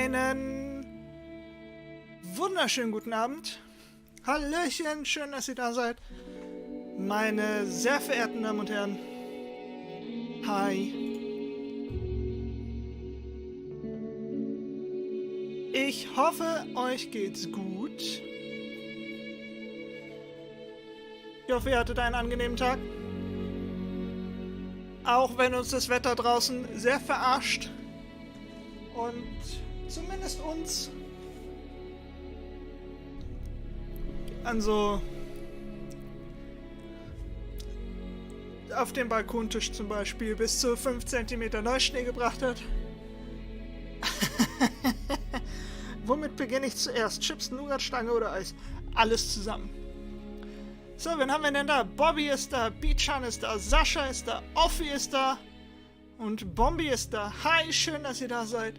Einen wunderschönen guten Abend. Hallöchen, schön, dass ihr da seid. Meine sehr verehrten Damen und Herren. Hi. Ich hoffe, euch geht's gut. Ich hoffe, ihr hattet einen angenehmen Tag. Auch wenn uns das Wetter draußen sehr verarscht. Und zumindest uns also auf dem Balkontisch zum Beispiel bis zu 5 cm Neuschnee gebracht hat. Womit beginne ich zuerst? Chips, Nougatstange oder Eis? Alles zusammen. So, wen haben wir denn da? Bobby ist da, Bichan ist da, Sascha ist da, Offi ist da und Bombi ist da. Hi, schön, dass ihr da seid.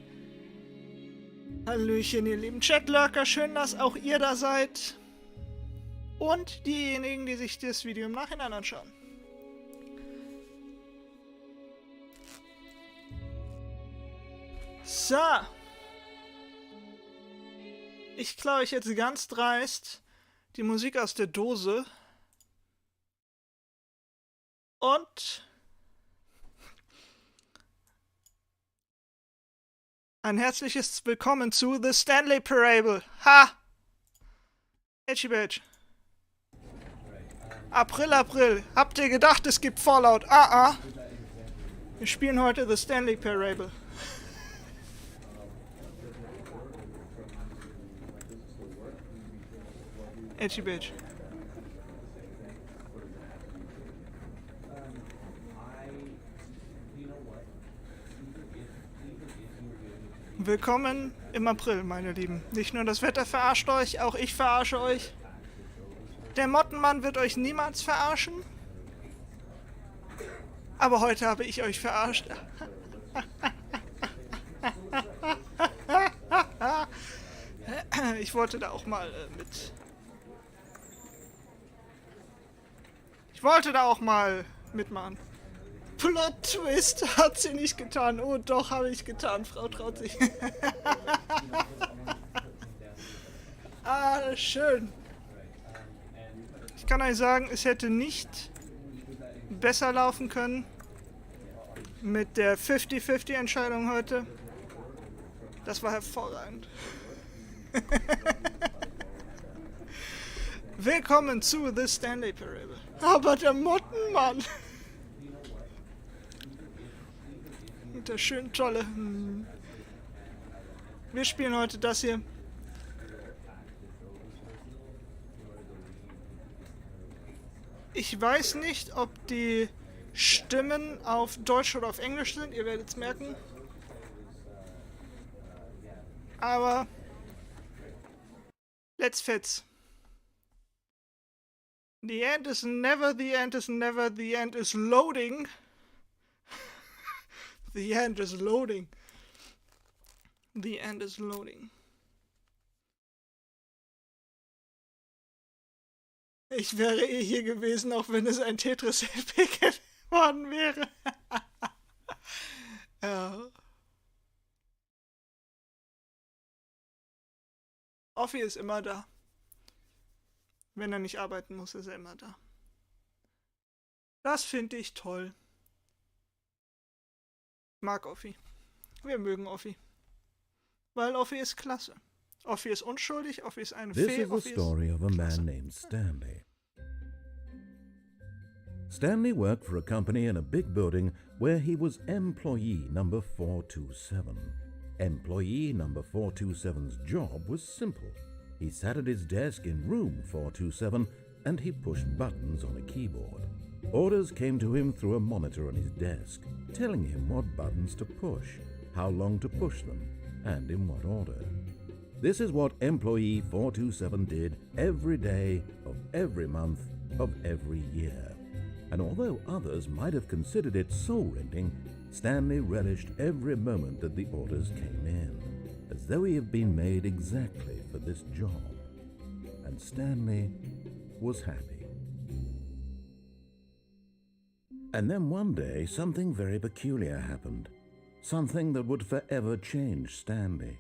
Hallöchen, ihr lieben Chatlurker, schön, dass auch ihr da seid. Und diejenigen, die sich das Video im Nachhinein anschauen. So. Ich klaue euch jetzt ganz dreist die Musik aus der Dose. Und ein herzliches Willkommen zu The Stanley Parable. Ha! Edgy Badge. April, April. Habt ihr gedacht, es gibt Fallout? Wir spielen heute The Stanley Parable. Edgy Badge. Willkommen im April, meine Lieben. Nicht nur das Wetter verarscht euch, auch ich verarsche euch. Der Mottenmann wird euch niemals verarschen. Aber heute habe ich euch verarscht. Ich wollte da auch mal Ich wollte da auch mal mitmachen. Plot Twist, hat sie nicht getan. Oh doch, habe ich getan. Frau traut sich. Schön. Ich kann euch sagen, es hätte nicht besser laufen können mit der 50-50 Entscheidung heute. Das war hervorragend. Willkommen zu The Stanley Parable. Aber der Mottenmann. Der schön tolle. Wir spielen heute das hier. Ich weiß nicht, ob die Stimmen auf Deutsch oder auf Englisch sind. Ihr werdet es merken. Aber let's fetz. The end is never, the end is never, the end is loading. The end is loading. The end is loading. Ich wäre eh hier gewesen, auch wenn es ein Tetris-LP geworden wäre. Ja. Offi ist immer da. Wenn er nicht arbeiten muss, ist er immer da. Das finde ich toll. Ich mag Offi. Wir mögen Offi. Weil Offi ist klasse. Offi ist unschuldig, Offi ist eine Fee. This is the story of a man named Stanley. Stanley worked for a company in a big building where he was employee number 427. Employee number 427's job was simple. He sat at his desk in room 427 and he pushed buttons on a keyboard. Orders came to him through a monitor on his desk, telling him what buttons to push, how long to push them, and in what order. This is what employee 427 did every day of every month of every year. And although others might have considered it soul-rending, Stanley relished every moment that the orders came in, as though he had been made exactly for this job. And Stanley was happy. And then one day, something very peculiar happened. Something that would forever change Stanley.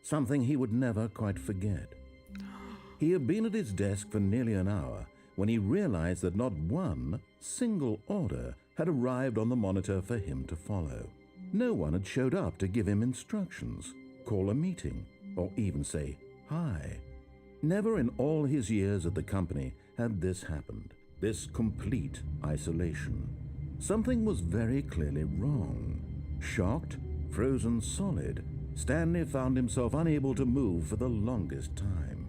something he would never quite forget. He had been at his desk for nearly an hour when he realized that not one single order had arrived on the monitor for him to follow. No one had showed up to give him instructions, call a meeting, or even say hi. Never in all his years at the company had this happened, this complete isolation. Something was very clearly wrong. Shocked, frozen solid, Stanley found himself unable to move for the longest time.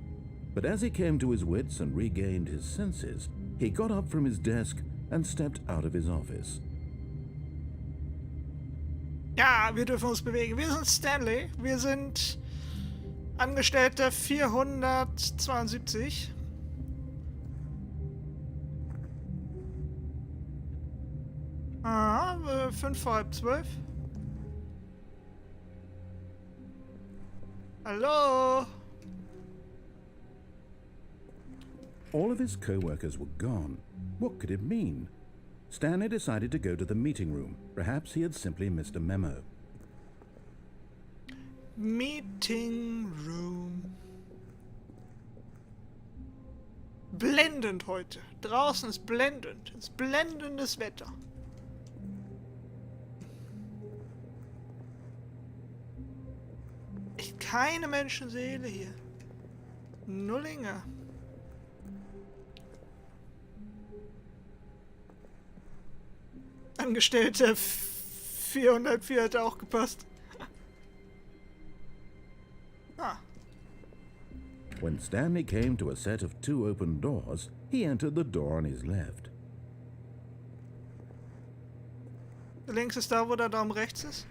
But as he came to his wits and regained his senses, he got up from his desk and stepped out of his office. Ja, wir dürfen uns bewegen. Wir sind Stanley. Wir sind Angestellter 472. Aha, 5 vor halb 12. Hallo? All of his co-workers were gone. What could it mean? Stanley decided to go to the meeting room. Perhaps he had simply missed a memo. Meeting Room. Blendend heute. Draußen ist blendend. Es ist blendendes Wetter. Echt keine Menschenseele hier. Nullinger. Angestellter 404 hat auch gepasst. Ah. When Stanley came to a set of 2 open doors, he entered the door on his left. Links ist da, wo der Daumen rechts ist.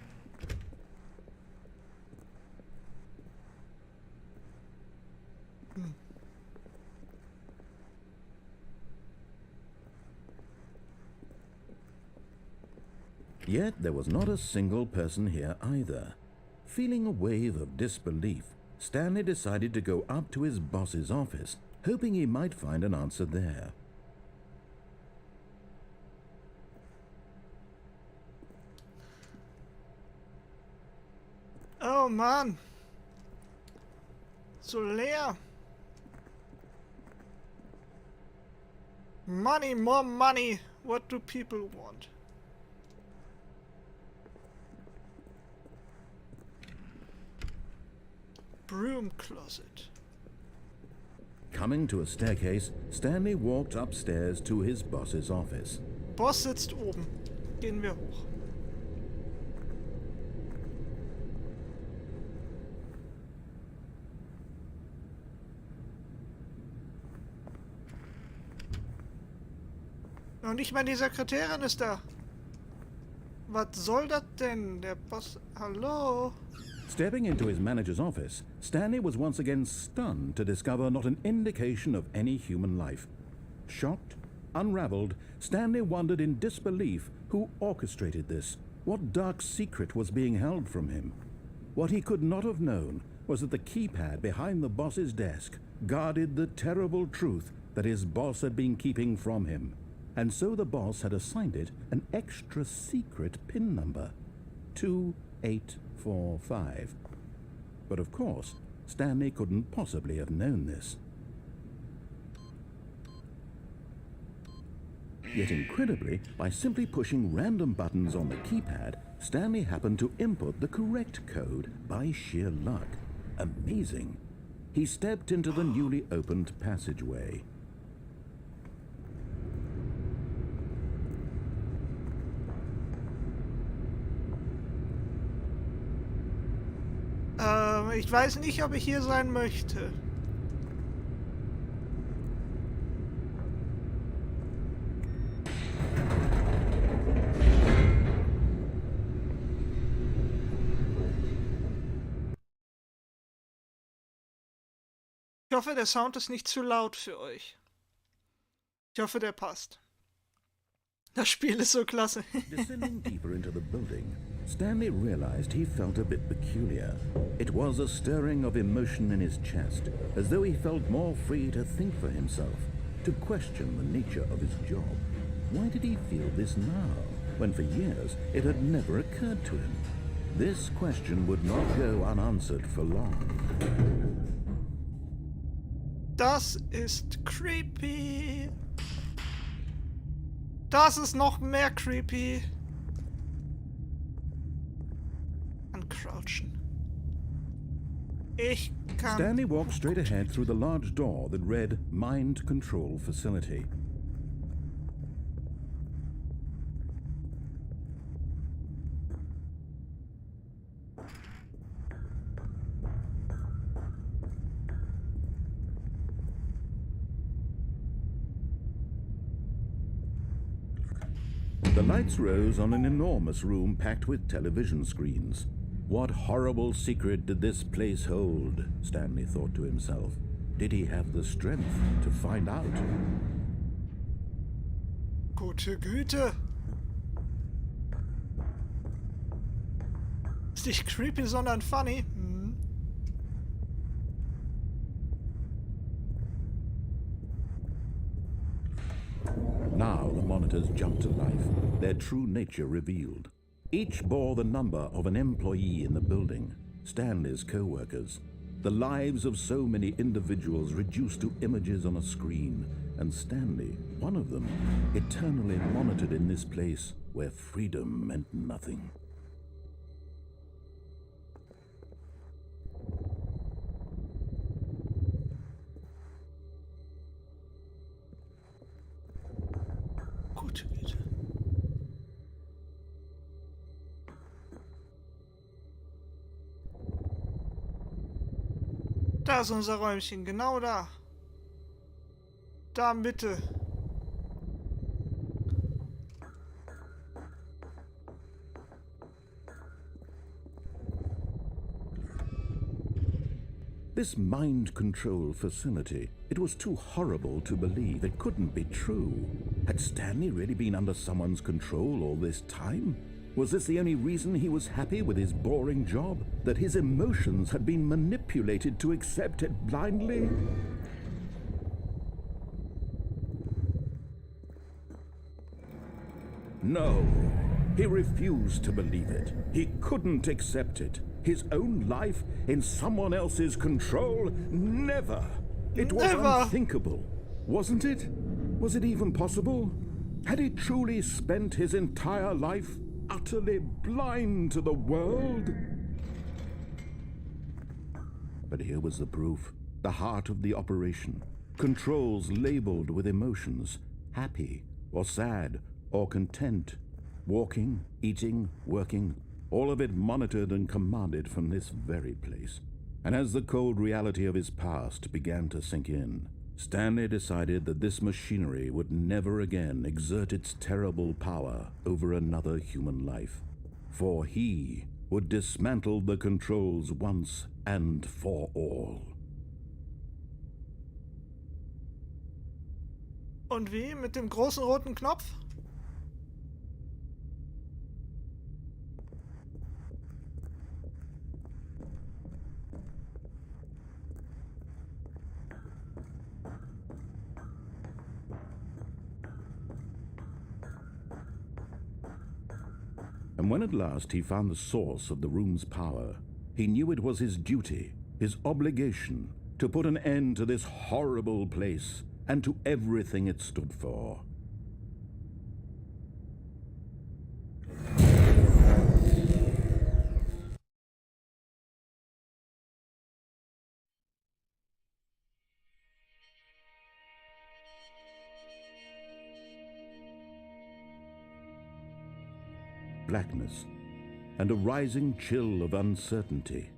Yet there was not a single person here either. Feeling a wave of disbelief, Stanley decided to go up to his boss's office, hoping he might find an answer there. Oh Mann. So leer. Money, more money. What do people want? Broom closet. Coming to a staircase, Stanley walked upstairs to his boss's office. Boss sitzt oben. Gehen wir hoch. Und nicht mal die Sekretärin ist da. Was soll das denn? Der Boss... Hallo? Stepping into his manager's office, Stanley was once again stunned to discover not an indication of any human life. Shocked, unraveled, Stanley wondered in disbelief who orchestrated this, what dark secret was being held from him. What he could not have known was that the keypad behind the boss's desk guarded the terrible truth that his boss had been keeping from him. And so the boss had assigned it an extra secret PIN number, 2845. But of course, Stanley couldn't possibly have known this. Yet incredibly, by simply pushing random buttons on the keypad, Stanley happened to input the correct code by sheer luck. Amazing. He stepped into the newly opened passageway. Ich weiß nicht, ob ich hier sein möchte. Ich hoffe, der Sound ist nicht zu laut für euch. Ich hoffe, der passt. Das Spiel ist so klasse. Descending deeper into the building, Stanley realized he felt a bit peculiar. It was a stirring of emotion in his chest, as though he felt more free to think for himself, to question the nature of his job. Why did he feel this now, when for years it had never occurred to him? This question would not go unanswered for long. Das ist creepy. Das ist noch mehr creepy. Ancrouchen. Ich kann... Stanley walked straight ahead through the large door that read Mind Control Facility. The lights rose on an enormous room packed with television screens. What horrible secret did this place hold? Stanley thought to himself. Did he have the strength to find out? Gute Güte. Ist nicht creepy, sondern funny. Now the monitors jumped to life, their true nature revealed. Each bore the number of an employee in the building, Stanley's co-workers. The lives of so many individuals reduced to images on a screen, and Stanley, one of them, eternally monitored in this place where freedom meant nothing. Gute Güte. Da ist unser Räumchen, genau da. Da Mitte. This mind control facility, it was too horrible to believe. It couldn't be true. Had Stanley really been under someone's control all this time? Was this the only reason he was happy with his boring job? That his emotions had been manipulated to accept it blindly? No, he refused to believe it. He couldn't accept it. His own life in someone else's control? Never! It was unthinkable, wasn't it? Was it even possible? Had he truly spent his entire life utterly blind to the world? But here was the proof, the heart of the operation. Controls labeled with emotions, happy or sad or content, walking, eating, working, all of it monitored and commanded from this very place. And as the cold reality of his past began to sink in, Stanley decided that this machinery would never again exert its terrible power over another human life, for he would dismantle the controls once and for all. Und wie? Mit dem großen roten Knopf? And when at last he found the source of the room's power, he knew it was his duty, his obligation, to put an end to this horrible place and to everything it stood for. Blackness, and a rising chill of uncertainty.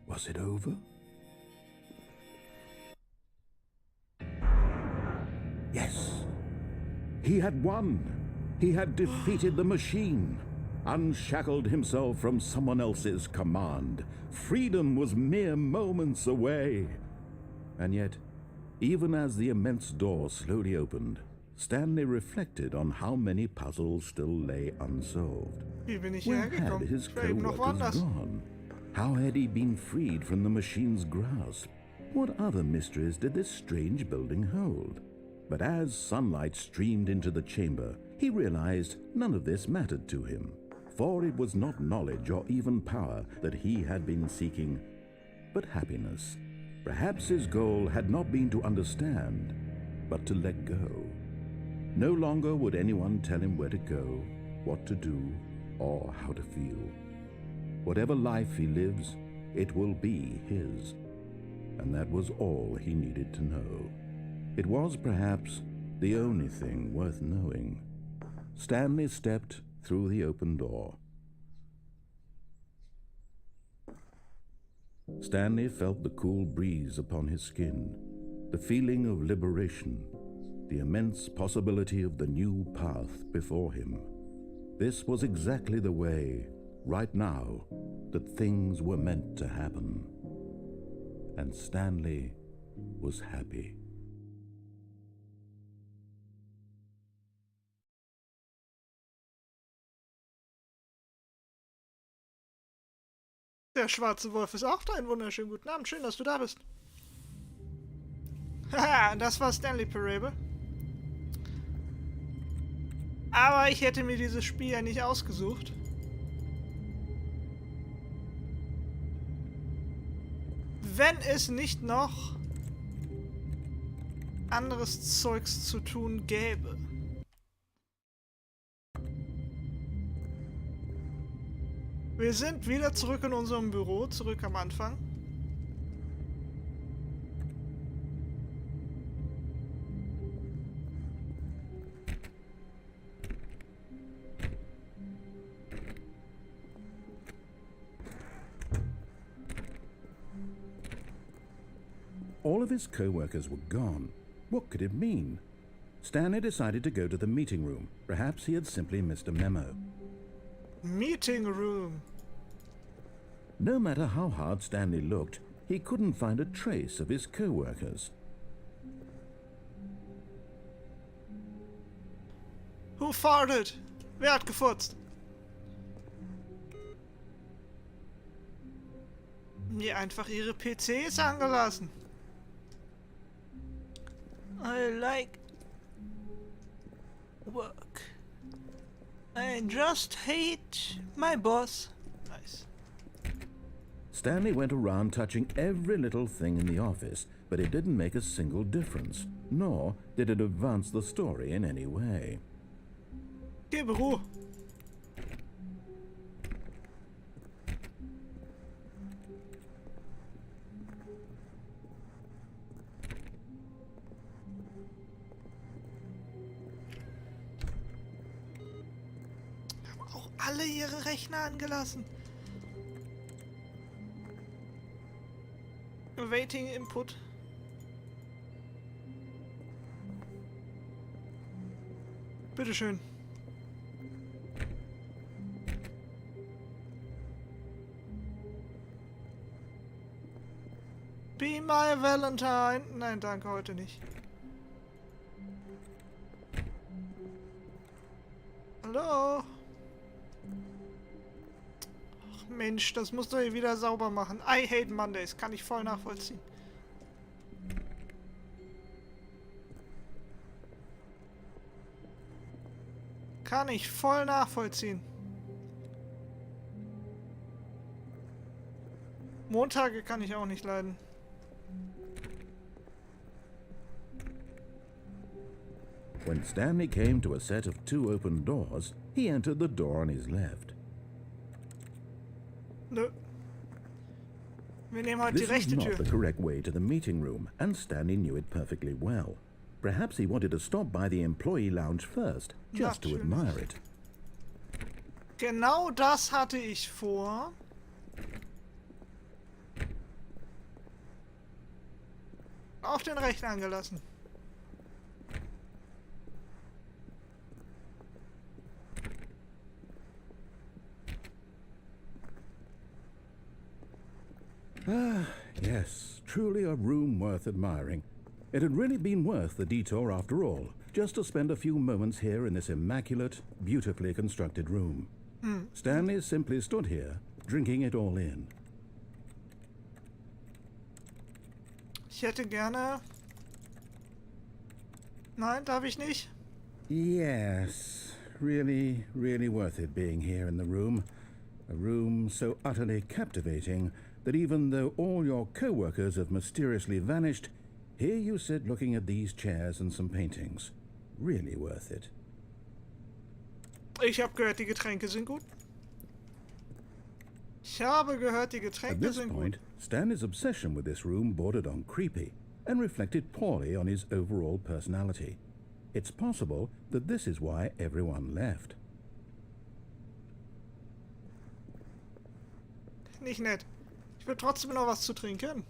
Was it over? Yes. He had won. He had defeated the machine, unshackled himself from someone else's command. Freedom was mere moments away. And yet, even as the immense door slowly opened, Stanley reflected on how many puzzles still lay unsolved. Where had his co-workers gone? How had he been freed from the machine's grasp? What other mysteries did this strange building hold? But as sunlight streamed into the chamber, he realized none of this mattered to him. for it was not knowledge or even power that he had been seeking, but happiness. Perhaps his goal had not been to understand, but to let go. No longer would anyone tell him where to go, what to do, or how to feel. Whatever life he lives, it will be his. And that was all he needed to know. It was perhaps the only thing worth knowing. Stanley stepped through the open door. Stanley felt the cool breeze upon his skin, the feeling of liberation, the immense possibility of the new path before him. This was exactly the way, right now, that things were meant to happen. And Stanley was happy. Der schwarze Wolf ist auch da. Einen wunderschönen guten Abend. Schön, dass du da bist. Haha, das war Stanley Parable. Aber ich hätte mir dieses Spiel ja nicht ausgesucht. Wenn es nicht noch anderes Zeugs zu tun gäbe. Wir sind wieder zurück in unserem Büro, zurück am Anfang. All of his co-workers were gone. What could it mean? Stanley decided to go to the meeting room. Perhaps he had simply missed a memo. Meeting room. No matter how hard Stanley looked, he couldn't find a trace of his co-workers. Who farted? Wer hat gefurzt? Mir einfach ihre PCs angelassen. I like work. I just hate my boss. Nice. Stanley went around touching every little thing in the office, but it didn't make a single difference, nor did it advance the story in any way. Geh, Büro. Alle ihre Rechner angelassen. Awaiting Input. Bitteschön. Be my Valentine. Nein, danke, heute nicht. Hallo? Mensch, das musst du hier wieder sauber machen. I hate Mondays. Kann ich voll nachvollziehen. Kann ich voll nachvollziehen. Montage kann ich auch nicht leiden. When Stanley came to a set of 2 open doors, he entered the door on his left. Nö. Wir nehmen heute die This was rechte not Tür. the correct way to the meeting room, and Stanley knew it perfectly well. Perhaps he wanted to stop by the employee lounge first, just to Natürlich. admire it. Genau das hatte ich vor. Auch den Rechner angelassen. Ah, yes, truly a room worth admiring. It had really been worth the detour after all, just to spend a few moments here in this immaculate, beautifully constructed room. Stanley simply stood here, drinking it all in. Ich hätte gerne... Nein, darf ich nicht? Yes, really, really worth it being here in the room. A room so utterly captivating that even though all your co-workers have mysteriously vanished, here you sit looking at these chairs and some paintings. Really worth it. Ich habe gehört, die Getränke sind gut. Ich habe gehört, die At Getränke this sind point, gut. Stanley's obsession with this room bordered on creepy and reflected poorly on his overall personality. It's possible that this is why everyone left. Nicht nett. Ich will trotzdem noch was zu trinken.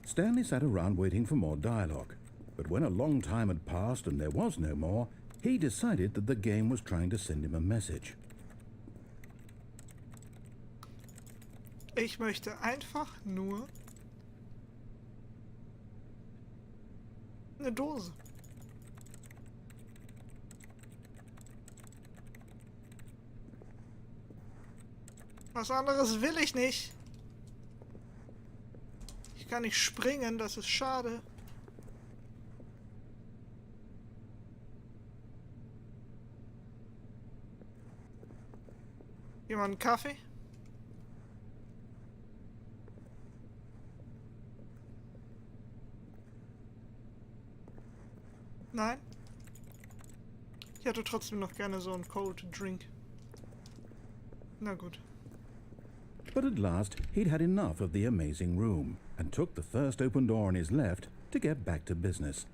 Stanley sat around waiting for more dialogue, but when a long time had passed and there was no more, he decided that the game was trying to send him a message. Ich möchte einfach nur eine Dose. Was anderes will ich nicht. Ich kann nicht springen, das ist schade. Jemand einen Kaffee? Nein? Ich hätte trotzdem noch gerne so einen Cold Drink. Na gut. But at last, he'd had enough of the amazing room and took the first open door on his left to get back to business.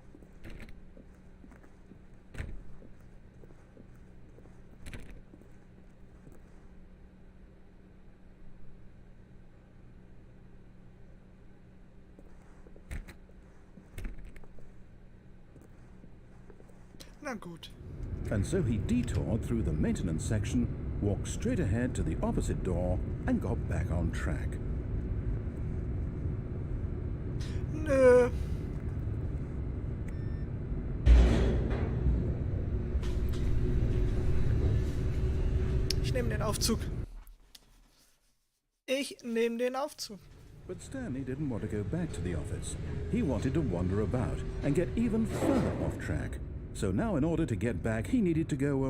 Na gut. And so he detoured through the maintenance section, walked straight ahead to the opposite door, and got back on track. Nö. Ich nehme den Aufzug. Ich nehme den Aufzug. But Stanley didn't want to go back to the office. He wanted to wander about and get even further off track. So now in order to get back, he needed to go,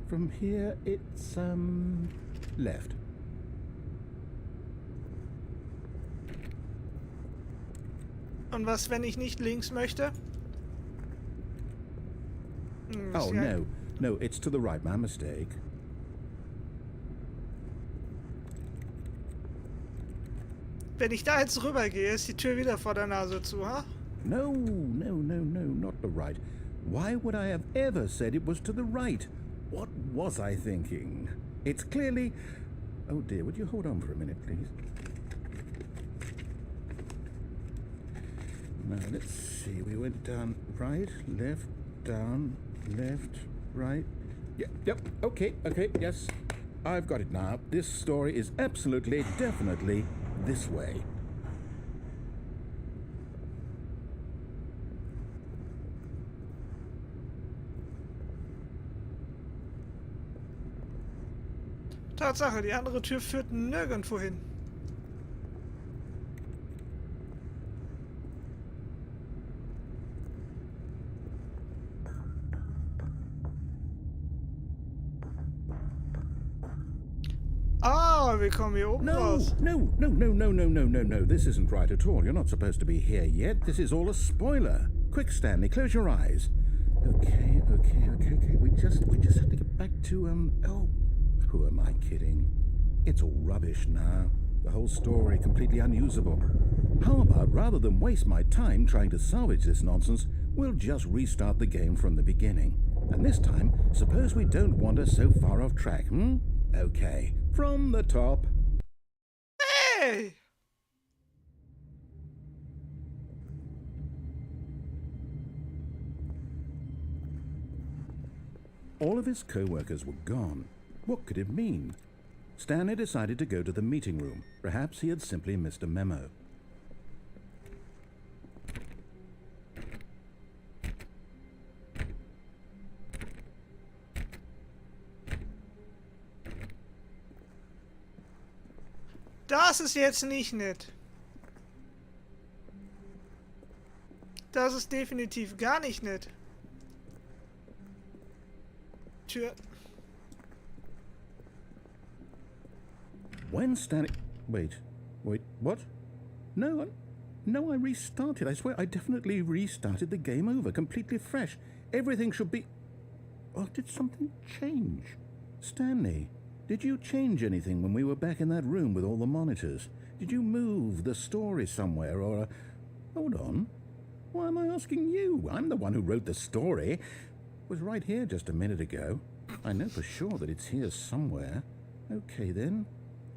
from here it's, left. Und was, wenn ich nicht links möchte? Oh, no. No, it's to the right, my mistake. Wenn ich da jetzt rübergehe, ist die Tür wieder vor der Nase zu, ha? No, not the right. Why would I have ever said it was to the right? What was I thinking? It's clearly... Oh dear, would you hold on for a minute, please? Now, let's see. We went down right, left, down, left, right. Yep, okay, yes. I've got it now. This story is absolutely, definitely this way. Tatsache, die andere Tür führt nirgendwo hin. Ah, wir kommen hier oben raus. No. This isn't right at all. You're not supposed to be here yet. This is all a spoiler. Quick, Stanley, close your eyes. Okay. We just have to get back to, oh, who am I kidding? It's all rubbish now. The whole story completely unusable. How about, rather than waste my time trying to salvage this nonsense, we'll just restart the game from the beginning. And this time, suppose we don't wander so far off track, Okay, from the top. Hey! All of his co-workers were gone. What could it mean? Stanley decided to go to the meeting room. Perhaps he had simply missed a memo. Das ist jetzt nicht nett. Das ist definitiv gar nicht nett. Tür. When Stanley... Wait, what? No, I restarted. I swear I definitely restarted the game over, completely fresh. Everything should be... Oh, did something change? Stanley, did you change anything when we were back in that room with all the monitors? Did you move the story somewhere or... Hold on. Why am I asking you? I'm the one who wrote the story. It was right here just a minute ago. I know for sure that it's here somewhere. Okay then.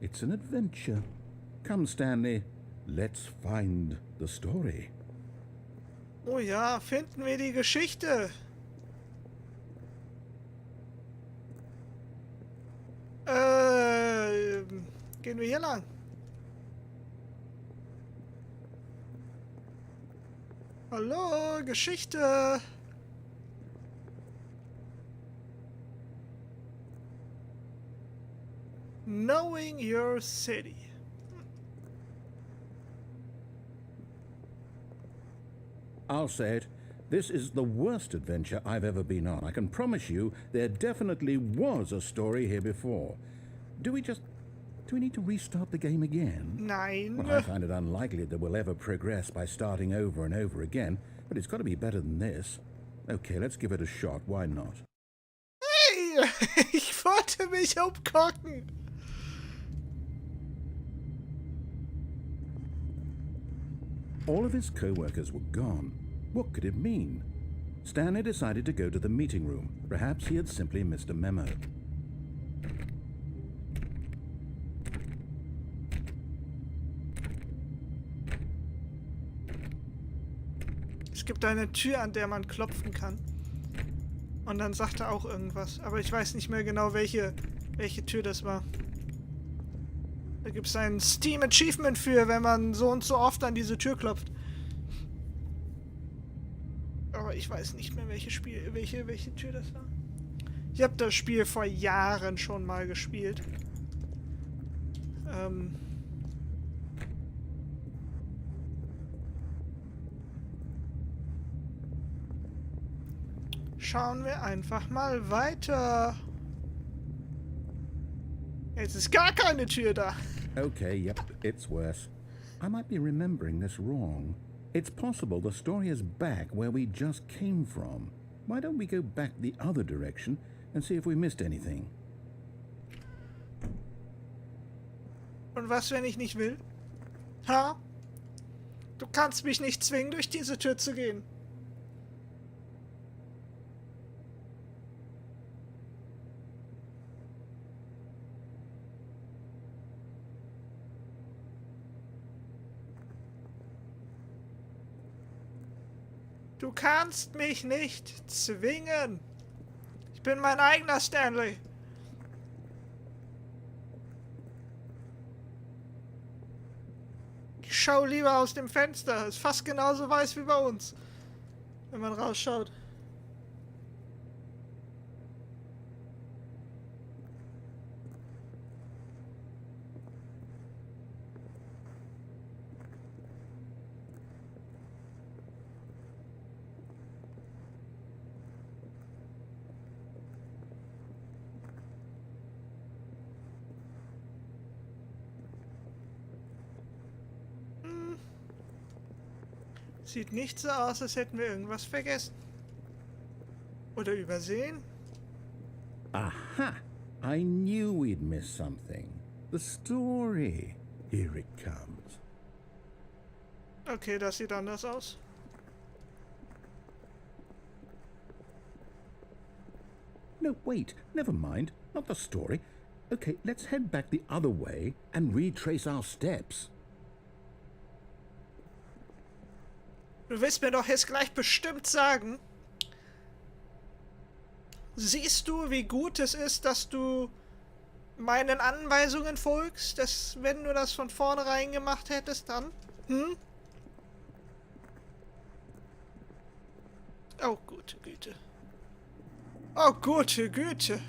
It's an adventure. Come, Stanley. Let's find the story. Oh ja, finden wir die Geschichte. Gehen wir hier lang? Hallo, Geschichte. Knowing your city. I'll say it. This is the worst adventure I've ever been on. I can promise you there definitely was a story here before. Do we need to restart the game again? Nein. Well, I find it unlikely that we'll ever progress by starting over and over again, but it's got to be better than this. Okay, let's give it a shot. Why not? Hey! Ich wollte mich umgucken. All of his co-workers were gone. What could it mean? Stanley decided to go to the meeting room. Perhaps he had simply missed a memo. Es gibt eine Tür, an der man klopfen kann. Und dann sagt er auch irgendwas. Aber ich weiß nicht mehr genau, welche Tür das war. Da gibt es ein Steam Achievement für, wenn man so und so oft an diese Tür klopft. Aber ich weiß nicht mehr, welche Tür das war. Ich habe das Spiel vor Jahren schon mal gespielt. Schauen wir einfach mal weiter. Jetzt ist gar keine Tür da. Okay, yep, it's worse. I might be remembering this wrong. It's possible the story is back where we just came from. Why don't we go back the other direction and see if we missed anything? Und was, wenn ich nicht will? Ha? Du kannst mich nicht zwingen, durch diese Tür zu gehen. Du kannst mich nicht zwingen. Ich bin mein eigener Stanley. Ich schau lieber aus dem Fenster. Ist fast genauso weiß wie bei uns, wenn man rausschaut. Sieht nicht so aus, als hätten wir irgendwas vergessen. Oder übersehen. Aha! I knew we'd miss something. The story. Here it comes. Okay, das sieht anders aus. No, wait. Never mind. Not the story. Okay, let's head back the other way and retrace our steps. Du willst mir doch jetzt gleich bestimmt sagen, siehst du, wie gut es ist, dass du meinen Anweisungen folgst, dass, wenn du das von vornherein gemacht hättest, dann? Hm? Oh, gute Güte. Oh, gute Güte.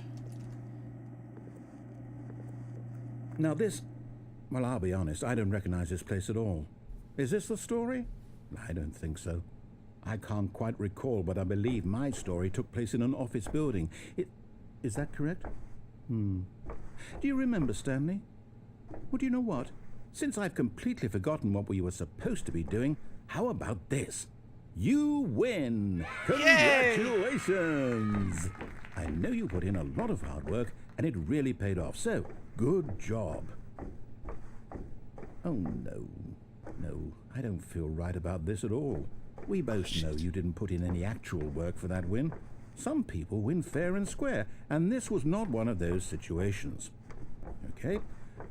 Now this... Well, I'll be honest, I don't recognize this place at all. Is this the story? I don't think so. I can't quite recall, but I believe my story took place in an office building. Is that correct? Do you remember, Stanley? Well, do you know what? Since I've completely forgotten what we were supposed to be doing, how about this? You win! Congratulations! Yay! I know you put in a lot of hard work, and it really paid off, so good job. Oh, no. No, I don't feel right about this at all. We both know you didn't put in any actual work for that win. Some people win fair and square, and this was not one of those situations. Okay,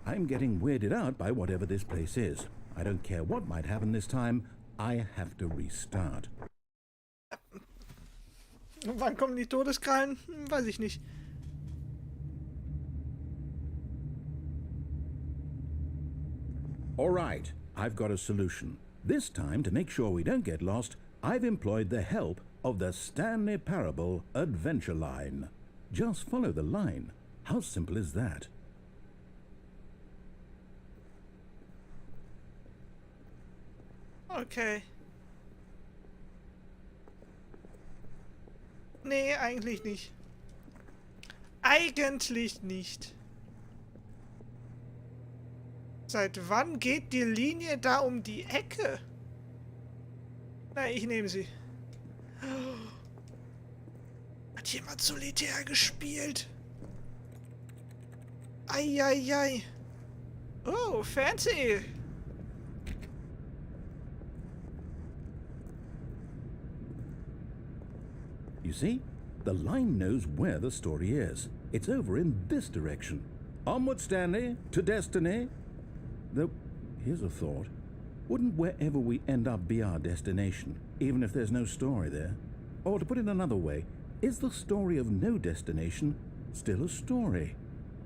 I'm getting weirded out by whatever this place is. I don't care what might happen this time. I have to restart. Wann kommen die Todeskrallen? Weiß ich nicht. All right, I've got a solution. This time, to make sure we don't get lost, I've employed the help of the Stanley Parable adventure line. Just follow the line. How simple is that? Okay. Nee, eigentlich nicht. Eigentlich nicht. Seit wann geht die Linie da um die Ecke? Na, ich nehme sie. Hat jemand solitär gespielt? Eieiei. Oh, fancy. You see, the line knows where the story is. It's over in this direction. Onward, Stanley, to destiny. Though, here's a thought. Wouldn't wherever we end up be our destination, even if there's no story there? Or to put it another way, is the story of no destination still a story?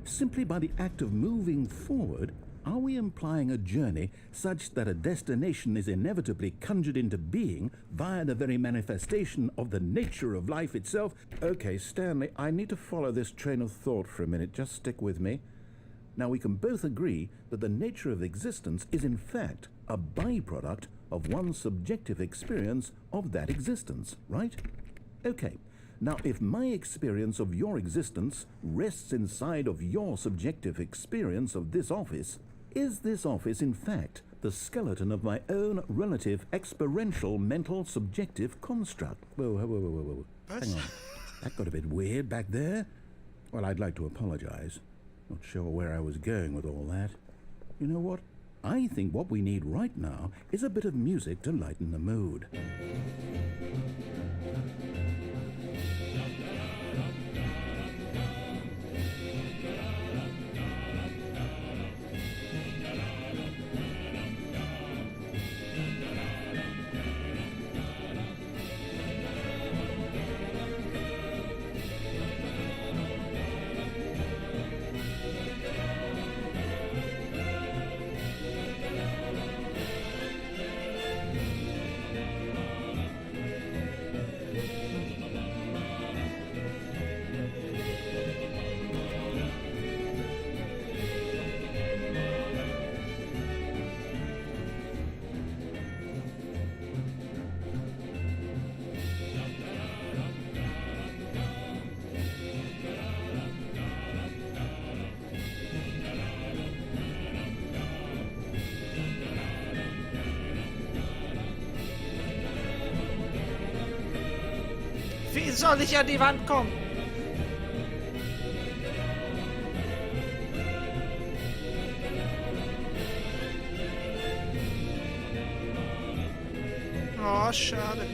Simply by the act of moving forward, are we implying a journey such that a destination is inevitably conjured into being via the very manifestation of the nature of life itself? Okay, Stanley, I need to follow this train of thought for a minute. Just stick with me. Now, we can both agree that the nature of existence is in fact a byproduct of one's subjective experience of that existence, right? Okay, now if my experience of your existence rests inside of your subjective experience of this office, is this office in fact the skeleton of my own relative experiential mental subjective construct? Whoa. Hang on, that got a bit weird back there. Well, I'd like to apologize. Not sure where I was going with all that. You know what? I think what we need right now is a bit of music to lighten the mood. Wie soll ich an die Wand kommen? Oh, schade.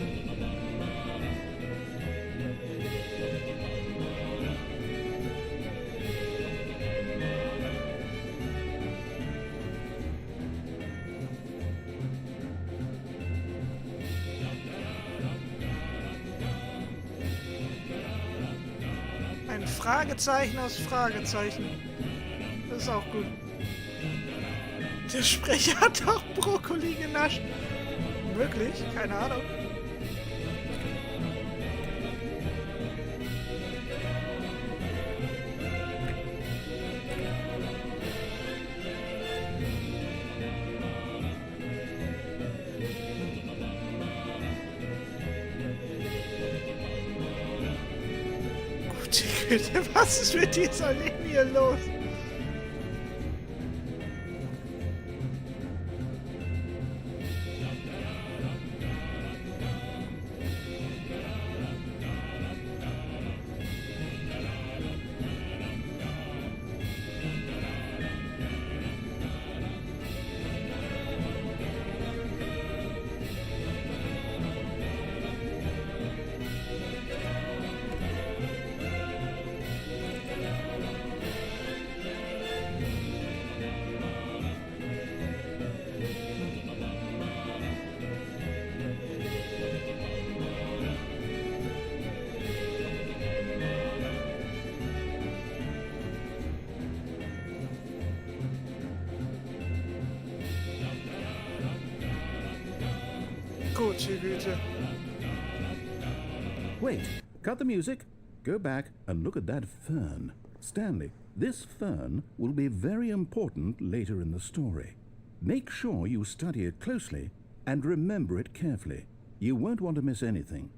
Ein Fragezeichen aus Fragezeichen. Das ist auch gut. Der Sprecher hat auch Brokkoli genascht. Wirklich? Keine Ahnung. Güte, was ist mit dieser Linie los? Gute Güte. Wait, cut the music. Go back and look at that fern. Stanley, this fern will be very important later in the story. Make sure you study it closely and remember it carefully. You won't want to miss anything.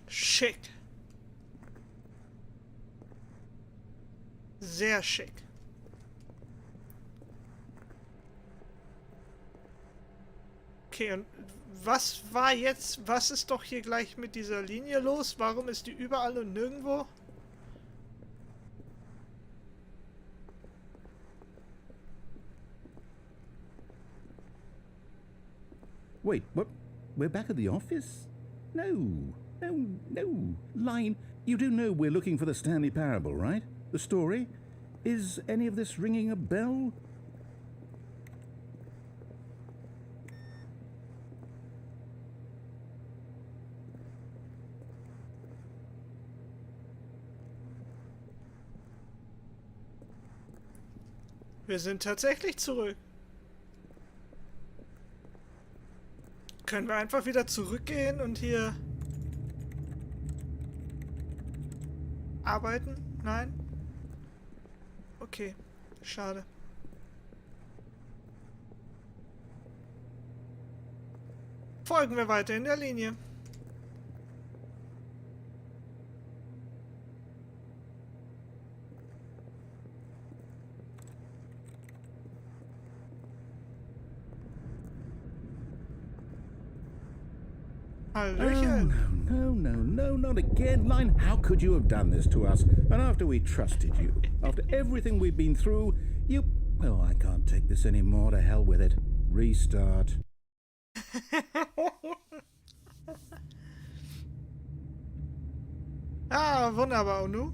Schick. Sehr schick. Okay, und was war jetzt, was ist doch hier gleich mit dieser Linie los? Warum ist die überall und nirgendwo? Wait, what? We're back at the office? No. Line, you do know we're looking for the Stanley Parable, right? The story? Is any of this ringing a bell? Wir sind tatsächlich zurück. Können wir einfach wieder zurückgehen und hier arbeiten? Nein? Okay, schade. Folgen wir weiter in der Linie. Hallöchen. Oh, no, not again, Line. How could you have done this to us? And after we trusted you, after everything we've been through, you... Well, I can't take this anymore. To hell with it. Restart. Wunderbar. Und nu?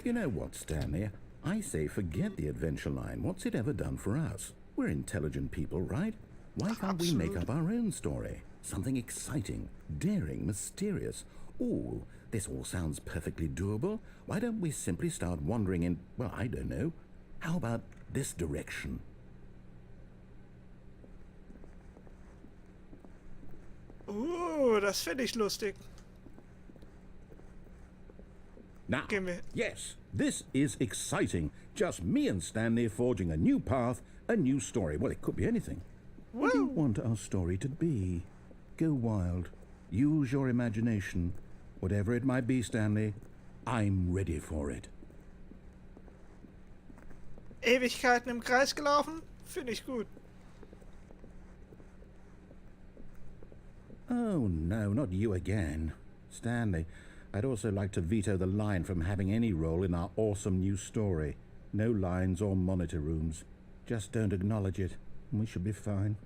You know what, Stanley? I say forget the adventure line. What's it ever done for us? We're intelligent people, right? Why can't we make up our own story? Something exciting, daring, mysterious. Ooh, this all sounds perfectly doable. Why don't we simply start wandering in, well, I don't know. How about this direction? Das finde ich lustig. Now, Gehen wir. yes, this is exciting. Just me and Stanley forging a new path, a new story. Well, it could be anything. What do you want our story to be? Go wild. Use your imagination. Whatever it might be, Stanley, I'm ready for it. Ewigkeiten im Kreis gelaufen? Finde ich gut. Oh, no, not you again. Stanley, I'd also like to veto the line from having any role in our awesome new story. No lines or monitor rooms. Just don't acknowledge it, and we should be fine.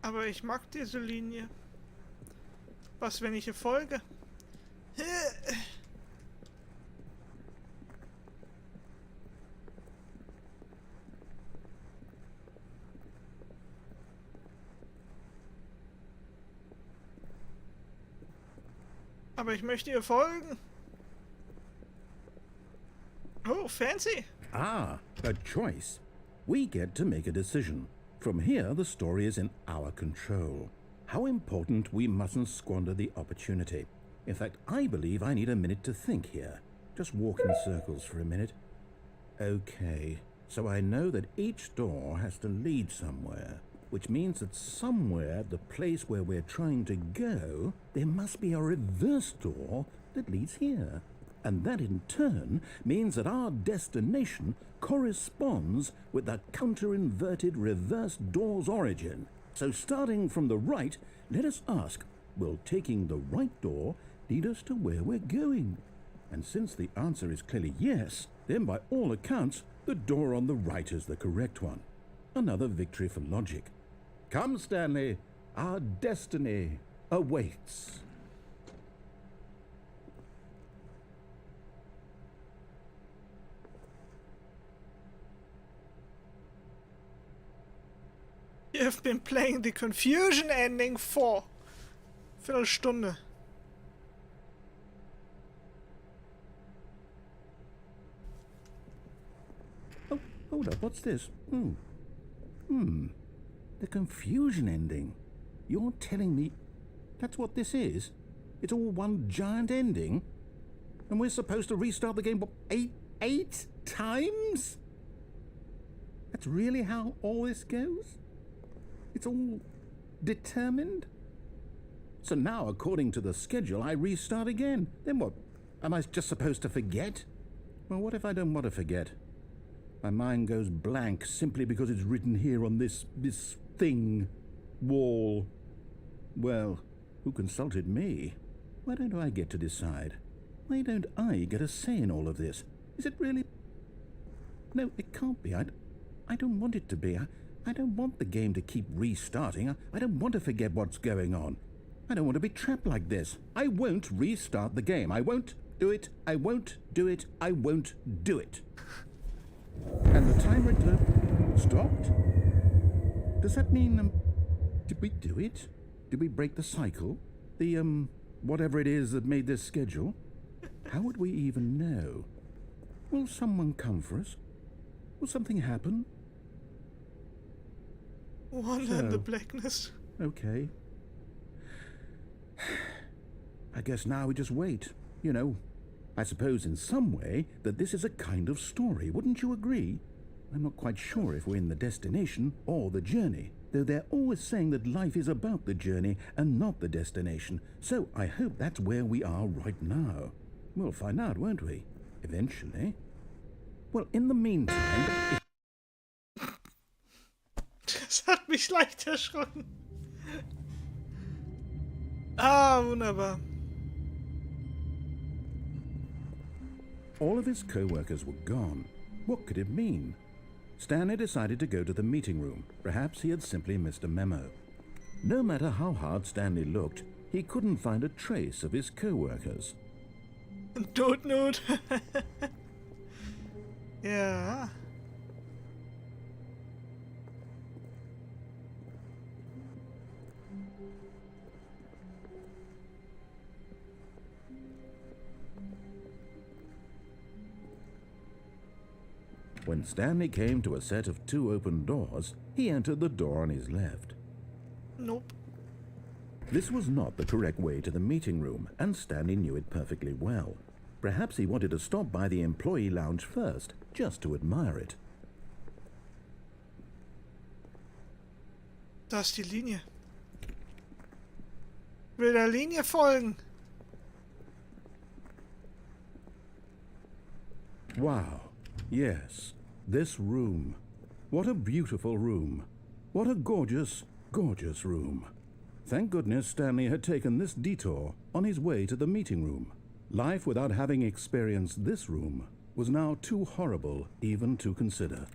Aber ich mag diese Linie. Was, wenn ich ihr folge? Aber ich möchte ihr folgen. Oh, fancy. Ah, a choice. We get to make a decision. From here, the story is in our control. How important we mustn't squander the opportunity. In fact, I believe I need a minute to think here. Just walk in circles for a minute. Okay, so I know that each door has to lead somewhere, which means that somewhere, the place where we're trying to go, there must be a reverse door that leads here. And that in turn means that our destination corresponds with the counter-inverted reverse door's origin. So starting from the right, let us ask, will taking the right door lead us to where we're going? And since the answer is clearly yes, then by all accounts, the door on the right is the correct one. Another victory for logic. Come, Stanley, our destiny awaits. You have been playing the confusion ending for Viertelstunde. Oh, hold up, what's this? The confusion ending. You're telling me that's what this is? It's all one giant ending? And we're supposed to restart the game, what, eight times? That's really how all this goes? It's all determined? So now, according to the schedule, I restart again. Then what? Am I just supposed to forget? Well, what if I don't want to forget? My mind goes blank simply because it's written here on this thing, wall. Well, who consulted me? Why don't I get to decide? Why don't I get a say in all of this? Is it really? No, it can't be. I don't want it to be. I don't want the game to keep restarting. I don't want to forget what's going on. I don't want to be trapped like this. I won't restart the game. I won't do it. I won't do it. I won't do it. And the timer stopped? Does that mean, did we do it? Did we break the cycle? The, whatever it is that made this schedule? How would we even know? Will someone come for us? Will something happen? One in the blackness. Okay. I guess now we just wait. You know, I suppose in some way that this is a kind of story. Wouldn't you agree? I'm not quite sure if we're in the destination or the journey, though they're always saying that life is about the journey and not the destination. So I hope that's where we are right now. We'll find out, won't we? Eventually. Well, in the meantime... Das hat mich leicht erschrocken. Ah, wunderbar. All of his co-workers were gone. What could it mean? Stanley decided to go to the meeting room. Perhaps he had simply missed a memo. No matter how hard Stanley looked, he couldn't find a trace of his co-workers. Todnot. Ja. When Stanley came to a set of 2 open doors, he entered the door on his left. Nope. This was not the correct way to the meeting room, and Stanley knew it perfectly well. Perhaps he wanted to stop by the employee lounge first, just to admire it. Da ist die Linie. Will der Linie folgen. Wow. Yes, this room. What a beautiful room. What a gorgeous, gorgeous room. Thank goodness Stanley had taken this detour on his way to the meeting room. Life without having experienced this room was now too horrible even to consider.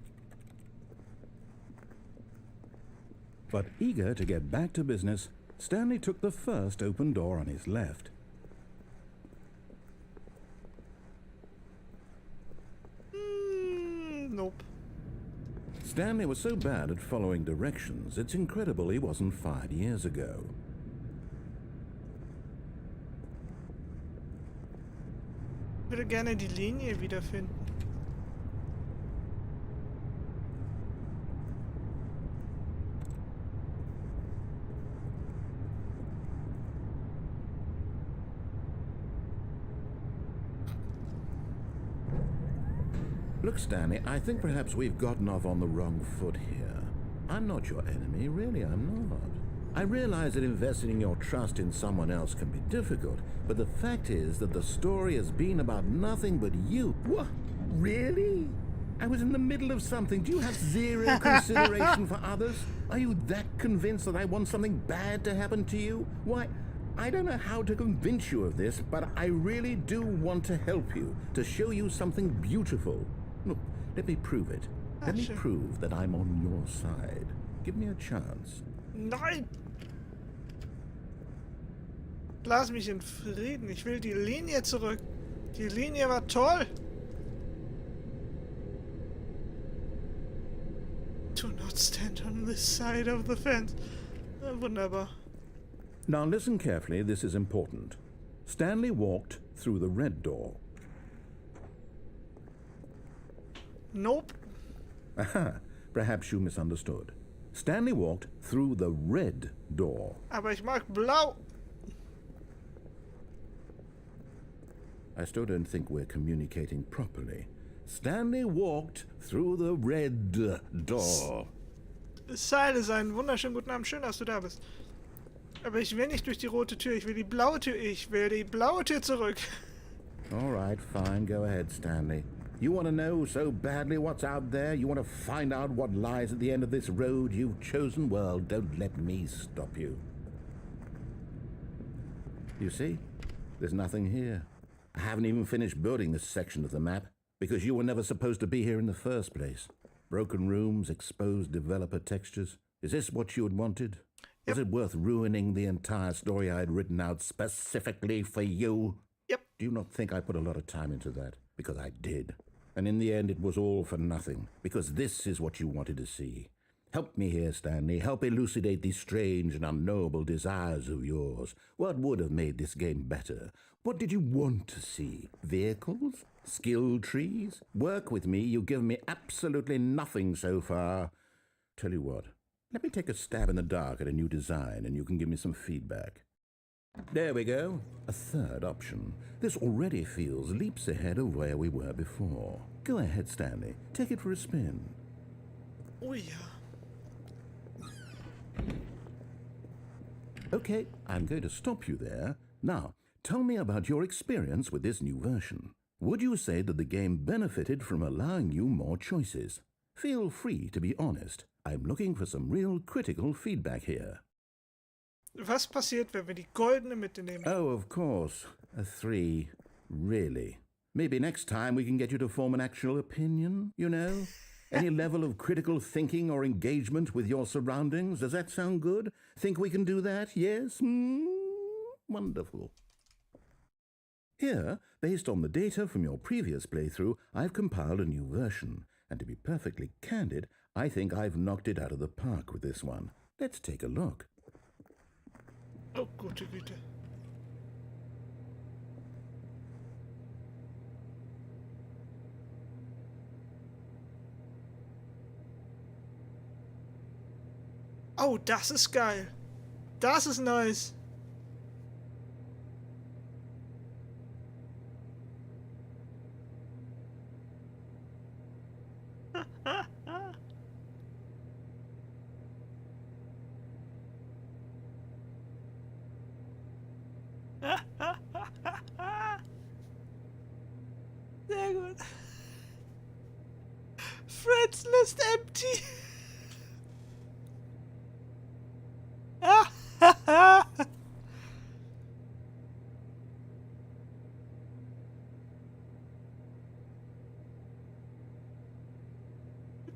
But eager to get back to business, Stanley took the first open door on his left. Nope. Stanley was so bad at following directions, it's incredible he wasn't fired years ago. Ich würde gerne die Linie wiederfinden. Look, Stanley, I think perhaps we've gotten off on the wrong foot here. I'm not your enemy, really, I'm not. I realize that investing your trust in someone else can be difficult, but the fact is that the story has been about nothing but you. What? Really? I was in the middle of something. Do you have zero consideration for others? Are you that convinced that I want something bad to happen to you? Why, I don't know how to convince you of this, but I really do want to help you, to show you something beautiful. Look, let me prove it. Let me prove that I'm on your side. Give me a chance. Nein! Lass mich in Frieden. Ich will die Linie zurück. Die Linie war toll. Do not stand on this side of the fence. Wunderbar. Now listen carefully, this is important. Stanley walked through the red door. Nope. Aha, perhaps you misunderstood. Stanley walked through the red door. Aber ich mag blau. I still don't think we're communicating properly. Stanley walked through the red door. Seile sein. Wunderschönen guten Abend. Schön, dass du da bist. Aber ich will nicht durch die rote Tür. Ich will die blaue Tür. Ich will die blaue Tür zurück. All right, fine. Go ahead, Stanley. You want to know so badly what's out there? You want to find out what lies at the end of this road you've chosen? Well, don't let me stop you. You see? There's nothing here. I haven't even finished building this section of the map, because you were never supposed to be here in the first place. Broken rooms, exposed developer textures. Is this what you had wanted? Yep. Was it worth ruining the entire story I had written out specifically for you? Yep. Do you not think I put a lot of time into that? Because I did. And in the end, it was all for nothing. Because this is what you wanted to see. Help me here, Stanley. Help elucidate these strange and unknowable desires of yours. What would have made this game better? What did you want to see? Vehicles? Skill trees? Work with me. You've given me absolutely nothing so far. Tell you what. Let me take a stab in the dark at a new design, and you can give me some feedback. There we go. A third option. This already feels leaps ahead of where we were before. Go ahead, Stanley. Take it for a spin. Oh ja. Okay, I'm going to stop you there. Now, tell me about your experience with this new version. Would you say that the game benefited from allowing you more choices? Feel free to be honest. I'm looking for some real critical feedback here. Was passiert, wenn wir die goldene mitnehmen? Oh, of course. A 3. Really? Maybe next time we can get you to form an actual opinion, you know? Any level of critical thinking or engagement with your surroundings? Does that sound good? Think we can do that? Yes? Wonderful. Here, based on the data from your previous playthrough, I've compiled a new version. And to be perfectly candid, I think I've knocked it out of the park with this one. Let's take a look. Oh, gute Güte. Oh, das ist geil. Das ist nice. Sehr gut. Fred's list empty.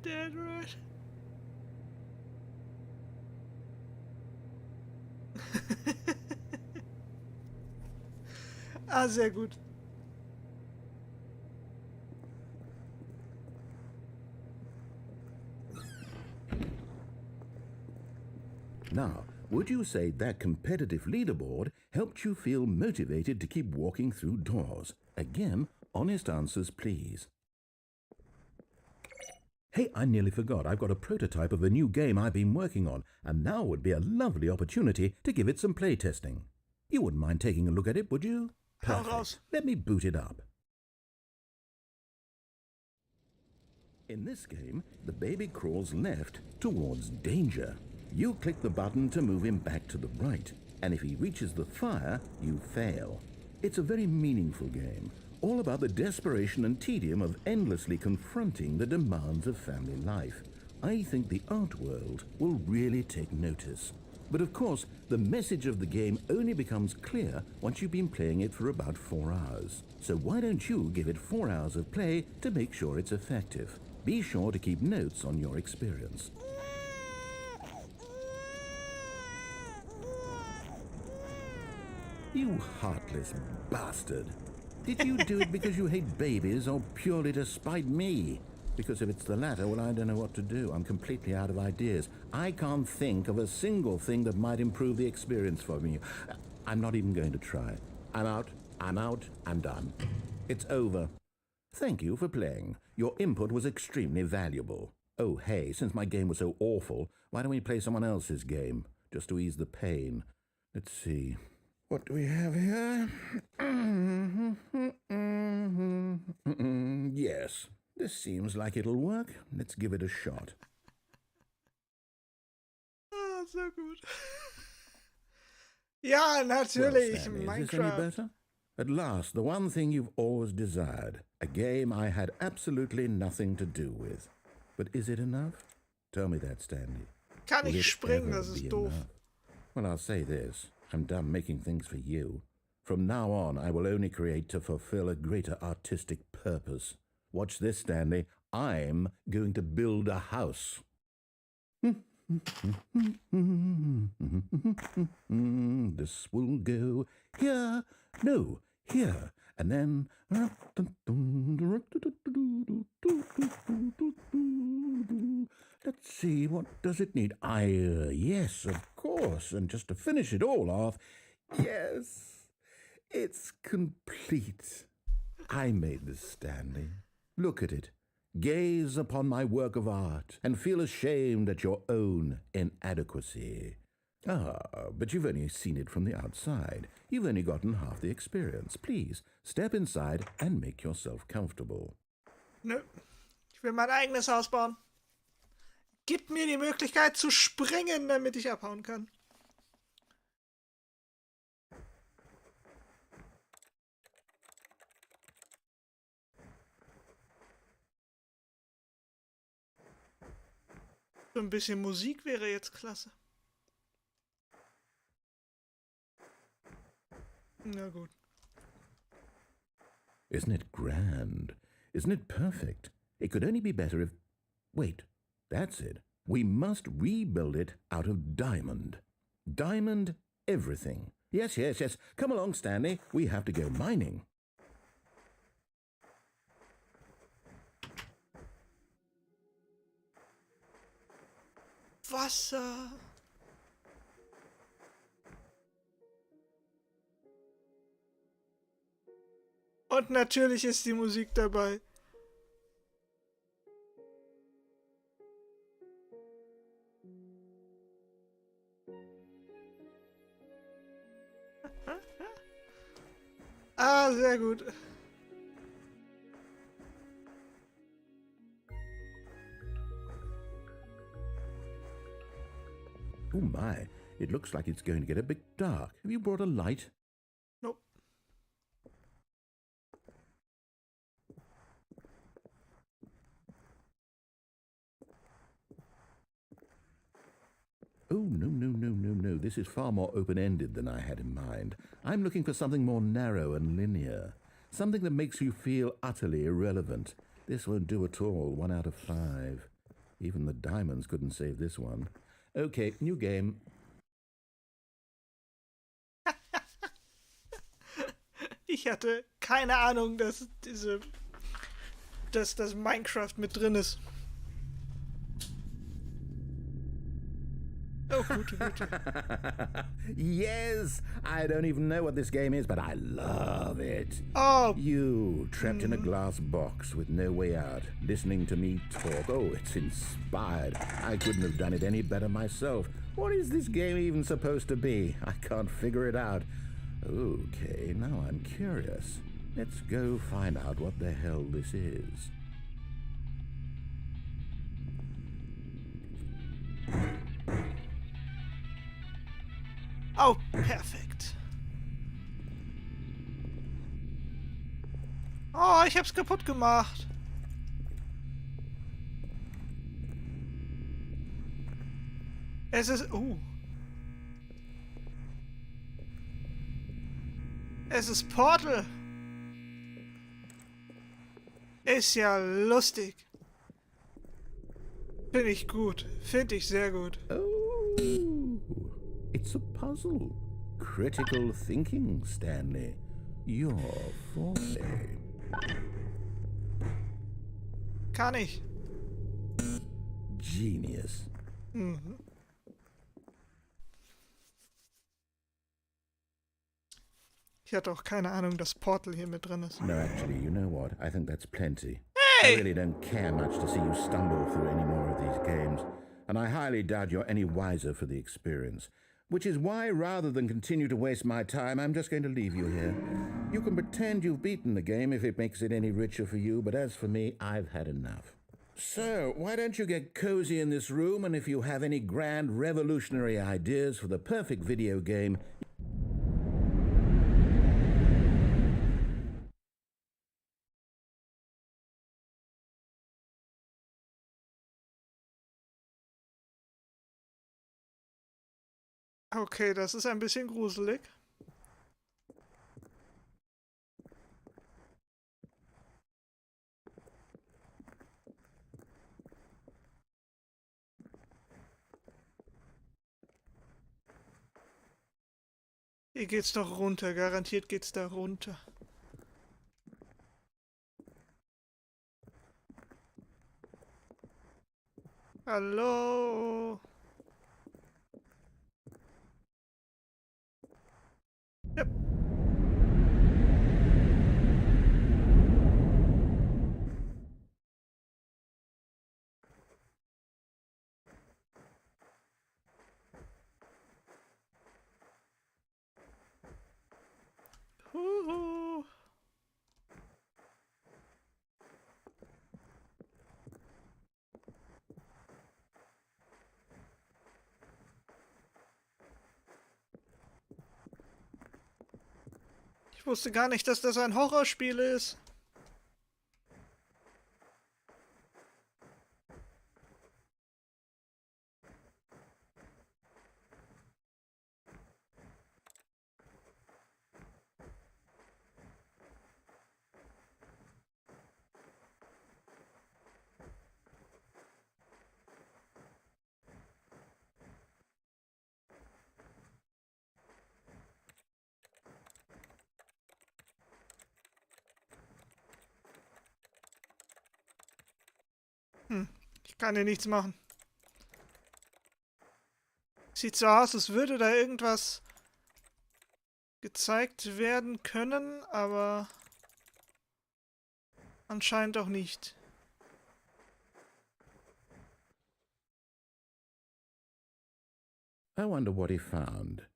Dead right. Sehr gut. Now, would you say that competitive leaderboard helped you feel motivated to keep walking through doors? Again, honest answers, please. Hey, I nearly forgot. I've got a prototype of a new game I've been working on, and now would be a lovely opportunity to give it some playtesting. You wouldn't mind taking a look at it, would you? Perfect. Let me boot it up. In this game, the baby crawls left towards danger. You click the button to move him back to the right, and if he reaches the fire, you fail. It's a very meaningful game, all about the desperation and tedium of endlessly confronting the demands of family life. I think the art world will really take notice. But of course, the message of the game only becomes clear once you've been playing it for about 4 hours. So why don't you give it 4 hours of play to make sure it's effective? Be sure to keep notes on your experience. You heartless bastard. Did you do it because you hate babies or purely to spite me? Because if it's the latter, well, I don't know what to do. I'm completely out of ideas. I can't think of a single thing that might improve the experience for me. I'm not even going to try. I'm out, I'm done. It's over. Thank you for playing. Your input was extremely valuable. Oh, hey, since my game was so awful, why don't we play someone else's game, just to ease the pain? Let's see. What do we have here? Yes, this seems like it'll work. Let's give it a shot. Ah, so gut. Ja, natürlich, Well, Stanley, Minecraft. is this any better? At last, the one thing you've always desired. A game I had absolutely nothing to do with. But is it enough? Tell me that, Stanley. Kann Will ich it springen, ever das ist be doof. enough? Well, I'll say this. I'm done making things for you. From now on, I will only create to fulfill a greater artistic purpose. Watch this, Stanley. I'm going to build a house. This will go here. No, here. And then... Let's see, what does it need? Yes, of course. And just to finish it all off, yes, it's complete. I made this, Stanley. Look at it. Gaze upon my work of art and feel ashamed at your own inadequacy. But you've only seen it from the outside. You've only gotten half the experience. Please, step inside and make yourself comfortable. Nö, ich will mein eigenes Haus bauen. Gib mir die Möglichkeit zu springen, damit ich abhauen kann. So ein bisschen Musik wäre jetzt klasse. Na gut. Isn't it grand? Isn't it perfect? It could only be better if... Wait, that's it. We must rebuild it out of diamond. Diamond everything. Yes. Come along, Stanley. We have to go mining. Wasser. Und natürlich ist die Musik dabei. Ah, sehr gut. Oh my, it looks like it's going to get a bit dark. Have you brought a light? Nope. Oh, no. This is far more open-ended than I had in mind. I'm looking for something more narrow and linear. Something that makes you feel utterly irrelevant. This won't do at all. 1 out of 5. Even the diamonds couldn't save this one. Okay, new game. Ich hatte keine Ahnung, dass das Minecraft mit drin ist. Oh, gute. Yes! I don't even know what this game is, but I love it. Oh! You, trapped in a glass box with no way out, listening to me talk. Oh, it's inspired. I couldn't have done it any better myself. What is this game even supposed to be? I can't figure it out. Okay, now I'm curious. Let's go find out what the hell this is. Oh, perfekt. Oh, ich hab's kaputt gemacht. Es ist... Es ist Portal. Ist ja lustig. Finde ich gut. Finde ich sehr gut. Oh, it's a puzzle. Critical thinking, Stanley. Your forte. Kann ich. Genius. Mhm. Ich hatte auch keine Ahnung, dass Portal hier mit drin ist. No, actually, you know what? I think that's plenty. Hey! I really don't care much to see you stumble through any more of these games, and I highly doubt you're any wiser for the experience. Which is why, rather than continue to waste my time, I'm just going to leave you here. You can pretend you've beaten the game if it makes it any richer for you, but as for me, I've had enough. So, why don't you get cozy in this room, and if you have any grand revolutionary ideas for the perfect video game... Okay, das ist ein bisschen gruselig. Hier geht's doch runter. Garantiert geht's da runter. Hallo? Ja. Huhu. Ich wusste gar nicht, dass das ein Horrorspiel ist. Ich kann hier nichts machen. Sieht so aus, als würde da irgendwas gezeigt werden können, aber anscheinend auch nicht. I wonder what he found.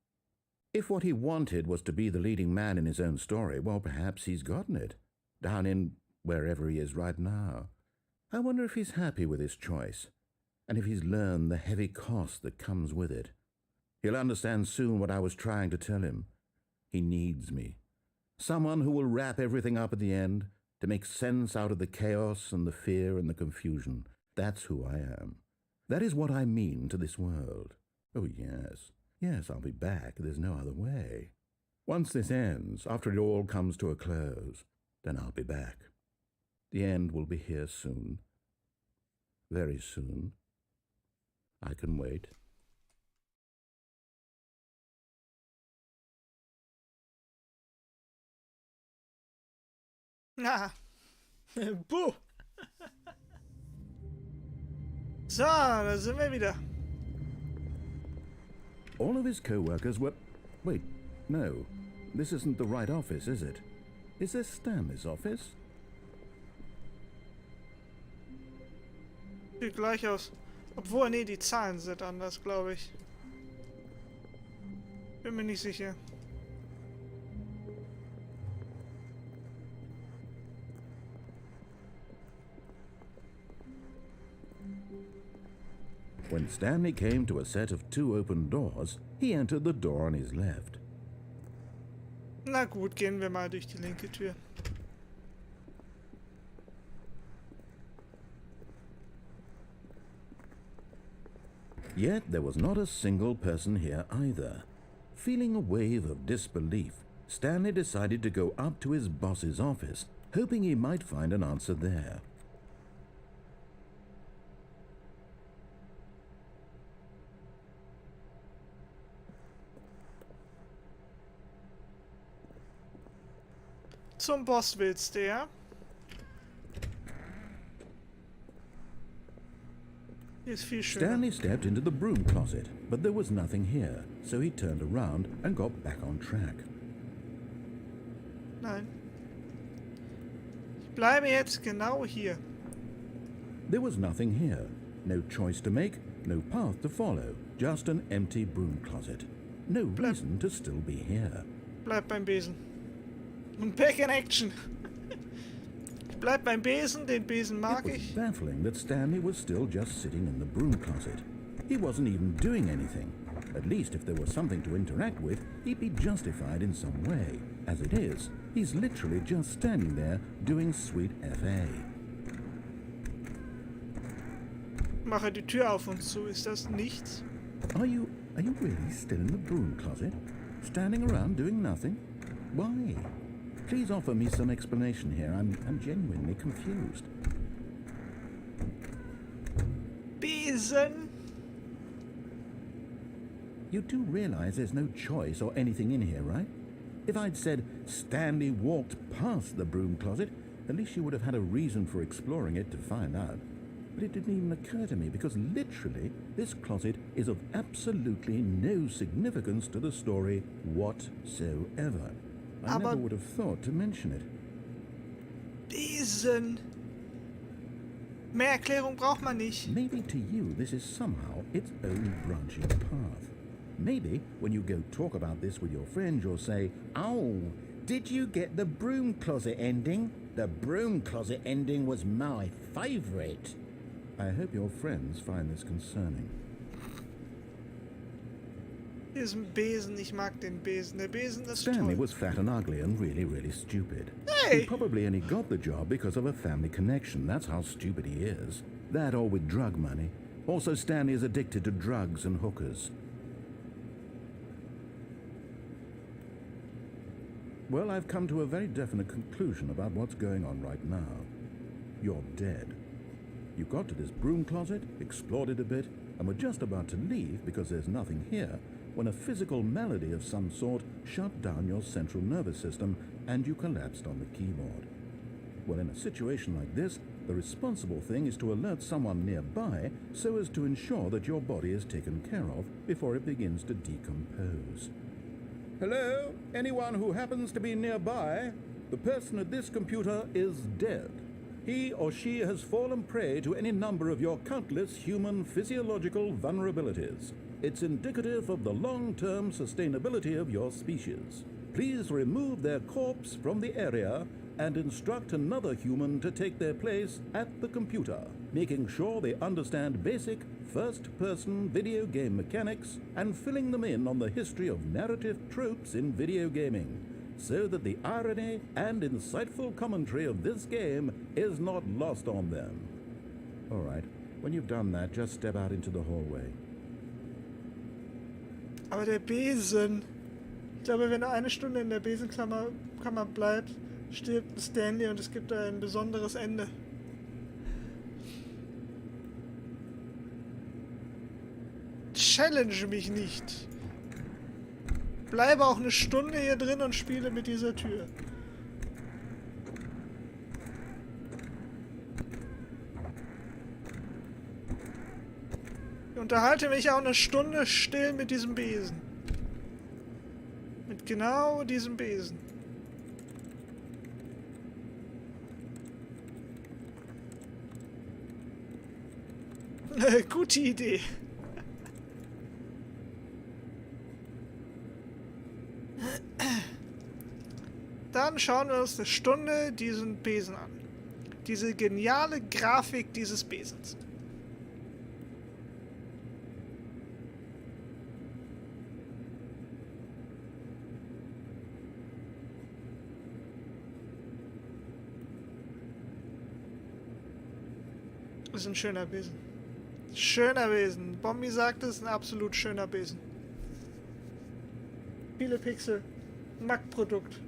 If what he wanted was to be the leading man in his own story, well, perhaps he's gotten it. Down in wherever he is right now. I wonder if he's happy with his choice, and if he's learned the heavy cost that comes with it. He'll understand soon what I was trying to tell him. He needs me. Someone who will wrap everything up at the end, to make sense out of the chaos and the fear and the confusion. That's who I am. That is what I mean to this world. Oh, yes. Yes, I'll be back. There's no other way. Once this ends, after it all comes to a close, then I'll be back. The end will be here soon. Very soon. I can wait. Na. Buh. So, da sind wir wieder. All of his co-workers were... Wait, no. This isn't the right office, is it? Is this Stanley's office? Sieht gleich aus. Obwohl, nee, die Zahlen sind anders, glaube ich. Bin mir nicht sicher. When Stanley came to a set of 2 open doors, he entered the door on his left. Na gut, gehen wir mal durch die linke Tür. Yet there was not a single person here either. Feeling a wave of disbelief, Stanley decided to go up to his boss's office, hoping he might find an answer there. Zum Boss willst du, ja? Hier ist viel schöner. Stanley stepped into the broom closet, but there was nothing here, so he turned around and got back on track. Nein. Ich bleibe jetzt genau hier. There was nothing here. No choice to make, no path to follow, just an empty broom closet. No reason to still be here. Bleib beim Besen. Und Back in Action. Ich bleib beim Besen, den Besen mag It was ich. baffling that Stanley was still just sitting in the broom closet. He wasn't even doing anything. At least if there was something to interact with, he'd be justified in some way. As it is, he's literally just standing there doing sweet FA. Mache die Tür auf und zu. Ist das nichts? Are you really still in the broom closet? Standing around doing nothing? Why? Please offer me some explanation here. I'm genuinely confused. Besen! You do realize there's no choice or anything in here, right? If I'd said Stanley walked past the broom closet, at least you would have had a reason for exploring it to find out. But it didn't even occur to me because literally this closet is of absolutely no significance to the story whatsoever. I never would have thought to mention it. Besen! Mehr Erklärung braucht man nicht. Maybe to you this is somehow its own branching path. Maybe when you go talk about this with your friends you'll say, "Oh, did you get the broom closet ending? The broom closet ending was my favorite." I hope your friends find this concerning. Hier ist ein Besen. Ich mag den Besen. Der Besen ist Stanley toll. was fat and ugly and really stupid. Hey! He probably only got the job because of a family connection. That's how stupid he is. That or with drug money. Also, Stanley is addicted to drugs and hookers. Well, I've come to a very definite conclusion about what's going on right now. You're dead. You got to this broom closet, explored it a bit, and were just about to leave because there's nothing here, when a physical malady of some sort shut down your central nervous system and you collapsed on the keyboard. Well, in a situation like this, the responsible thing is to alert someone nearby so as to ensure that your body is taken care of before it begins to decompose. Hello? Anyone who happens to be nearby? The person at this computer is dead. He or she has fallen prey to any number of your countless human physiological vulnerabilities. It's indicative of the long-term sustainability of your species. Please remove their corpse from the area and instruct another human to take their place at the computer, making sure they understand basic first-person video game mechanics and filling them in on the history of narrative tropes in video gaming, so that the irony and insightful commentary of this game is not lost on them. All right, when you've done that, just step out into the hallway. Aber der Besen. Ich glaube, wenn er eine Stunde in der Besenkammer bleibt, stirbt Stanley und es gibt da ein besonderes Ende. Challenge mich nicht. Bleibe auch eine Stunde hier drin und spiele mit dieser Tür. Ich unterhalte mich auch eine Stunde still mit diesem Besen. Mit genau diesem Besen. Gute Idee. Dann schauen wir uns eine Stunde diesen Besen an. Diese geniale Grafik dieses Besens. Ist ein schöner Besen. Schöner Besen. Bombi sagt, es ist ein absolut schöner Besen. Viele Pixel. Mac-Produkt.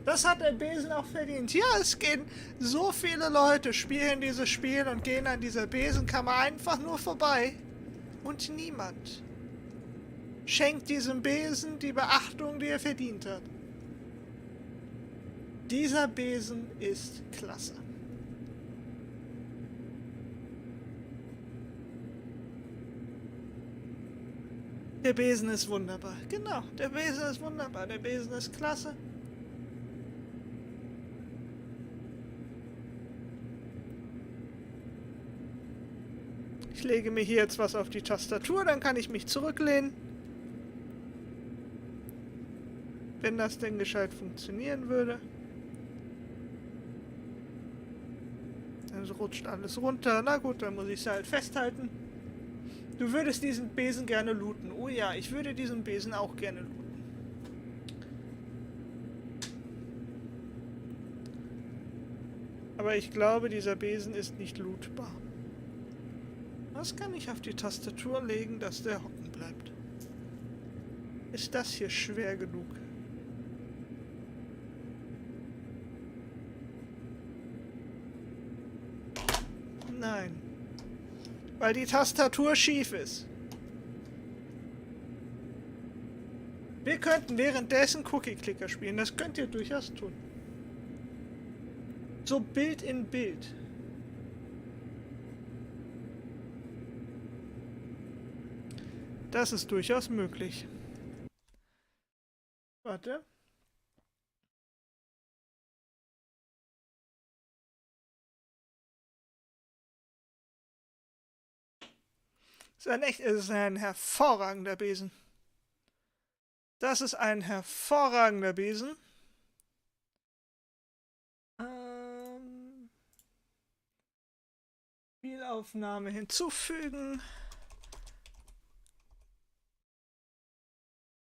Das hat der Besen auch verdient. Ja, es gehen so viele Leute, spielen dieses Spiel und gehen an dieser Besenkammer einfach nur vorbei. Und niemand schenkt diesem Besen die Beachtung, die er verdient hat. Dieser Besen ist klasse. Der Besen ist wunderbar. Genau, der Besen ist wunderbar. Der Besen ist klasse. Ich lege mir hier jetzt was auf die Tastatur, dann kann ich mich zurücklehnen. Wenn das denn gescheit funktionieren würde. Dann rutscht alles runter. Na gut, dann muss ich es halt festhalten. Du würdest diesen Besen gerne looten. Oh ja, ich würde diesen Besen auch gerne looten. Aber ich glaube, dieser Besen ist nicht lootbar. Was kann ich auf die Tastatur legen, dass der hocken bleibt? Ist das hier schwer genug? Nein. Weil die Tastatur schief ist. Wir könnten währenddessen Cookie-Clicker spielen. Das könnt ihr durchaus tun. So Bild in Bild. Das ist durchaus möglich. Warte. Es ist ein hervorragender Besen. Das ist ein hervorragender Besen. Spielaufnahme hinzufügen.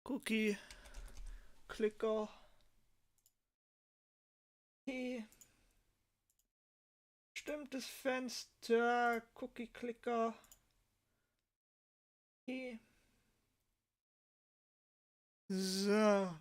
Cookie. Clicker. Okay. Bestimmtes Fenster. Cookie Clicker. Okay. So.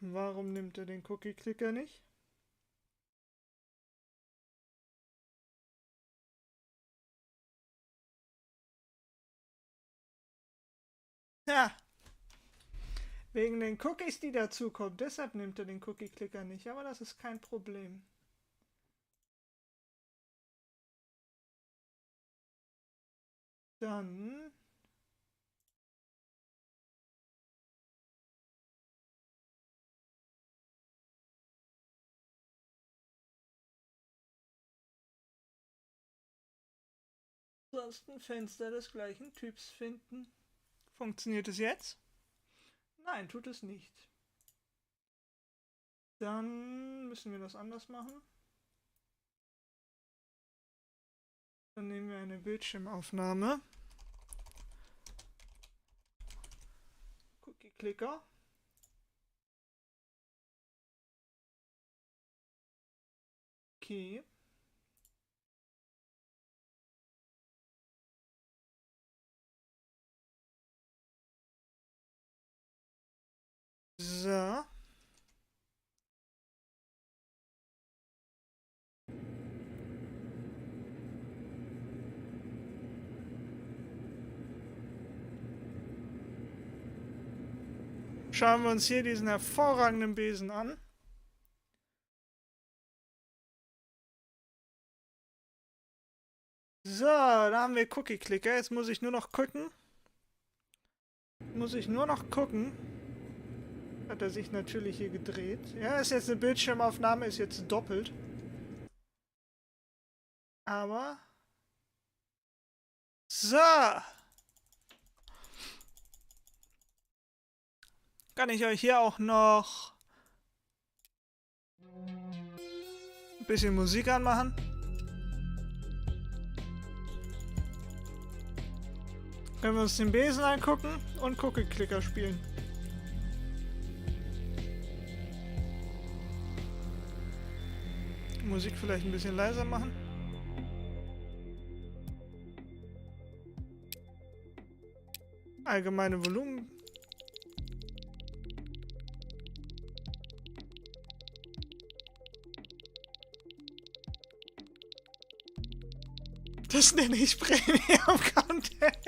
Warum nimmt er den Cookie-Clicker nicht? Ja. Wegen den Cookies, die dazukommen. Deshalb nimmt er den Cookie-Clicker nicht. Aber das ist kein Problem. Dann... sonst ein Fenster des gleichen Typs finden. Funktioniert es jetzt? Nein, tut es nicht. Dann müssen wir das anders machen. Dann nehmen wir eine Bildschirmaufnahme. Cookie-Clicker. Okay. So. Schauen wir uns hier diesen hervorragenden Besen an. So, da haben wir Cookie-Clicker. Jetzt muss ich nur noch gucken. Hat er sich natürlich hier gedreht. Ja, ist jetzt eine Bildschirmaufnahme, ist jetzt doppelt. Aber... So. Kann ich euch hier auch noch ein bisschen Musik anmachen? Können wir uns den Besen angucken und Cookie-Clicker spielen. Die Musik vielleicht ein bisschen leiser machen. Allgemeine Volumen. Das nenne ich Premium-Content.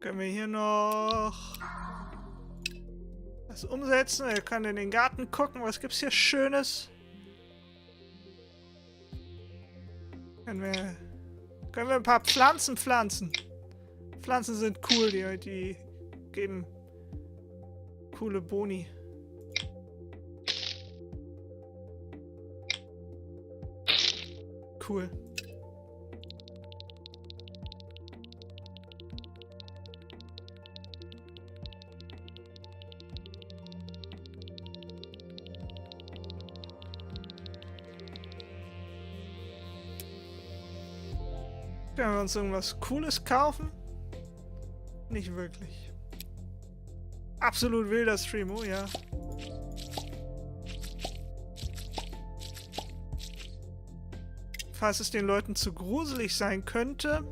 Können wir hier noch was umsetzen? Wir können in den Garten gucken. Was gibt's hier Schönes? Können wir ein paar Pflanzen pflanzen? Pflanzen sind cool, die geben coole Boni. Cool. Können wir uns irgendwas Cooles kaufen? Nicht wirklich. Absolut wilder Stream, oh ja. Falls es den Leuten zu gruselig sein könnte.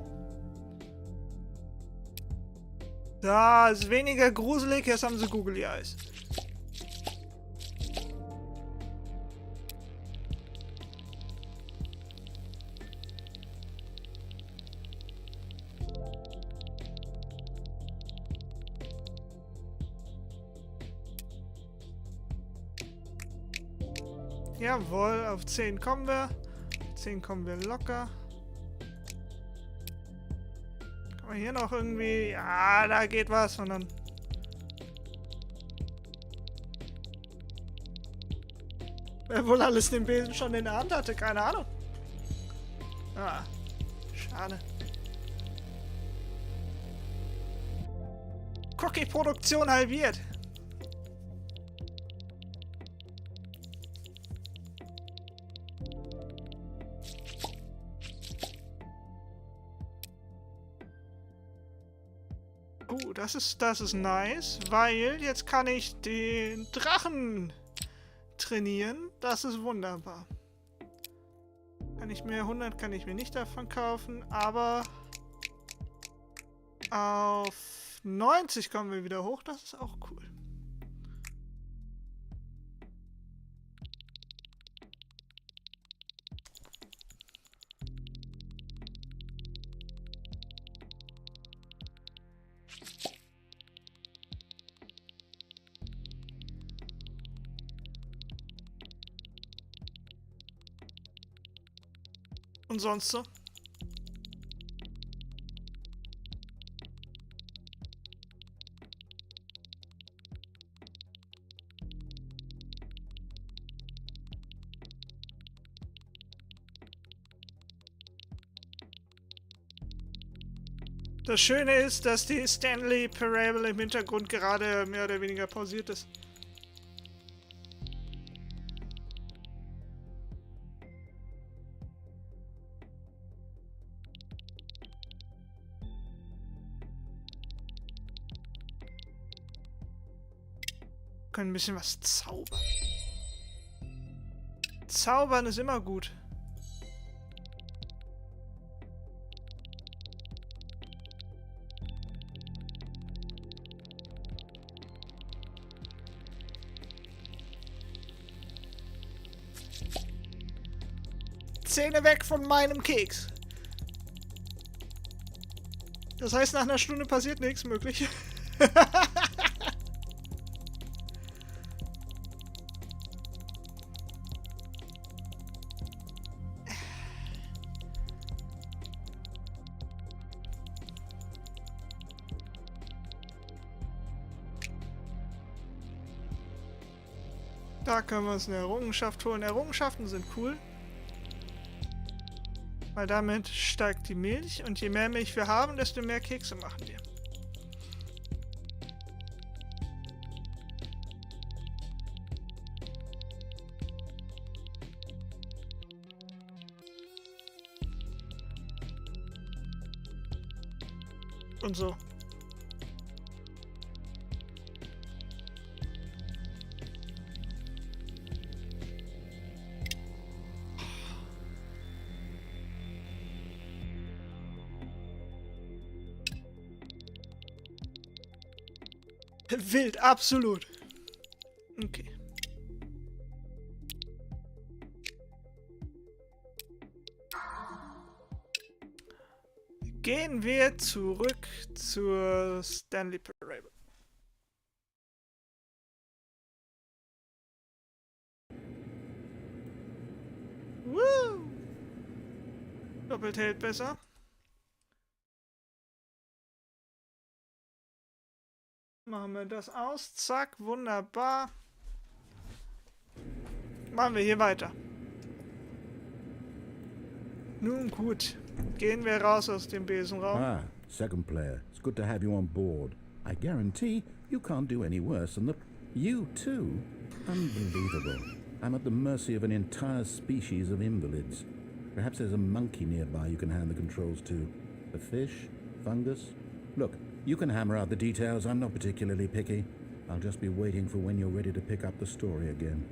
Da ist weniger gruselig, jetzt haben sie Googly Eyes. Jawohl, auf 10 kommen wir. 10 kommen wir locker. Kann man hier noch irgendwie... Ja, da geht was. Und dann... Wer wohl alles den Besen schon in der Hand hatte? Keine Ahnung. Ah, schade. Cookie-Produktion halbiert. Das ist nice, weil jetzt kann ich den Drachen trainieren. Das ist wunderbar. 100 kann ich mir nicht davon kaufen, aber auf 90 kommen wir wieder hoch. Das ist auch cool. Und sonst so? Das Schöne ist, dass die Stanley Parable im Hintergrund gerade mehr oder weniger pausiert ist. Können ein bisschen was zaubern. Zaubern ist immer gut. Zähne weg von meinem Keks. Das heißt, nach einer Stunde passiert nichts möglich. Da können wir uns eine Errungenschaft holen. Errungenschaften sind cool. Weil damit steigt die Milch und je mehr Milch wir haben, desto mehr Kekse machen wir. Und so. Wild, absolut. Okay. Gehen wir zurück zur Stanley Parable. Woo! Doppelt hält besser. Machen wir das aus. Zack, wunderbar. Machen wir hier weiter. Nun gut. Gehen wir raus aus dem Besenraum. Ah, second player. It's good to have you on board. I guarantee you can't do any worse than the... You too? Unbelievable. I'm at the mercy of an entire species of invalids. Perhaps there's a monkey nearby you can hand the controls to. A fish? Fungus? Look, you can hammer out the details. I'm not particularly picky. I'll just be waiting for when you're ready to pick up the story again.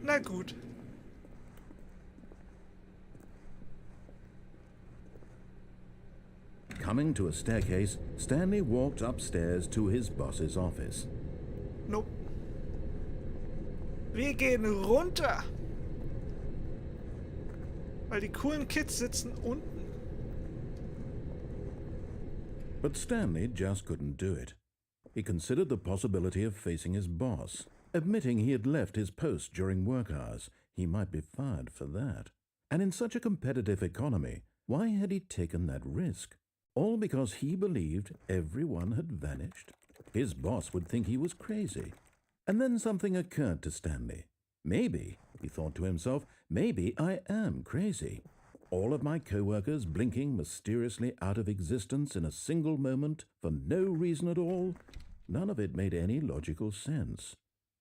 Na gut. Coming to a staircase, Stanley walked upstairs to his boss's office. Nope. Wir gehen runter. Weil die coolen Kids sitzen unten. But Stanley just couldn't do it. He considered the possibility of facing his boss. Admitting he had left his post during work hours, he might be fired for that. And in such a competitive economy, why had he taken that risk? All because he believed everyone had vanished? His boss would think he was crazy. And then something occurred to Stanley. Maybe, he thought to himself, maybe I am crazy. All of my co-workers blinking mysteriously out of existence in a single moment for no reason at all? None of it made any logical sense.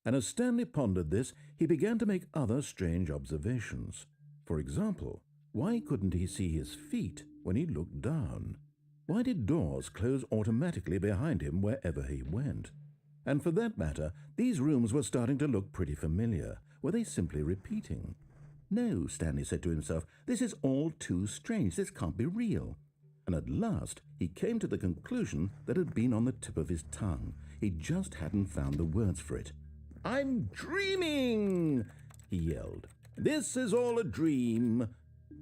And as Stanley pondered this, he began to make other strange observations. For example, why couldn't he see his feet when he looked down? Why did doors close automatically behind him wherever he went? And for that matter, these rooms were starting to look pretty familiar. Were they simply repeating? No, Stanley said to himself, this is all too strange. This can't be real. And at last, he came to the conclusion that had been on the tip of his tongue. He just hadn't found the words for it. I'm dreaming, he yelled. This is all a dream.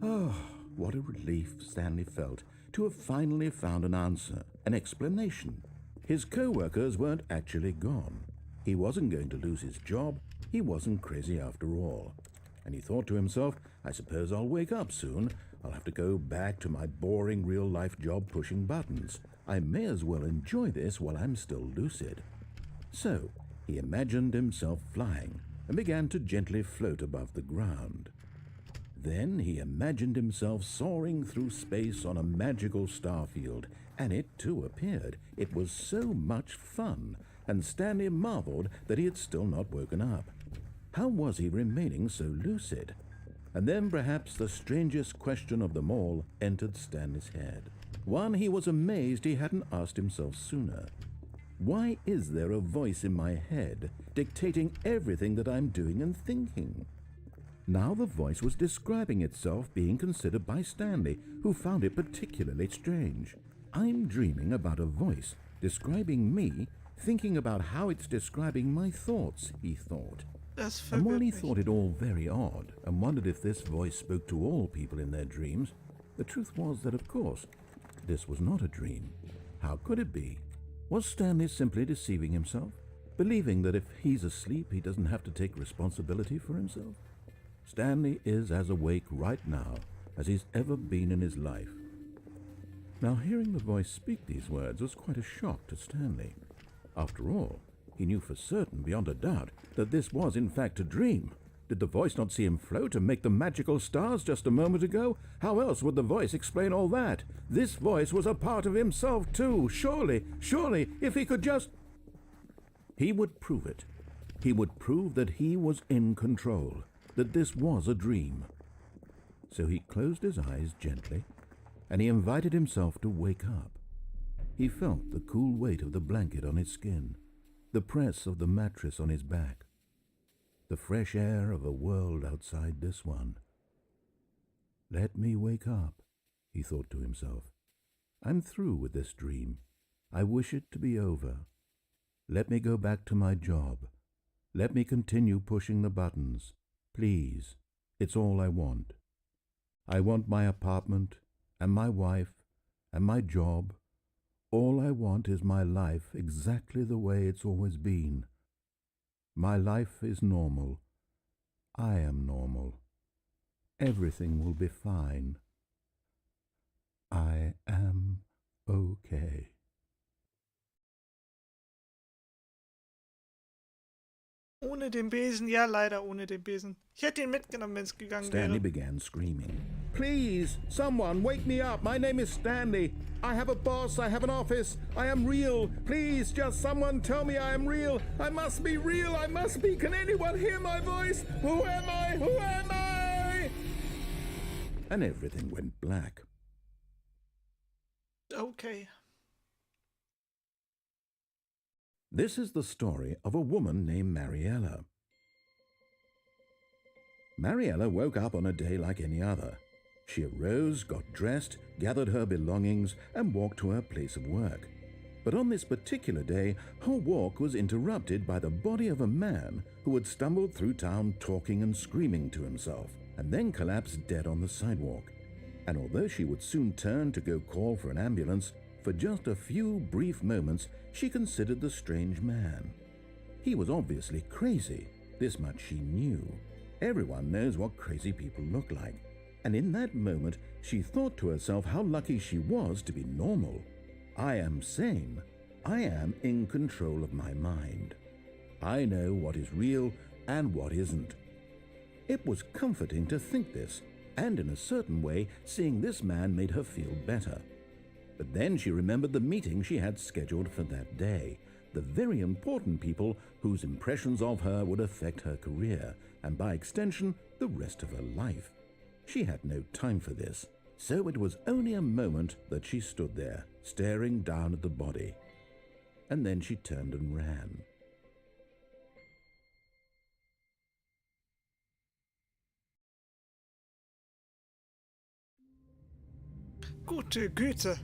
Oh, what a relief Stanley felt to have finally found an answer, an explanation. His co-workers weren't actually gone. He wasn't going to lose his job. He wasn't crazy after all. And he thought to himself, I suppose I'll wake up soon. I'll have to go back to my boring real-life job pushing buttons. I may as well enjoy this while I'm still lucid. So, he imagined himself flying and began to gently float above the ground. Then he imagined himself soaring through space on a magical starfield, and it too appeared. It was so much fun, and Stanley marveled that he had still not woken up. How was he remaining so lucid? And then perhaps the strangest question of them all entered Stanley's head. One he was amazed he hadn't asked himself sooner. Why is there a voice in my head dictating everything that I'm doing and thinking? Now the voice was describing itself being considered by Stanley, who found it particularly strange. I'm dreaming about a voice describing me, thinking about how it's describing my thoughts, he thought. And while he thought it all very odd, and wondered if this voice spoke to all people in their dreams, the truth was that, of course, this was not a dream. How could it be? Was Stanley simply deceiving himself, believing that if he's asleep he doesn't have to take responsibility for himself? Stanley is as awake right now as he's ever been in his life. Now, hearing the voice speak these words was quite a shock to Stanley. After all, he knew for certain, beyond a doubt, that this was in fact a dream. Did the voice not see him float and make the magical stars just a moment ago? How else would the voice explain all that? This voice was a part of himself too. Surely, if he could just... He would prove it. He would prove that he was in control, that this was a dream. So he closed his eyes gently, and he invited himself to wake up. He felt the cool weight of the blanket on his skin, the press of the mattress on his back, the fresh air of a world outside this one. Let me wake up, he thought to himself. I'm through with this dream. I wish it to be over. Let me go back to my job. Let me continue pushing the buttons. Please, it's all I want. I want my apartment, and my wife, and my job. All I want is my life exactly the way it's always been. My life is normal. I am normal. Everything will be fine. I am okay. Ohne den Besen? Ja, leider ohne den Besen. Ich hätte ihn mitgenommen, wenn es gegangen Stanley wäre. began screaming. Please, someone wake me up. My name is Stanley. I have a boss. I have an office. I am real. Please, just someone tell me I am real. I must be real. I must be. Can anyone hear my voice? Who am I? Who am I? And everything went black. Okay. This is the story of a woman named Mariella. Mariella woke up on a day like any other. She arose, got dressed, gathered her belongings, and walked to her place of work. But on this particular day, her walk was interrupted by the body of a man who had stumbled through town talking and screaming to himself, and then collapsed dead on the sidewalk. And although she would soon turn to go call for an ambulance, for just a few brief moments she considered the strange man. He was obviously crazy, this much she knew. Everyone knows what crazy people look like. And in that moment, she thought to herself how lucky she was to be normal. I am sane. I am in control of my mind. I know what is real and what isn't. It was comforting to think this, and in a certain way, seeing this man made her feel better. But then she remembered the meeting she had scheduled for that day, the very important people whose impressions of her would affect her career, and by extension, the rest of her life. She had no time for this, so it was only a moment that she stood there, staring down at the body. And then she turned and ran. Gute Güte.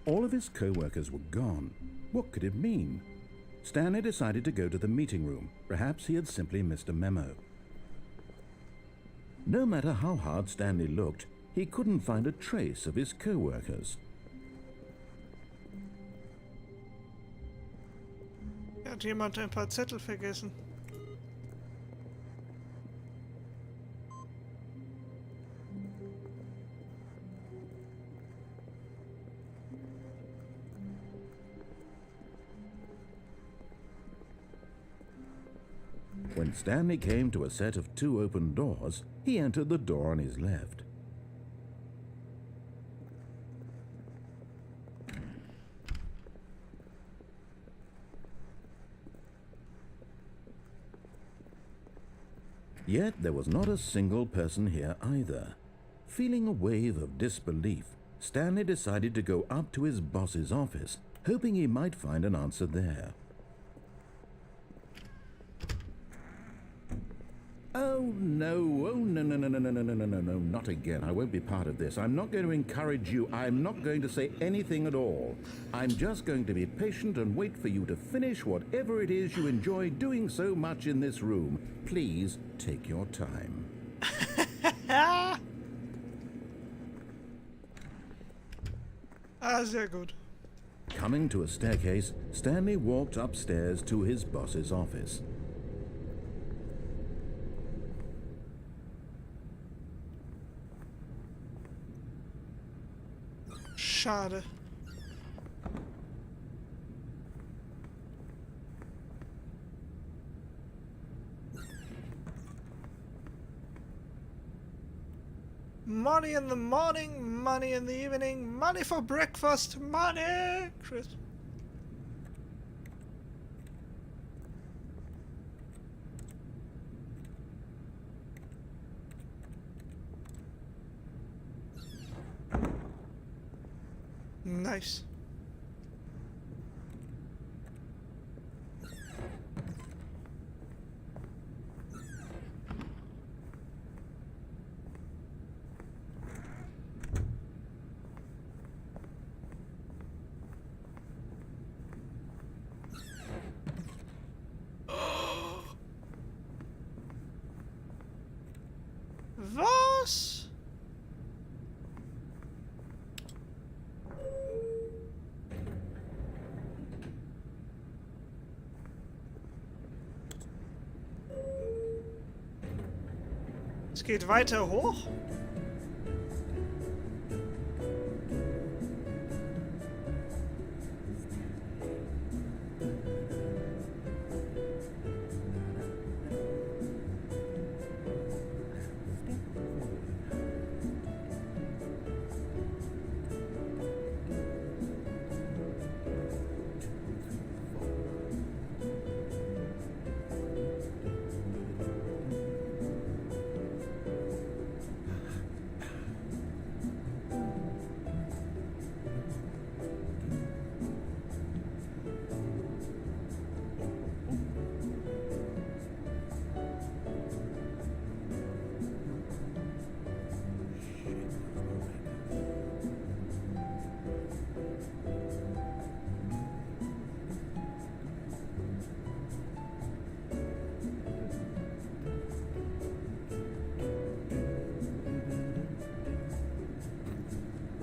All of his co-workers were gone. What could it mean? Stanley decided to go to the meeting room. Perhaps he had simply missed a memo. No matter how hard Stanley looked, he couldn't find a trace of his co-workers. Hat jemand ein paar Zettel vergessen? When Stanley came to a set of 2 open doors, he entered the door on his left. Yet there was not a single person here either. Feeling a wave of disbelief, Stanley decided to go up to his boss's office, hoping he might find an answer there. Oh no, no, not again. I won't be part of this. I'm not going to encourage you. I'm not going to say anything at all. I'm just going to be patient and wait for you to finish whatever it is you enjoy doing so much in this room. Please take your time. Sehr gut. Coming to a staircase, Stanley walked upstairs to his boss's office. Schade. Money in the morning, money in the evening, money for breakfast, money! Chris. Nice. Was? Es geht weiter hoch?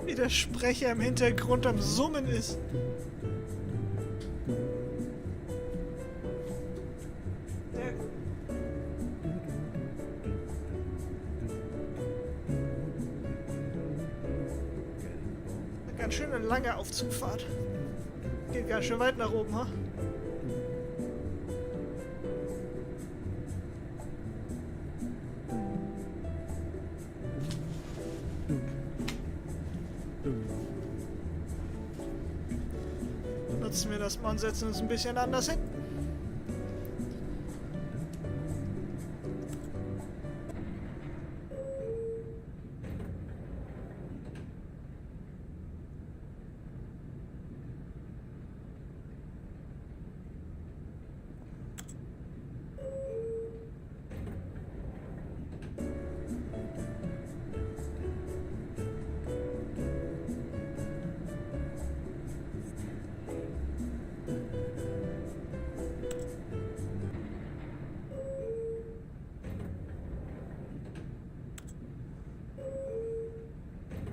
Wie der Sprecher im Hintergrund am Summen ist. Eine ganz schön lange Aufzugfahrt. Geht ganz schön weit nach oben, ha? Nutzen wir das mal und setzen uns ein bisschen anders hin.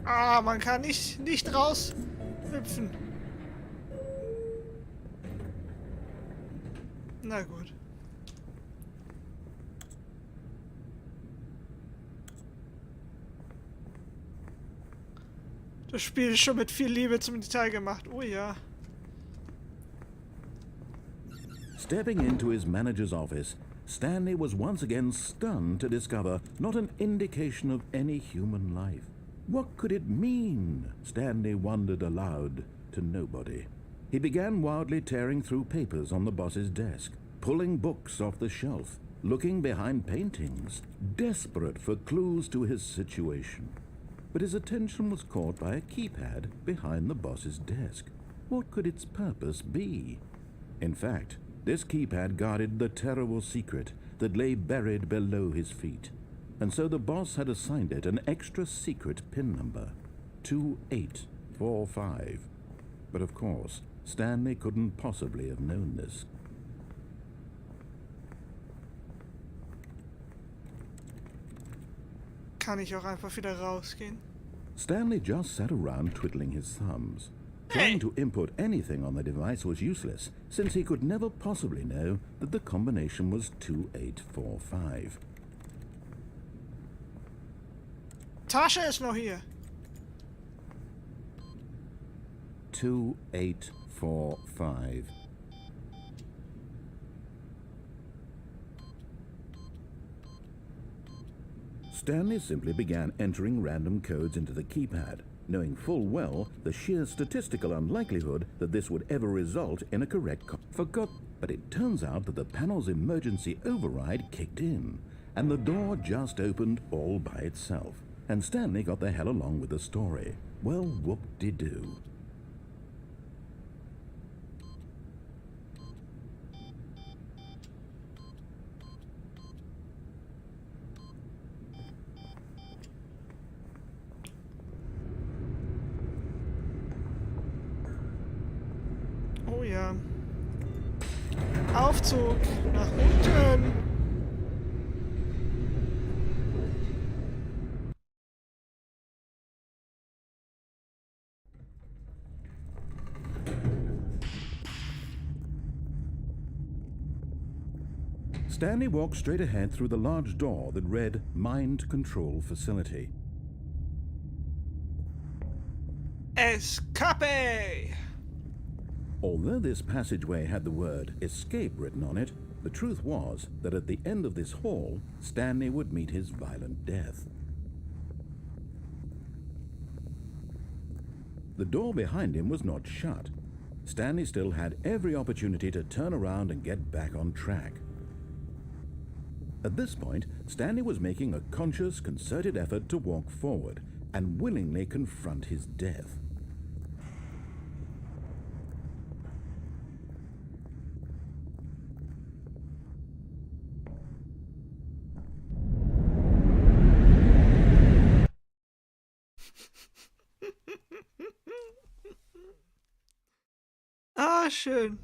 Ah, man kann nicht raus hüpfen. Na gut. Das Spiel ist schon mit viel Liebe zum Detail gemacht. Oh ja. Stepping into his manager's office, Stanley was once again stunned to discover not an indication of any human life. What could it mean? Stanley wondered aloud to nobody. He began wildly tearing through papers on the boss's desk, pulling books off the shelf, looking behind paintings, desperate for clues to his situation. But his attention was caught by a keypad behind the boss's desk. What could its purpose be? In fact, this keypad guarded the terrible secret that lay buried below his feet. And so the boss had assigned it an extra secret PIN number, 2845. But of course, Stanley couldn't possibly have known this. Kann ich auch einfach wieder rausgehen? Stanley just sat around twiddling his thumbs. Trying to input anything on the device was useless, since he could never possibly know that the combination was 2845. Tasche ist noch hier. 2845. Stanley simply began entering random codes into the keypad, knowing full well the sheer statistical unlikelihood that this would ever result in a correct but it turns out that the panel's emergency override kicked in, and the door just opened all by itself. And Stanley got the hell along with the story. Well, whoop-de-doo. Aufzug nach unten. Stanley walked straight ahead through the large door that read Mind Control Facility. Escape! Although this passageway had the word escape written on it, the truth was that at the end of this hall, Stanley would meet his violent death. The door behind him was not shut. Stanley still had every opportunity to turn around and get back on track. At this point, Stanley was making a conscious, concerted effort to walk forward and willingly confront his death. Ah, schön.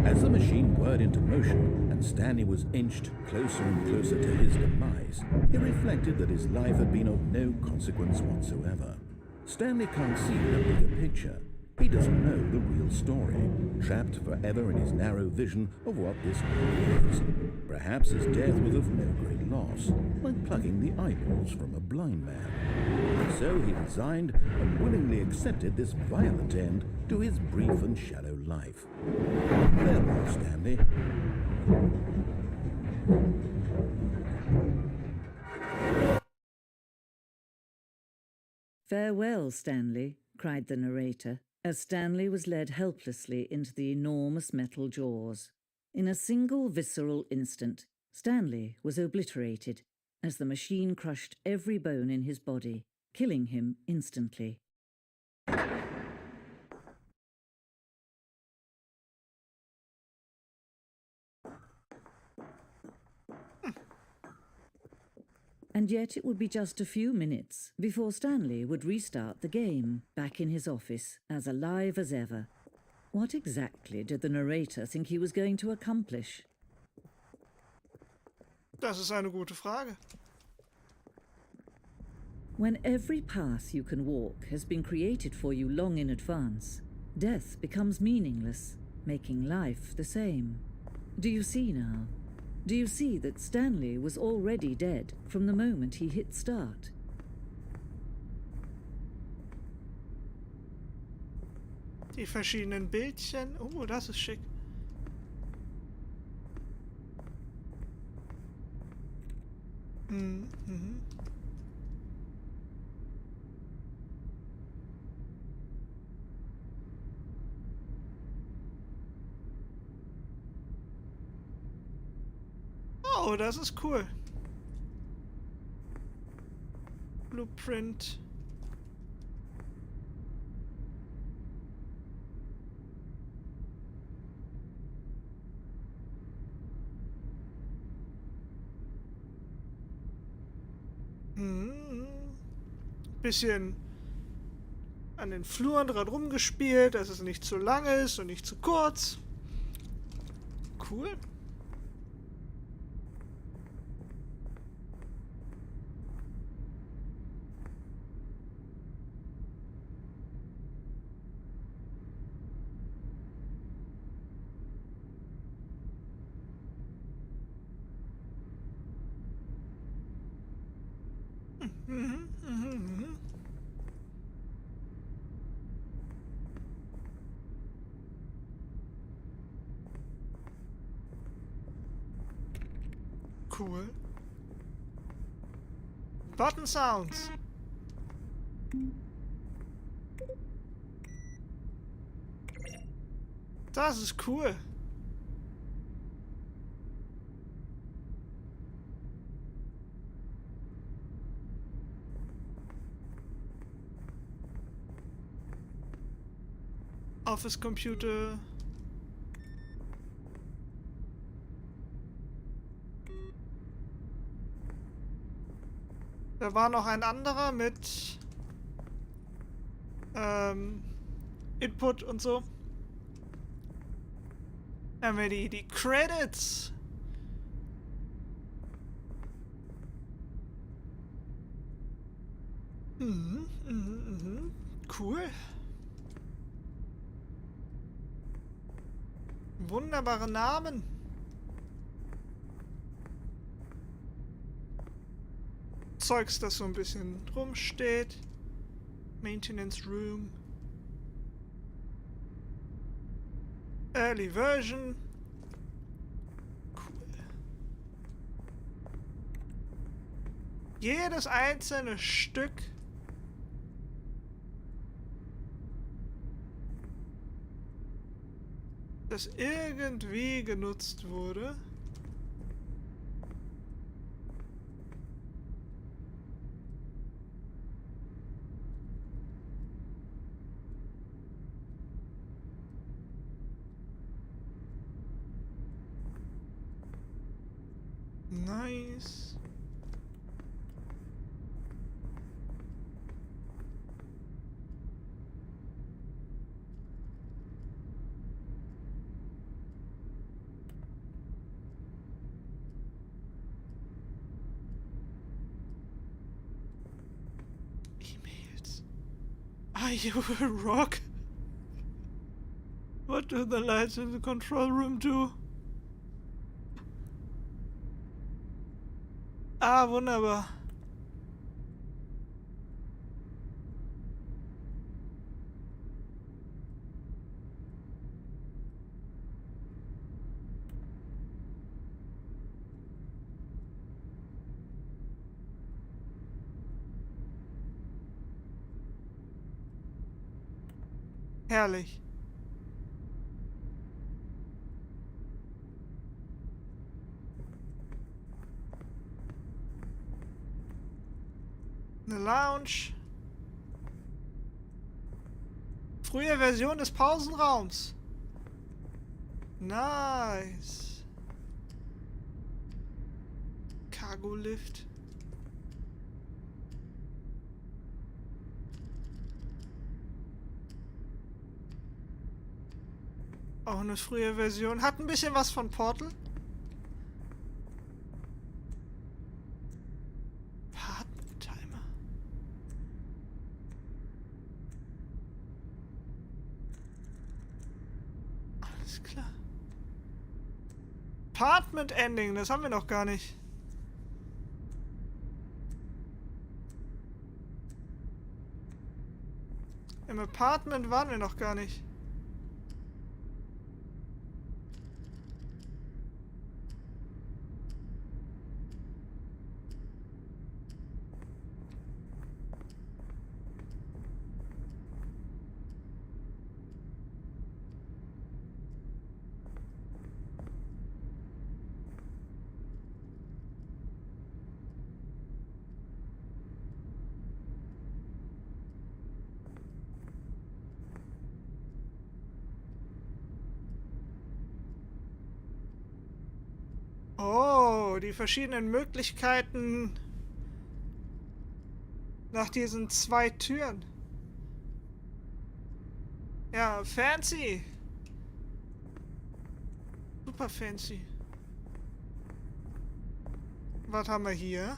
As the machine whirred into motion and Stanley was inched closer and closer to his demise, he reflected that his life had been of no consequence whatsoever. Stanley can't see the bigger picture. He doesn't know the real story, trapped forever in his narrow vision of what this world is. Perhaps his death was of no great loss, like plucking the eyeballs from a blind man. So he resigned and willingly accepted this violent end to his brief and shallow life. Farewell, Stanley. "Farewell, Stanley," cried the narrator, as Stanley was led helplessly into the enormous metal jaws. In a single visceral instant, Stanley was obliterated as the machine crushed every bone in his body, killing him instantly. And yet it would be just a few minutes before Stanley would restart the game, back in his office, as alive as ever. What exactly did the narrator think he was going to accomplish? Das ist eine gute Frage. When every path you can walk has been created for you long in advance, death becomes meaningless, making life the same. Do you see now? Do you see that Stanley was already dead from the moment he hit start? Die verschiedenen Bildchen. Oh, das ist schick. Mhm. Oh, das ist cool. Blueprint. Bisschen an den Fluren dran rumgespielt, dass es nicht zu lang ist und nicht zu kurz. Cool. Cool. Button sounds. Das ist cool. Office Computer. Da war noch ein anderer mit Input und so. Dann haben wir die Credits. Cool. Wunderbare Namen. Zeugs, das so ein bisschen rumsteht. Maintenance Room. Early Version. Cool. Jedes einzelne Stück das irgendwie genutzt wurde. Nice. E-Mails. Are you a rock? What do the lights in the control room do? Ah, wunderbar. Herrlich. Eine Lounge. Frühe Version des Pausenraums. Nice. Cargo Lift. Auch eine frühe Version. Hat ein bisschen was von Portal. Timer. Alles klar. Apartment Ending, das haben wir noch gar nicht. Im Apartment waren wir noch gar nicht. Oh, die verschiedenen Möglichkeiten nach diesen 2 Türen. Ja, fancy. Super fancy. Was haben wir hier?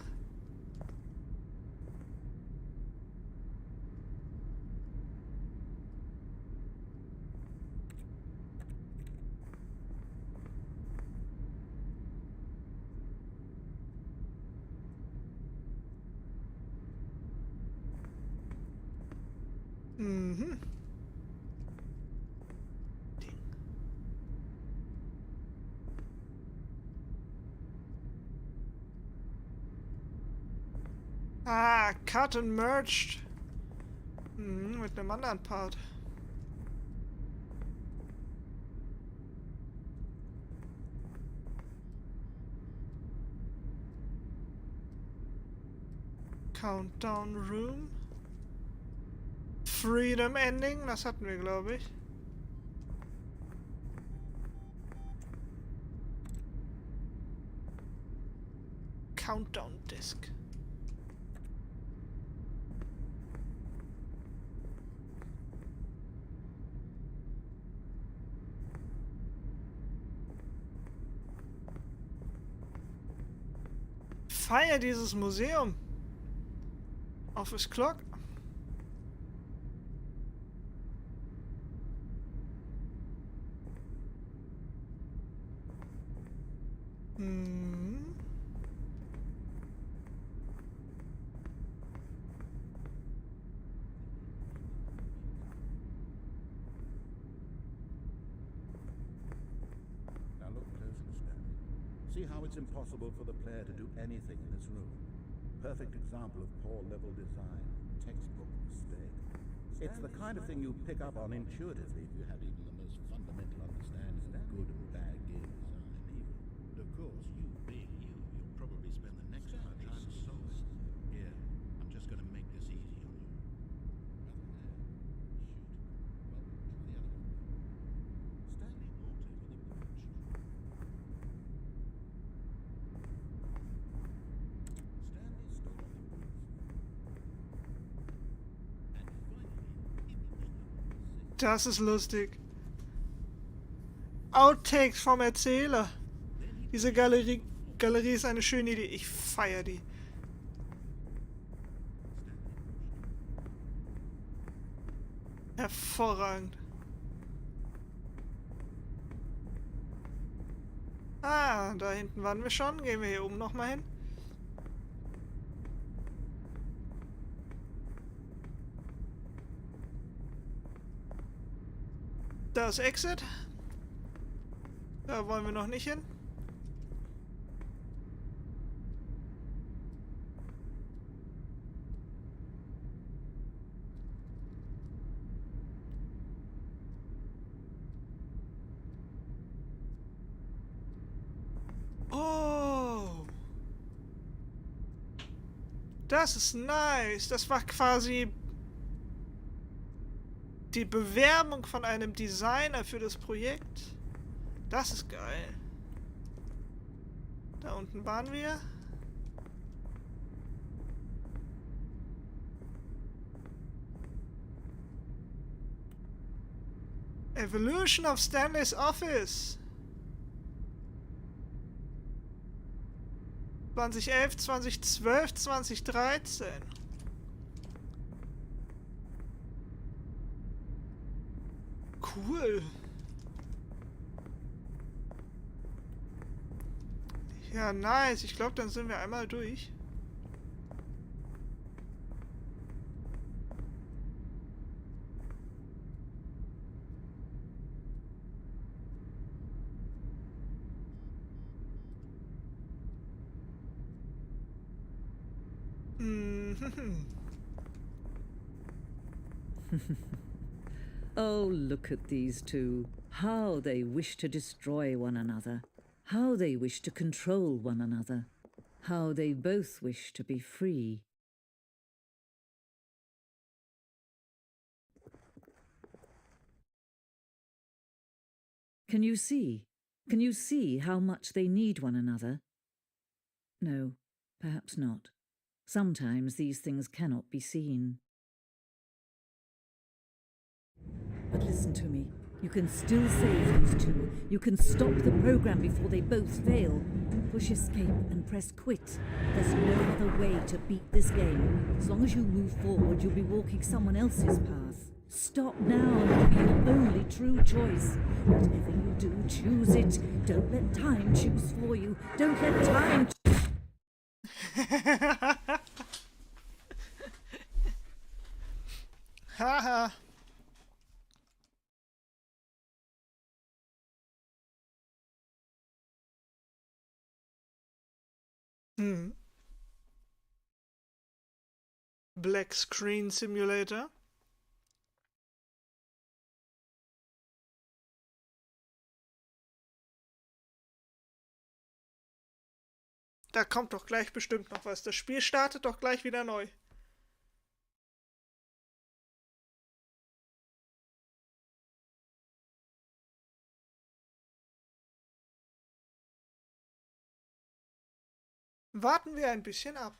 Mhm. Ah, cut and merged. Mit einem anderen Part. Countdown Room. Freedom Ending, das hatten wir, glaube ich. Countdown Disc. feiere dieses Museum. Office Clock. Hm. Now look closely, Stanley. See how it's impossible for the player to do anything in this room. Perfect example of poor level design. Textbook mistake. It's the kind of thing you pick up on intuitively if you have even the most fundamental understanding of good and bad game design and evil. But of course, you being you'll probably spend the next hour trying to solve it. Here, I'm just going to make this easy on you. Stanley walked over the bridge. Stanley stood on the roof. And finally, Das ist lustig. Outtakes vom Erzähler. Diese Galerie ist eine schöne Idee. Ich feiere die. Hervorragend. Ah, da hinten waren wir schon. Gehen wir hier oben nochmal hin. Da ist Exit. Da wollen wir noch nicht hin. Oh. Das ist nice. Das war quasi die Bewerbung von einem Designer für das Projekt. Das ist geil. Da unten waren wir. Evolution of Stanley's Office. 2011, 2012, 2013. Cool. Ja, nice. Ich glaube, dann sind wir einmal durch. Oh, look at these two. How they wish to destroy one another. How they wish to control one another. How they both wish to be free. Can you see? Can you see how much they need one another? No, perhaps not. Sometimes these things cannot be seen. But listen to me. You can still save these two. You can stop the program before they both fail. Push escape and press quit. There's no other way to beat this game. As long as you move forward, you'll be walking someone else's path. Stop now and it'll be your only true choice. Whatever you do, choose it. Don't let time choose for you. Don't let time... Haha. Black Screen Simulator. Da kommt doch gleich bestimmt noch was. Das Spiel startet doch gleich wieder neu. Warten wir ein bisschen ab.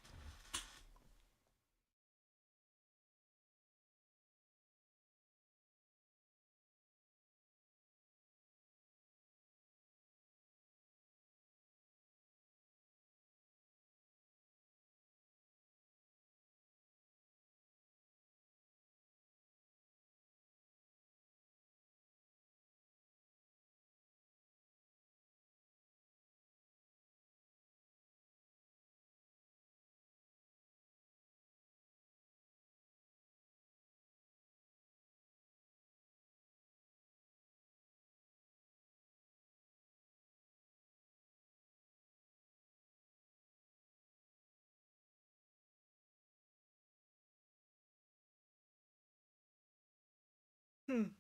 Hm.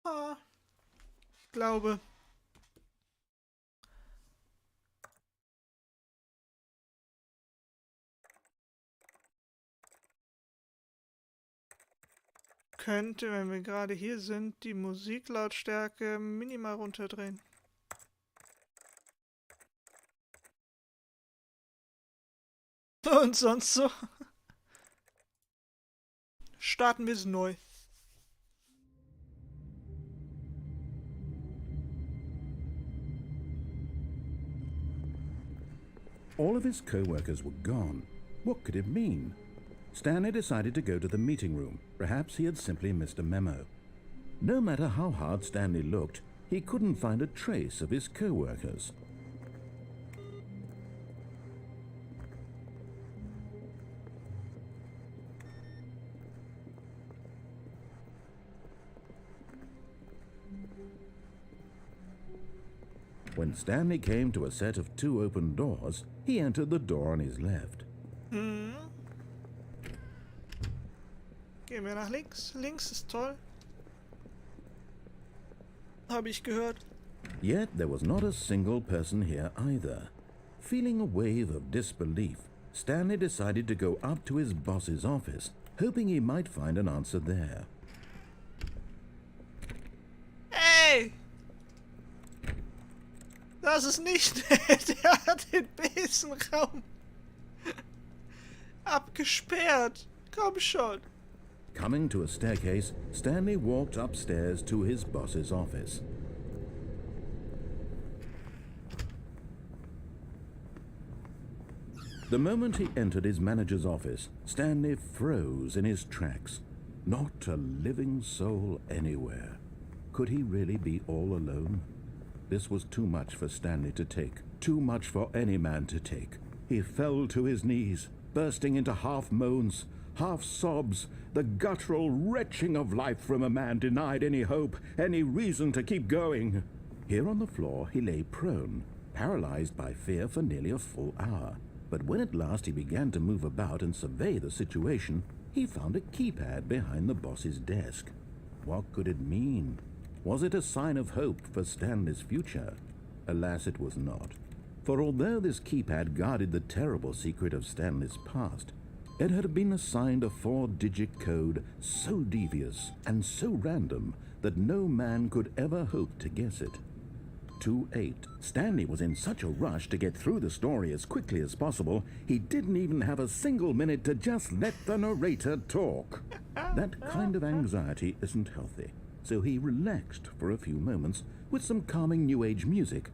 Ah, ich glaube. Könnte, wenn wir gerade hier sind, die Musiklautstärke minimal runterdrehen. Und sonst so. Starten wir es neu. All of his co-workers were gone. What could it mean? Stanley decided to go to the meeting room. Perhaps he had simply missed a memo. No matter how hard Stanley looked, he couldn't find a trace of his co-workers. When Stanley came to a set of 2 open doors, he entered the door on his left. Gehen wir nach links. Links ist toll. Habe ich gehört. Yet there was not a single person here either. Feeling a wave of disbelief, Stanley decided to go up to his boss's office, hoping he might find an answer there. Ey! Das ist nicht der hat den Besenraum abgesperrt. Komm schon. Coming to a staircase, Stanley walked upstairs to his boss's office. The moment he entered his manager's office, Stanley froze in his tracks. Not a living soul anywhere. Could he really be all alone? This was too much for Stanley to take, too much for any man to take. He fell to his knees, bursting into half moans, half sobs, the guttural retching of life from a man denied any hope, any reason to keep going. Here on the floor he lay prone, paralyzed by fear for nearly a full hour. But when at last he began to move about and survey the situation, he found a keypad behind the boss's desk. What could it mean? Was it a sign of hope for Stanley's future? Alas, it was not. For although this keypad guarded the terrible secret of Stanley's past, it had been assigned a 4-digit code so devious and so random that no man could ever hope to guess it. 2-8. Stanley was in such a rush to get through the story as quickly as possible, he didn't even have a single minute to just let the narrator talk. That kind of anxiety isn't healthy, so he relaxed for a few moments with some calming New Age music.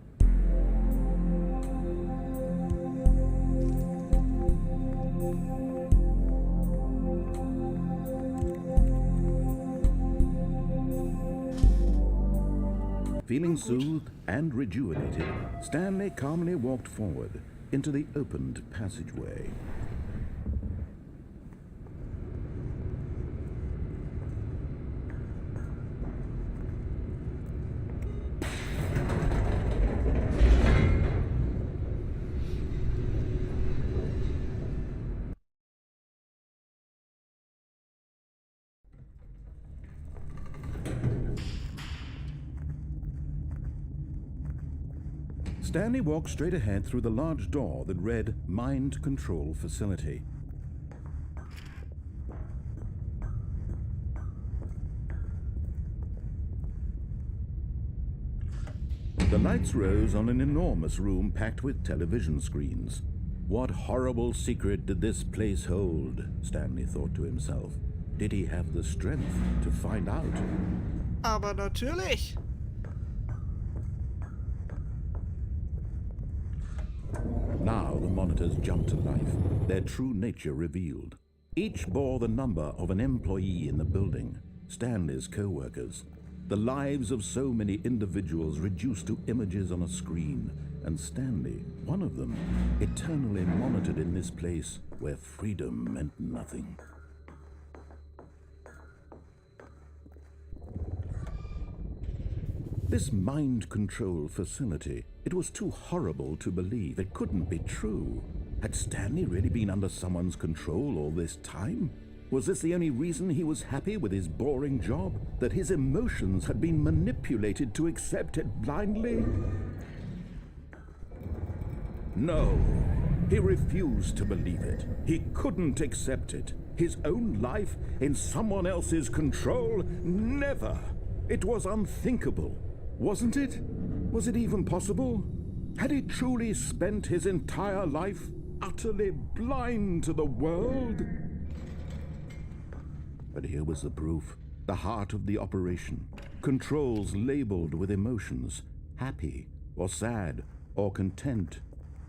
Feeling soothed and rejuvenated, Stanley calmly walked forward into the opened passageway. Stanley walked straight ahead through the large door that read Mind Control Facility. The lights rose on an enormous room packed with television screens. What horrible secret did this place hold? Stanley thought to himself. Did he have the strength to find out? Aber natürlich. Now the monitors jumped to life, their true nature revealed. Each bore the number of an employee in the building, Stanley's co-workers. The lives of so many individuals reduced to images on a screen, and Stanley, one of them, eternally monitored in this place where freedom meant nothing. This mind control facility, it was too horrible to believe. It couldn't be true. Had Stanley really been under someone's control all this time? Was this the only reason he was happy with his boring job? That his emotions had been manipulated to accept it blindly? No, he refused to believe it. He couldn't accept it. His own life in someone else's control? Never! It was unthinkable. Wasn't it? Was it even possible? Had he truly spent his entire life utterly blind to the world? But here was the proof. The heart of the operation. Controls labeled with emotions. Happy, or sad, or content.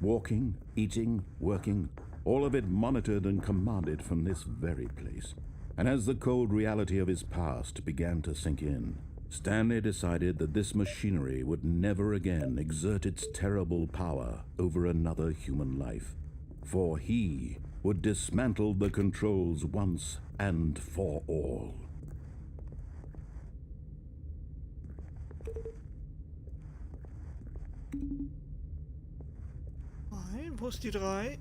Walking, eating, working. All of it monitored and commanded from this very place. And as the cold reality of his past began to sink in, Stanley decided that this machinery would never again exert its terrible power over another human life. For he would dismantle the controls once and for all. Nein, wo ist die 3?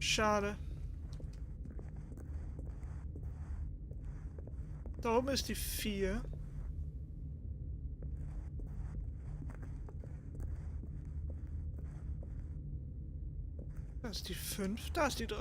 Schade. Da oben ist die 4. Da ist die 5. Da ist die 3.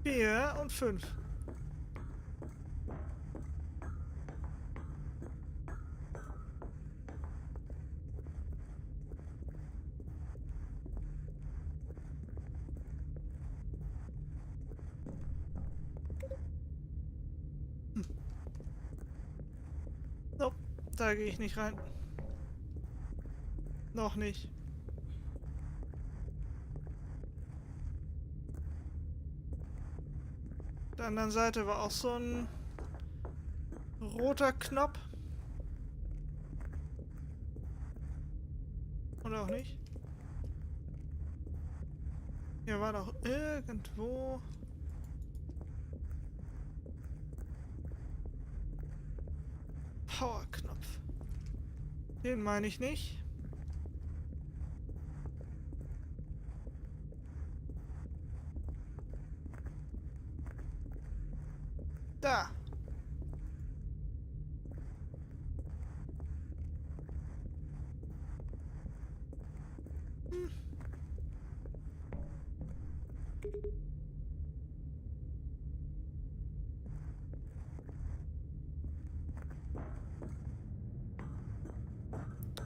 Vier und 5. Nope, da gehe ich nicht rein. Noch nicht. Auf der anderen Seite war auch so ein roter Knopf. Oder auch nicht? Hier war doch irgendwo... Powerknopf. Den meine ich nicht. Da.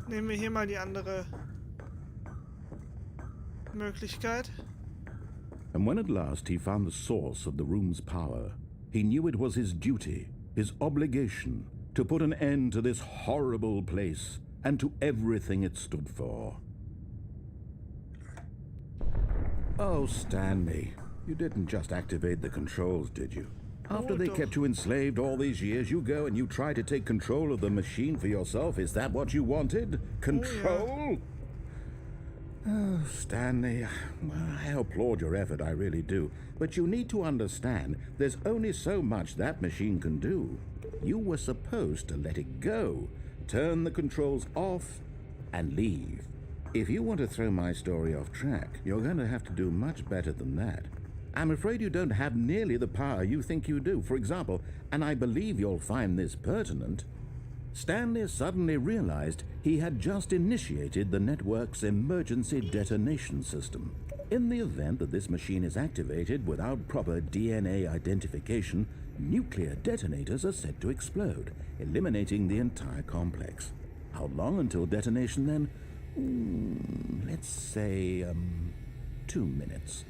Nehmen wir hier mal die andere Möglichkeit. And when at last he found the source of the room's power, he knew it was his duty, his obligation, to put an end to this horrible place and to everything it stood for. Oh, Stanley, you didn't just activate the controls, did you? After they kept you enslaved all these years, you go and you try to take control of the machine for yourself. Is that what you wanted? Control? Oh, Stanley, I applaud your effort, I really do. But you need to understand, there's only so much that machine can do. You were supposed to let it go, turn the controls off, and leave. If you want to throw my story off track, you're going to have to do much better than that. I'm afraid you don't have nearly the power you think you do. For example, and I believe you'll find this pertinent, Stanley suddenly realized he had just initiated the network's emergency detonation system. In the event that this machine is activated without proper DNA identification, nuclear detonators are said to explode, eliminating the entire complex. How long until detonation then? Let's say, 2 minutes.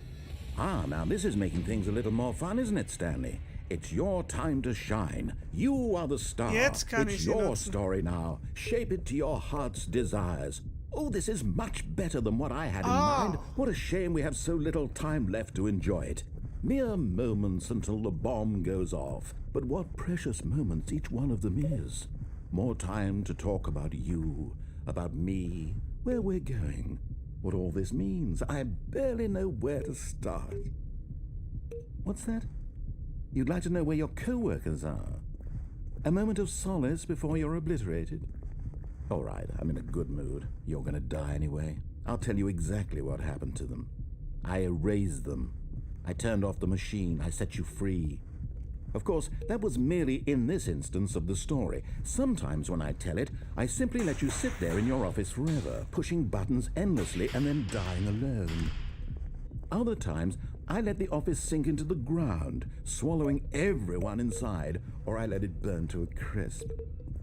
Ah, now this is making things a little more fun, isn't it, Stanley? It's your time to shine. You are the star. It's your story now. Shape it to your heart's desires. Oh, this is much better than what I had in mind. What a shame we have so little time left to enjoy it. Mere moments until the bomb goes off. But what precious moments each one of them is. More time to talk about you, about me, where we're going, what all this means. I barely know where to start. What's that? You'd like to know where your co-workers are? A moment of solace before you're obliterated? All right, I'm in a good mood. You're going to die anyway. I'll tell you exactly what happened to them. I erased them. I turned off the machine. I set you free. Of course, that was merely in this instance of the story. Sometimes when I tell it, I simply let you sit there in your office forever, pushing buttons endlessly and then dying alone. Other times, I let the office sink into the ground, swallowing everyone inside, or I let it burn to a crisp.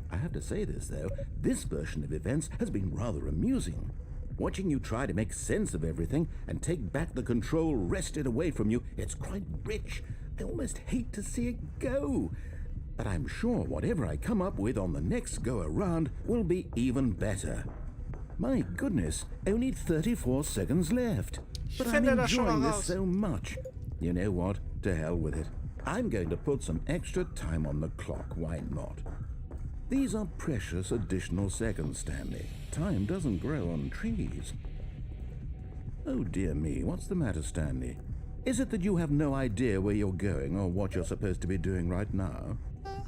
I have to say this, though, this version of events has been rather amusing. Watching you try to make sense of everything and take back the control wrested away from you, it's quite rich. I almost hate to see it go. But I'm sure whatever I come up with on the next go-around will be even better. My goodness, only 34 seconds left. But I'm enjoying this so much. You know what? To hell with it. I'm going to put some extra time on the clock. Why not? These are precious additional seconds, Stanley. Time doesn't grow on trees. Oh dear me, what's the matter, Stanley? Is it that you have no idea where you're going or what you're supposed to be doing right now?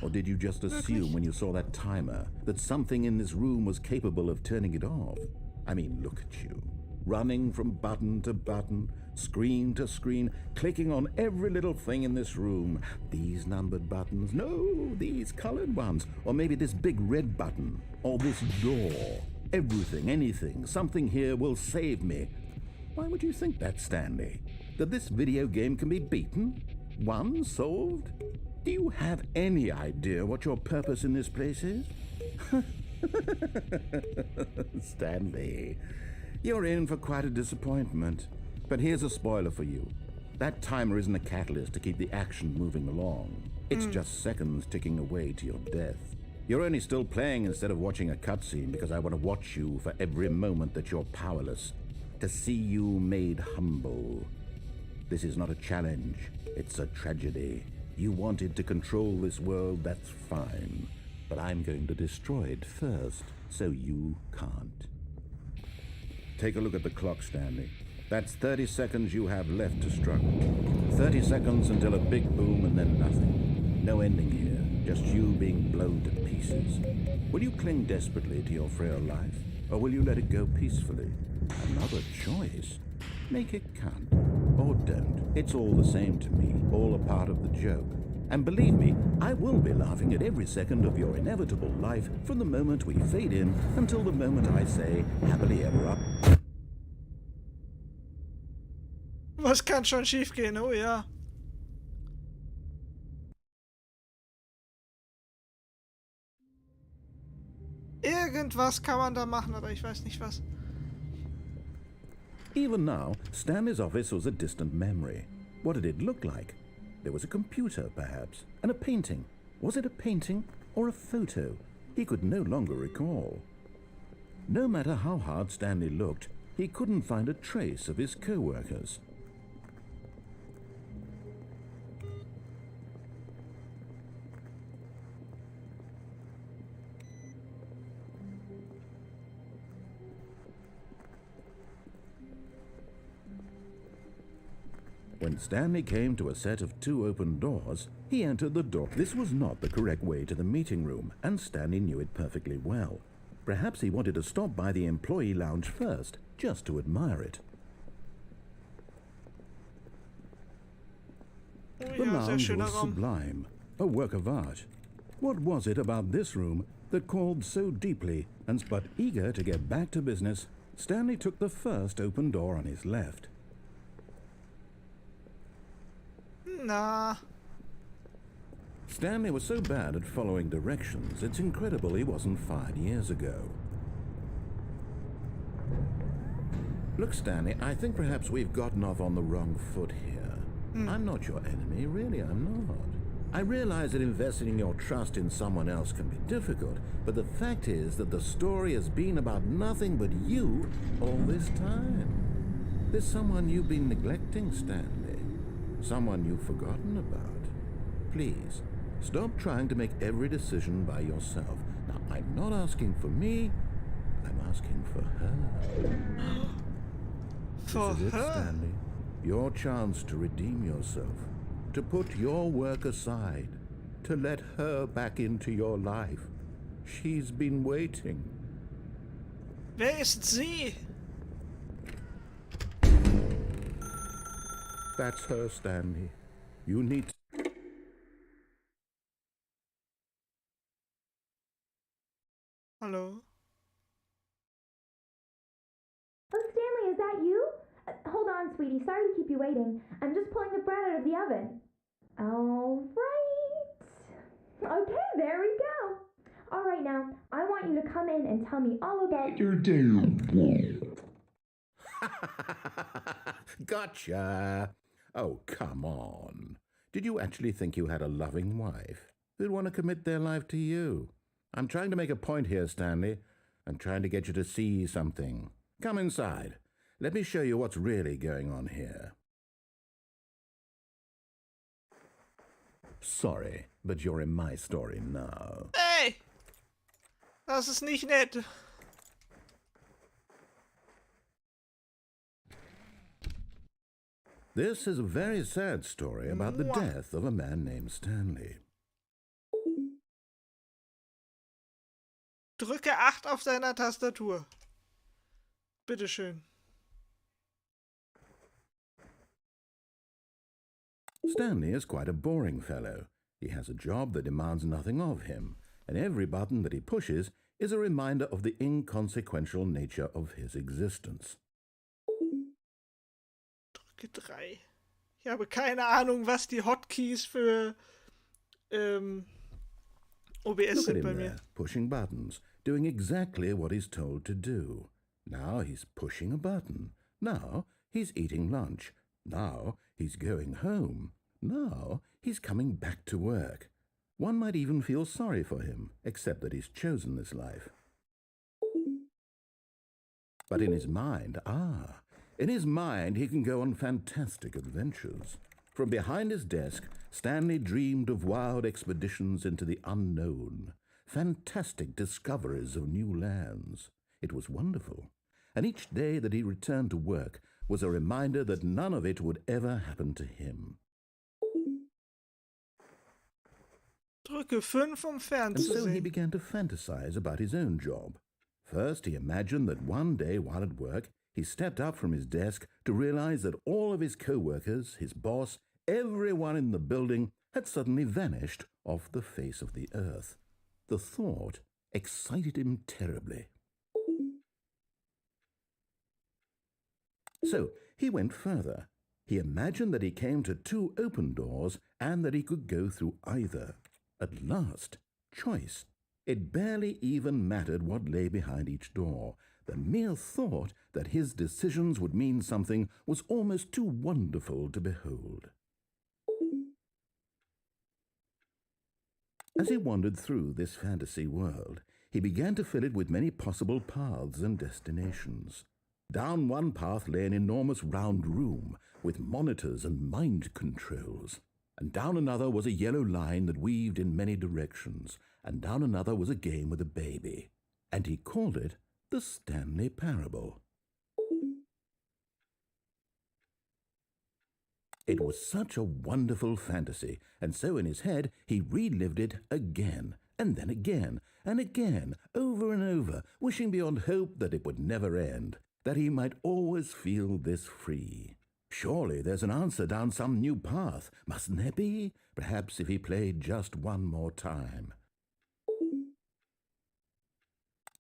Or did you just assume when you saw that timer that something in this room was capable of turning it off? I mean, look at you. Running from button to button, screen to screen, clicking on every little thing in this room. These numbered buttons, no, these colored ones. Or maybe this big red button, or this door. Everything, anything, something here will save me. Why would you think that, Stanley? That this video game can be beaten? Won? Solved? Do you have any idea what your purpose in this place is? Stanley, you're in for quite a disappointment. But here's a spoiler for you. That timer isn't a catalyst to keep the action moving along. It's just seconds ticking away to your death. You're only still playing instead of watching a cutscene because I want to watch you for every moment that you're powerless. To see you made humble. This is not a challenge. It's a tragedy. You wanted to control this world, that's fine. But I'm going to destroy it first, so you can't. Take a look at the clock, Stanley. That's 30 seconds you have left to struggle. 30 seconds until a big boom and then nothing. No ending here, just you being blown to pieces. Will you cling desperately to your frail life, or will you let it go peacefully? Another choice. Make it count. Or don't. It's all the same to me, all a part of the joke. And believe me, I will be laughing at every second of your inevitable life from the moment we fade in until the moment I say, happily ever after. Was kann schon schief gehen? Oh ja. Irgendwas kann man da machen, aber ich weiß nicht was. Even now, Stanley's office was a distant memory. What did it look like? There was a computer, perhaps, and a painting. Was it a painting or a photo? He could no longer recall. No matter how hard Stanley looked, he couldn't find a trace of his co-workers. When Stanley came to a set of 2 open doors, he entered the door. This was not the correct way to the meeting room, and Stanley knew it perfectly well. Perhaps he wanted to stop by the employee lounge first, just to admire it. The lounge was sublime, a work of art. What was it about this room that called so deeply, and but eager to get back to business, Stanley took the first open door on his left. Nah. Stanley was so bad at following directions, it's incredible he wasn't fired years ago. Look, Stanley, I think perhaps we've gotten off on the wrong foot here. I'm not your enemy, really, I'm not. I realize that investing your trust in someone else can be difficult, but the fact is that the story has been about nothing but you all this time. There's someone you've been neglecting, Stanley. Someone you've forgotten about. Please, stop trying to make every decision by yourself. Now, I'm not asking for me, I'm asking for her. For This is it, her? Stanley. Your chance to redeem yourself, to put your work aside, to let her back into your life. She's been waiting. Wer ist sie? That's her, Stanley. You need... Hallo? Oh, Stanley, is that you? Hold on, sweetie. Sorry to keep you waiting. I'm just pulling the bread out of the oven. All right. Okay, there we go. All right, now, I want you to come in and tell me all about your day. Gotcha! Oh, come on. Did you actually think you had a loving wife who'd want to commit their life to you? I'm trying to make a point here, Stanley. I'm trying to get you to see something. Come inside. Let me show you what's really going on here. Sorry, but you're in my story now. Ey! Das ist nicht nett. This is a very sad story about the Mwah. death of a man named Stanley. Drücke 8 auf deiner Tastatur. Bitteschön. Stanley is quite a boring fellow. He has a job that demands nothing of him, and every button that he pushes is a reminder of the inconsequential nature of his existence. Drücke 3. Ich habe keine Ahnung, was die Hotkeys für OBS Look at sind him bei there, mir. pushing buttons, doing exactly what he's told to do. Now he's pushing a button. Now he's eating lunch. Now he's going home. Now he's coming back to work. One might even feel sorry for him, except that he's chosen this life. But in his mind, he can go on fantastic adventures. From behind his desk, Stanley dreamed of wild expeditions into the unknown, fantastic discoveries of new lands. It was wonderful, and each day that he returned to work was a reminder that none of it would ever happen to him. Drücke 5, um And so he fernzusehen. began to fantasize about his own job. First, he imagined that one day while at work, he stepped up from his desk to realize that all of his co-workers, his boss, everyone in the building had suddenly vanished off the face of the earth. The thought excited him terribly. So he went further. He imagined that he came to 2 open doors and that he could go through either. At last, choice. It barely even mattered what lay behind each door. The mere thought that his decisions would mean something was almost too wonderful to behold. As he wandered through this fantasy world, he began to fill it with many possible paths and destinations. Down one path lay an enormous round room with monitors and mind controls. And down another was a yellow line that weaved in many directions, and down another was a game with a baby. And he called it the Stanley Parable. It was such a wonderful fantasy, and so in his head he relived it again, and then again, and again, over and over, wishing beyond hope that it would never end, that he might always feel this free. Surely there's an answer down some new path, mustn't there be? Perhaps if he played just one more time.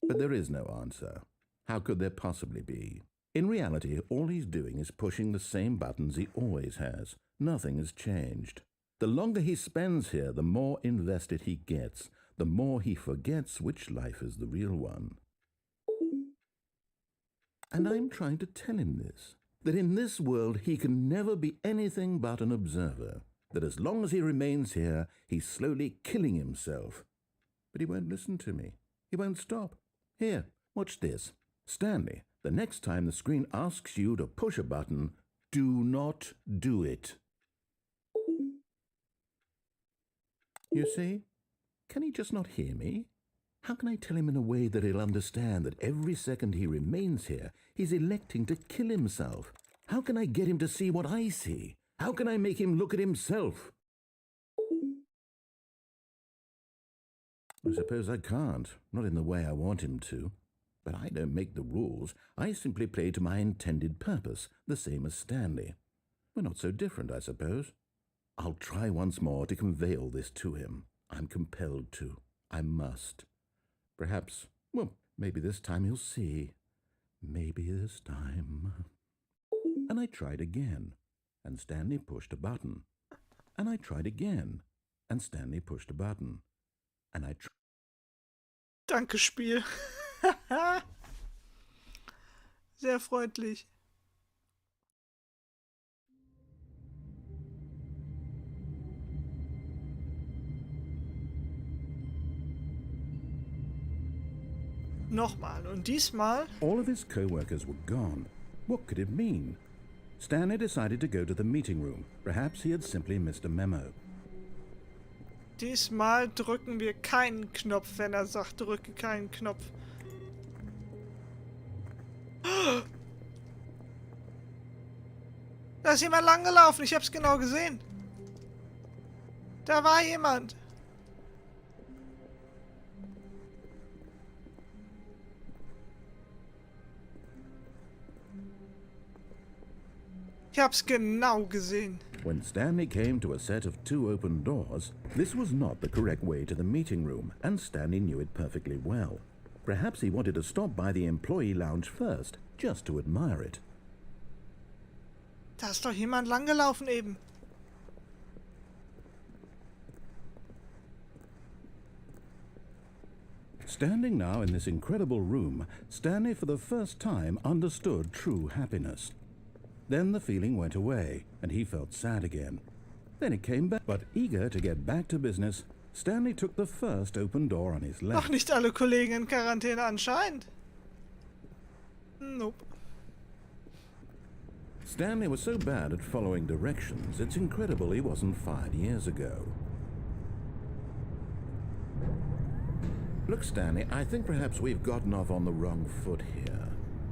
But there is no answer. How could there possibly be? In reality, all he's doing is pushing the same buttons he always has. Nothing has changed. The longer he spends here, the more invested he gets, the more he forgets which life is the real one. And I'm trying to tell him this, that in this world he can never be anything but an observer, that as long as he remains here, he's slowly killing himself. But he won't listen to me. He won't stop. Here, watch this. Stanley, the next time the screen asks you to push a button, do not do it. You see? Can he just not hear me? How can I tell him in a way that he'll understand that every second he remains here, he's electing to kill himself? How can I get him to see what I see? How can I make him look at himself? I suppose I can't, not in the way I want him to. But I don't make the rules. I simply play to my intended purpose, the same as Stanley. We're not so different, I suppose. I'll try once more to convey all this to him. I'm compelled to. I must. Perhaps, well, maybe this time he'll see. Maybe this time. And I tried again, and Stanley pushed a button. And I tried again, and Stanley pushed a button. And I tried. Danke, Spiel. Sehr freundlich. Nochmal und diesmal. All of his co-workers were gone. What could it mean? Stanley decided to go to the meeting room. Perhaps he had simply missed a memo. Diesmal drücken wir keinen Knopf, wenn er sagt, drücke keinen Knopf. Da ist jemand lang gelaufen, ich hab's genau gesehen. Da war jemand. Ich hab's genau gesehen. When Stanley came to a set of 2 open doors, this was not the correct way to the meeting room, and Stanley knew it perfectly well. Perhaps he wanted to stop by the employee lounge first, just to admire it. Da ist doch jemand lang gelaufen eben. Standing now in this incredible room, Stanley for the first time understood true happiness. Then the feeling went away, and he felt sad again. Then it came back, but eager to get back to business, Stanley took the first open door on his left. Noch nicht alle Kollegen in Quarantäne anscheinend. Nope. Stanley was so bad at following directions, it's incredible he wasn't fired years ago. Look, Stanley, I think perhaps we've gotten off on the wrong foot here.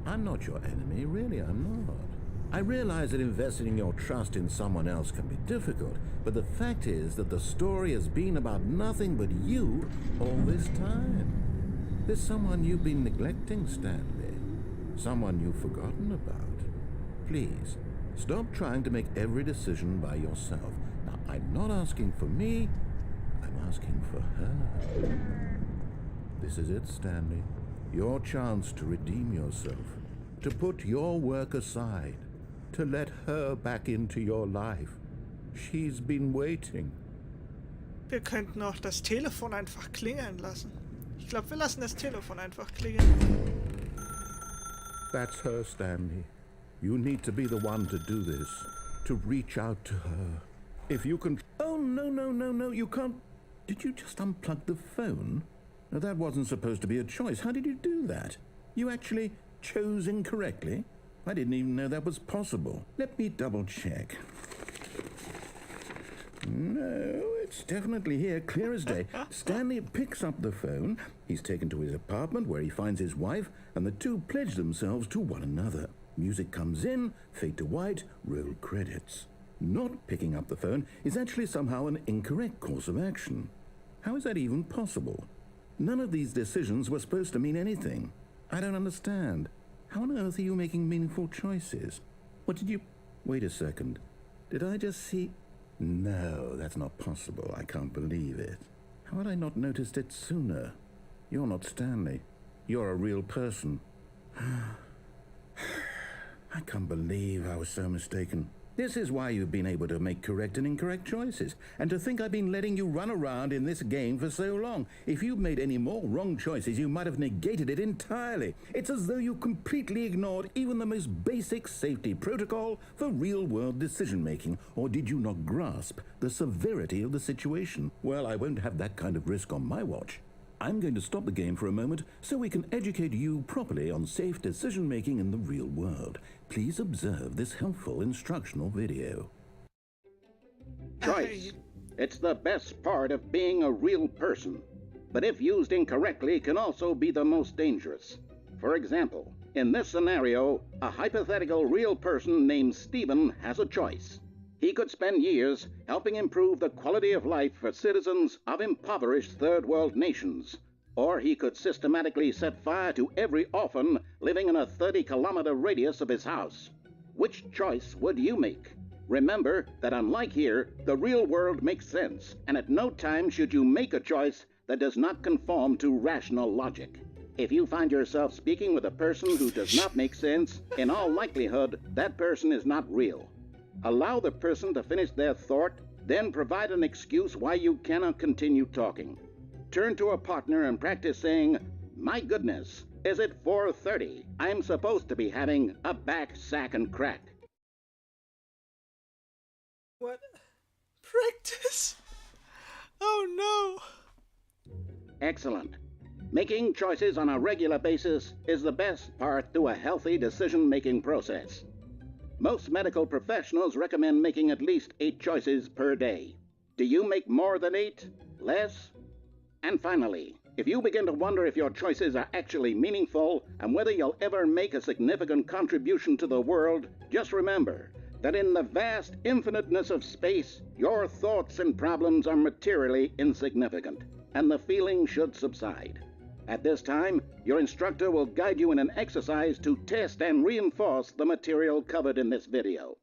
I'm not your enemy, really, I'm not. I realize that investing your trust in someone else can be difficult, but the fact is that the story has been about nothing but you all this time. There's someone you've been neglecting, Stanley. Someone you've forgotten about. Please, stop trying to make every decision by yourself. Now, I'm not asking for me, I'm asking for her. This is it, Stanley. Your chance to redeem yourself. To put your work aside. To let her back into your life. She's been waiting. Wir könnten auch das Telefon einfach klingeln lassen. Ich glaube, wir lassen das Telefon einfach klingeln. That's her, Stanley. You need to be the one to do this. To reach out to her. If you can... Oh, no, you can't... Did you just unplug the phone? No, that wasn't supposed to be a choice. How did you do that? You actually chose incorrectly? I didn't even know that was possible. Let me double check. No, it's definitely here, clear as day. Stanley picks up the phone. He's taken to his apartment where he finds his wife, and the two pledge themselves to one another. Music comes in, fade to white, roll credits. Not picking up the phone is actually somehow an incorrect course of action. How is that even possible? None of these decisions were supposed to mean anything. I don't understand. How on earth are you making meaningful choices? What did you... Wait a second. Did I just see... No, that's not possible. I can't believe it. How had I not noticed it sooner? You're not Stanley. You're a real person. I can't believe I was so mistaken. This is why you've been able to make correct and incorrect choices. And to think I've been letting you run around in this game for so long. If you'd made any more wrong choices, you might have negated it entirely. It's as though you completely ignored even the most basic safety protocol for real-world decision-making. Or did you not grasp the severity of the situation? Well, I won't have that kind of risk on my watch. I'm going to stop the game for a moment so we can educate you properly on safe decision-making in the real world. Please observe this helpful instructional video. Choice. It's the best part of being a real person, but if used incorrectly can also be the most dangerous. For example, in this scenario, a hypothetical real person named Stephen has a choice. He could spend years helping improve the quality of life for citizens of impoverished third world nations, or he could systematically set fire to every orphan living in a 30-kilometer radius of his house. Which choice would you make? Remember that unlike here, the real world makes sense, and at no time should you make a choice that does not conform to rational logic. If you find yourself speaking with a person who does not make sense, in all likelihood, that person is not real. Allow the person to finish their thought, then provide an excuse why you cannot continue talking. Turn to a partner and practice saying, "My goodness, is it 4:30? I'm supposed to be having a back, sack, and crack." What? Practice? Oh no! Excellent. Making choices on a regular basis is the best part to a healthy decision-making process. Most medical professionals recommend making at least 8 choices per day. Do you make more than 8? Less? And finally, if you begin to wonder if your choices are actually meaningful and whether you'll ever make a significant contribution to the world, just remember that in the vast infiniteness of space, your thoughts and problems are materially insignificant, and the feeling should subside. At this time, your instructor will guide you in an exercise to test and reinforce the material covered in this video.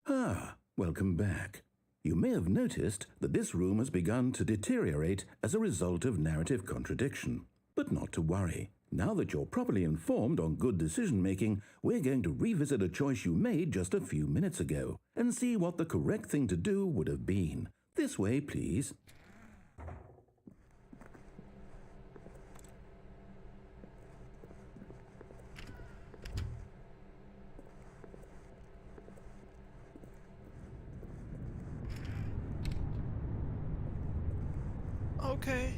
Ah, welcome back. You may have noticed that this room has begun to deteriorate as a result of narrative contradiction. But not to worry. Now that you're properly informed on good decision-making, we're going to revisit a choice you made just a few minutes ago and see what the correct thing to do would have been. This way, please. Okay.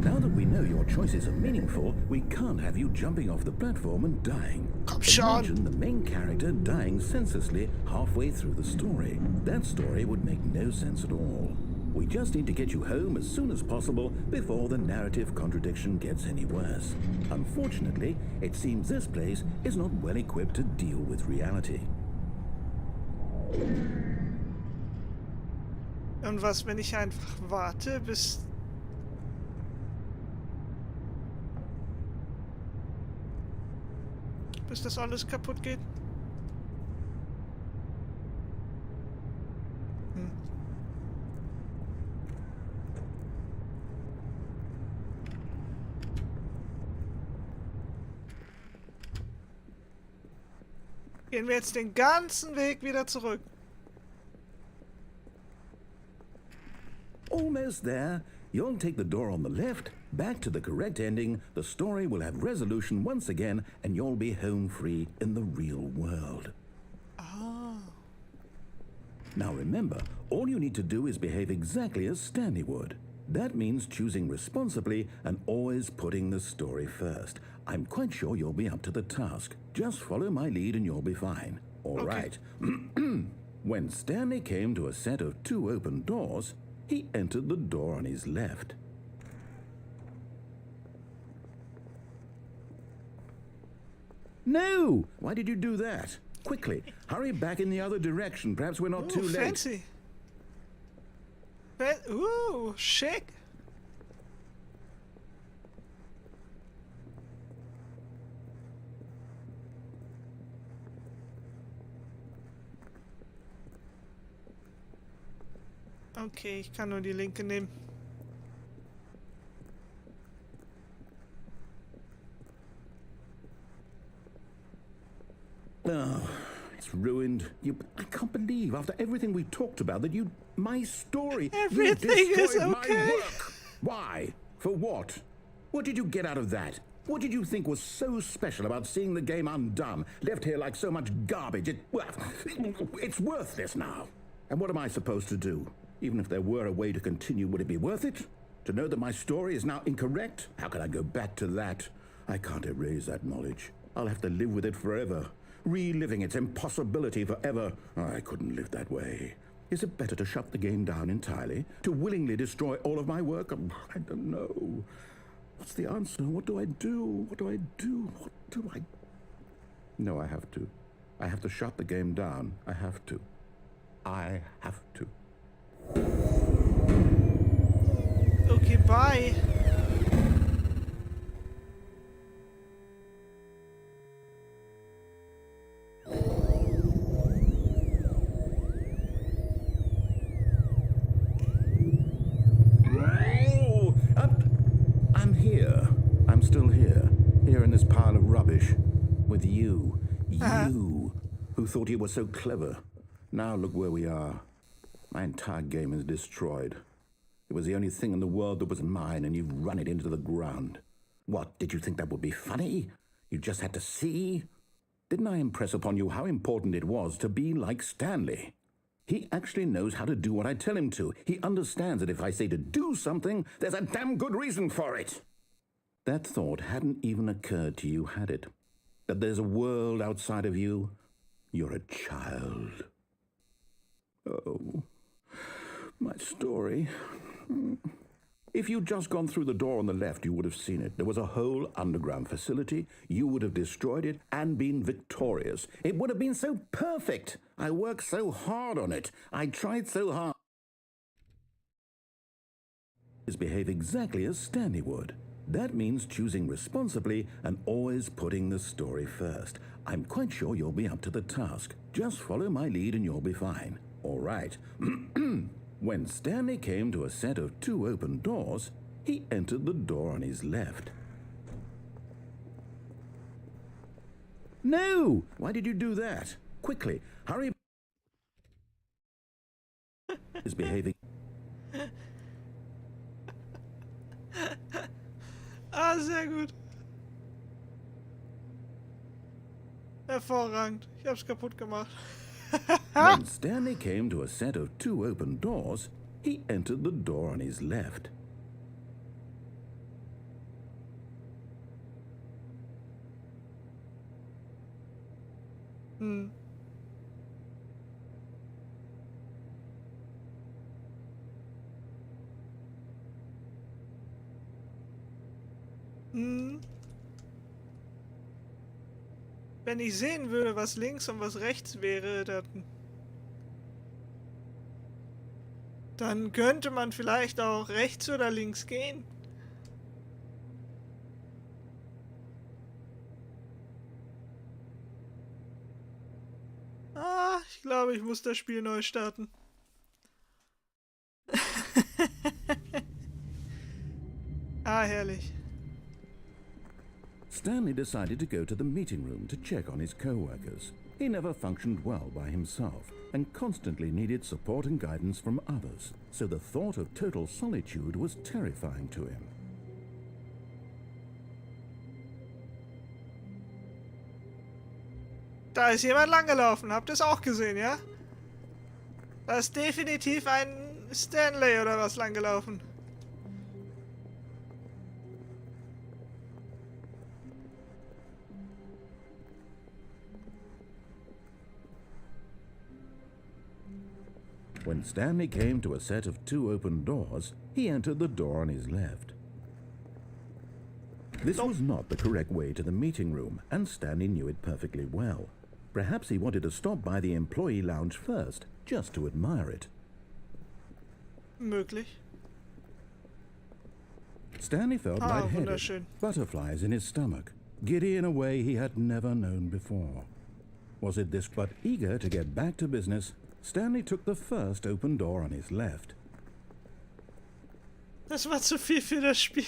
Now that we know your choices are meaningful, we can't have you jumping off the platform and dying. Come, Sean. Imagine the main character dying senselessly halfway through the story. That story would make no sense at all. We just need to get you home as soon as possible before the narrative contradiction gets any worse. Unfortunately, it seems this place is not well equipped to deal with reality. Und was, wenn ich einfach warte, bis das alles kaputt geht? Gehen wir jetzt den ganzen Weg wieder zurück. Almost there. You'll take the door on the left, back to the correct ending, the story will have resolution once again, and you'll be home free in the real world. Ah. Now remember, all you need to do is behave exactly as Stanley would. That means choosing responsibly and always putting the story first. I'm quite sure you'll be up to the task. Just follow my lead and you'll be fine. All right. When Stanley came to a set of 2 open doors, he entered the door on his left. No! Why did you do that? Quickly, hurry back in the other direction. Perhaps we're not too late. Fancy. Ooh, chic. Okay, ich kann nur die linke nehmen. Oh, it's ruined. I can't believe, after everything we talked about, that my story, Everything you is destroyed okay. my work. Why? For what? What did you get out of that? What did you think was so special about seeing the game undone, left here like so much garbage? It's worthless now. And what am I supposed to do? Even if there were a way to continue, would it be worth it? To know that my story is now incorrect? How can I go back to that? I can't erase that knowledge. I'll have to live with it forever. reliving its impossibility forever. I couldn't live that way. Is it better to shut the game down entirely? To willingly destroy all of my work? I don't know. What's the answer? What do I do? What do I do? What do I... No, I have to. I have to shut the game down. I have to. I have to. Okay, bye. Oh, I'm here. I'm still here. Here in this pile of rubbish. With you. You, who thought you were so clever. Now look where we are. My entire game is destroyed. It was the only thing in the world that was mine, and you've run it into the ground. What, did you think that would be funny? You just had to see? Didn't I impress upon you how important it was to be like Stanley? He actually knows how to do what I tell him to. He understands that if I say to do something, there's a damn good reason for it. That thought hadn't even occurred to you, had it? That there's a world outside of you? You're a child. Oh, my story. If you'd just gone through the door on the left, you would have seen it. There was a whole underground facility. You would have destroyed it and been victorious. It would have been so perfect. I worked so hard on it. I tried so hard. Behave exactly as Stanley would. That means choosing responsibly and always putting the story first. I'm quite sure you'll be up to the task. Just follow my lead and you'll be fine. All right. When Stanley came to a set of 2 open doors, he entered the door on his left. No! Why did you do that? Quickly, hurry. Is behaving. Ah, sehr gut. Hervorragend. Ich hab's kaputt gemacht. When Stanley came to a set of 2 open doors, he entered the door on his left. Wenn ich sehen würde, was links und was rechts wäre, dann könnte man vielleicht auch rechts oder links gehen. Ah, ich glaube, ich muss das Spiel neu starten. Ah, herrlich. Stanley decided to go to the meeting room to check on his co-workers. He never functioned well by himself and constantly needed support and guidance from others, so the thought of total solitude was terrifying to him. Da ist jemand langgelaufen, habt ihr es auch gesehen, ja? Da ist definitiv ein Stanley oder was langgelaufen. When Stanley came to a set of 2 open doors, he entered the door on his left. This was not the correct way to the meeting room, and Stanley knew it perfectly well. Perhaps he wanted to stop by the employee lounge first, just to admire it. Möglich. Stanley felt lightheaded, wunderschön. butterflies in his stomach, giddy in a way he had never known before. Was it this? But eager to get back to business, Stanley took the first open door on his left. Das war zu viel für das Spiel.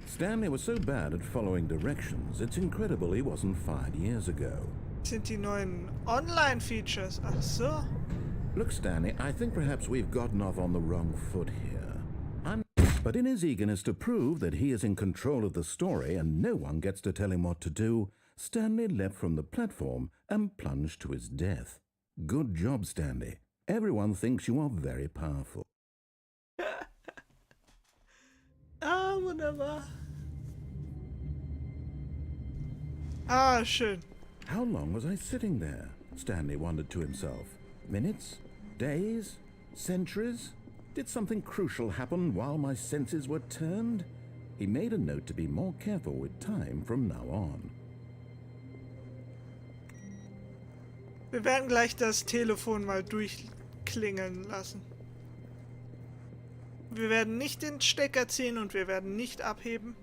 Stanley was so bad at following directions, it's incredible he wasn't fired years ago. Sind die neuen Online-Features? Ach so. Look, Stanley, I think perhaps we've gotten off on the wrong foot here. But in his eagerness to prove that he is in control of the story and no one gets to tell him what to do, Stanley leapt from the platform and plunged to his death. Good job, Stanley. Everyone thinks you are very powerful. Ah, wunderbar. Ah, schön. How long was I sitting there? Stanley wondered to himself. Minutes? Days? Centuries? Did something crucial happen while my senses were turned? He made a note to be more careful with time from now on. Wir werden gleich das Telefon mal durchklingeln lassen. Wir werden nicht den Stecker ziehen und wir werden nicht abheben.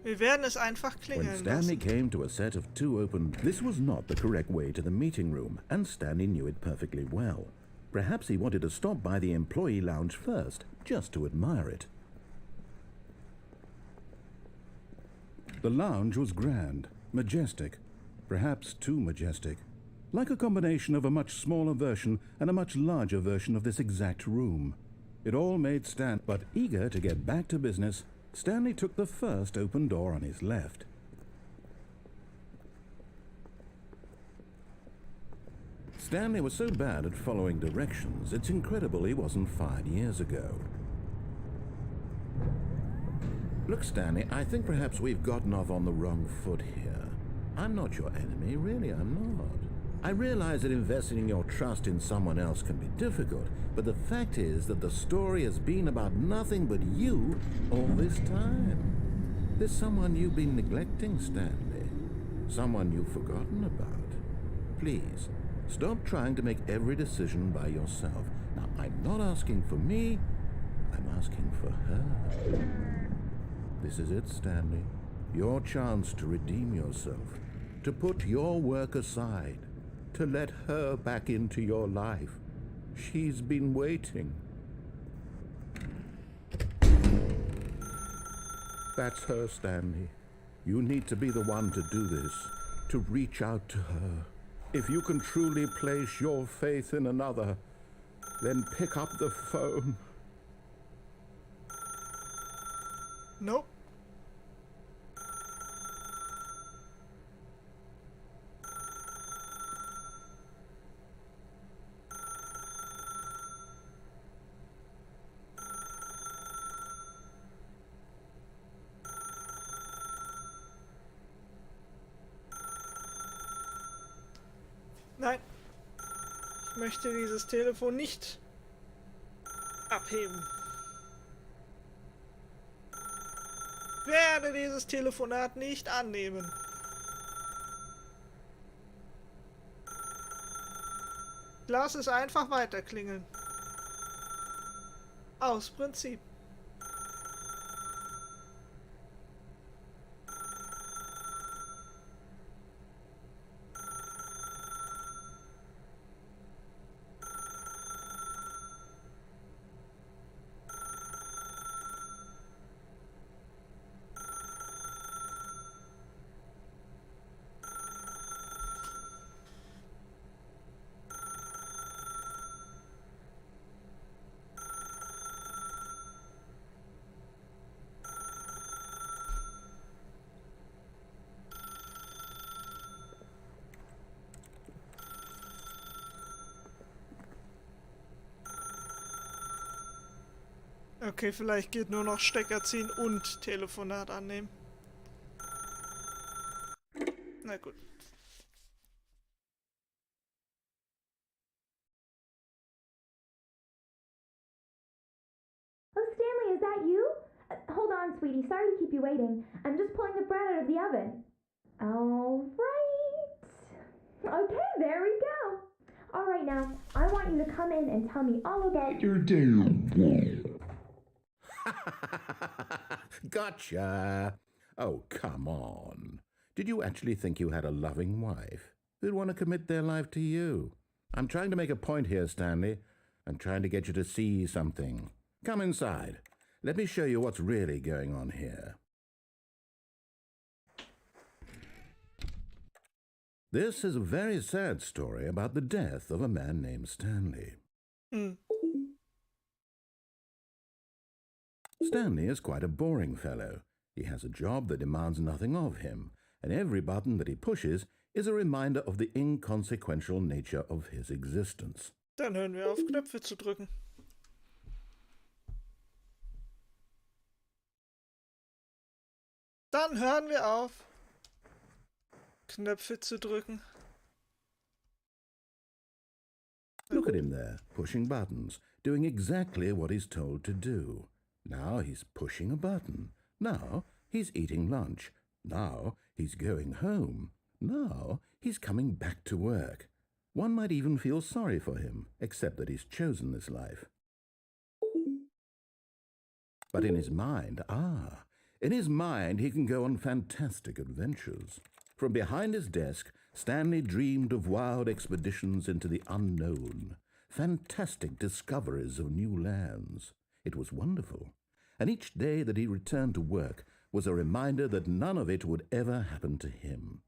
Wir werden es einfach When klingeln Stanley lassen. came to a set of two open, this was not the correct way to the meeting room, and Stanley knew it perfectly well. Perhaps he wanted to stop by the employee lounge first, just to admire it. The lounge was grand, majestic, perhaps too majestic, like a combination of a much smaller version and a much larger version of this exact room. It all made Stan, but eager to get back to business, Stanley took the first open door on his left. Stanley was so bad at following directions, it's incredible he wasn't fired years ago. Look, Stanley, I think perhaps we've gotten off on the wrong foot here. I'm not your enemy, really, I'm not. I realize that investing your trust in someone else can be difficult, but the fact is that the story has been about nothing but you all this time. There's someone you've been neglecting, Stanley. Someone you've forgotten about. Please, stop trying to make every decision by yourself. Now, I'm not asking for me, I'm asking for her. This is it, Stanley. Your chance to redeem yourself, to put your work aside, to let her back into your life. She's been waiting. That's her, Stanley. You need to be the one to do this, to reach out to her. If you can truly place your faith in another, then pick up the phone. Nope. Nein. Ich möchte dieses Telefon nicht abheben. Werde dieses Telefonat nicht annehmen. Lass es einfach weiterklingeln. Aus Prinzip. Okay, vielleicht geht nur noch Stecker ziehen und Telefonat annehmen. Na gut. Oh, Stanley, is that you? Hold on, sweetie. Sorry to keep you waiting. I'm just pulling the bread out of the oven. All right. Okay, there we go. All right, now, I want you to come in and tell me all about your day. Gotcha! Oh, come on. Did you actually think you had a loving wife who'd want to commit their life to you? I'm trying to make a point here, Stanley. I'm trying to get you to see something. Come inside. Let me show you what's really going on here. This is a very sad story about the death of a man named Stanley. Stanley is quite a boring fellow. He has a job that demands nothing of him, and every button that he pushes is a reminder of the inconsequential nature of his existence. Dann hören wir auf, Knöpfe zu drücken. Dann hören wir auf. Knöpfe zu drücken. Look at him there, pushing buttons, doing exactly what he's told to do. Now he's pushing a button. Now he's eating lunch. Now he's going home. Now he's coming back to work. One might even feel sorry for him, except that he's chosen this life. But in his mind, he can go on fantastic adventures. From behind his desk, Stanley dreamed of wild expeditions into the unknown, fantastic discoveries of new lands. It was wonderful, and each day that he returned to work was a reminder that none of it would ever happen to him.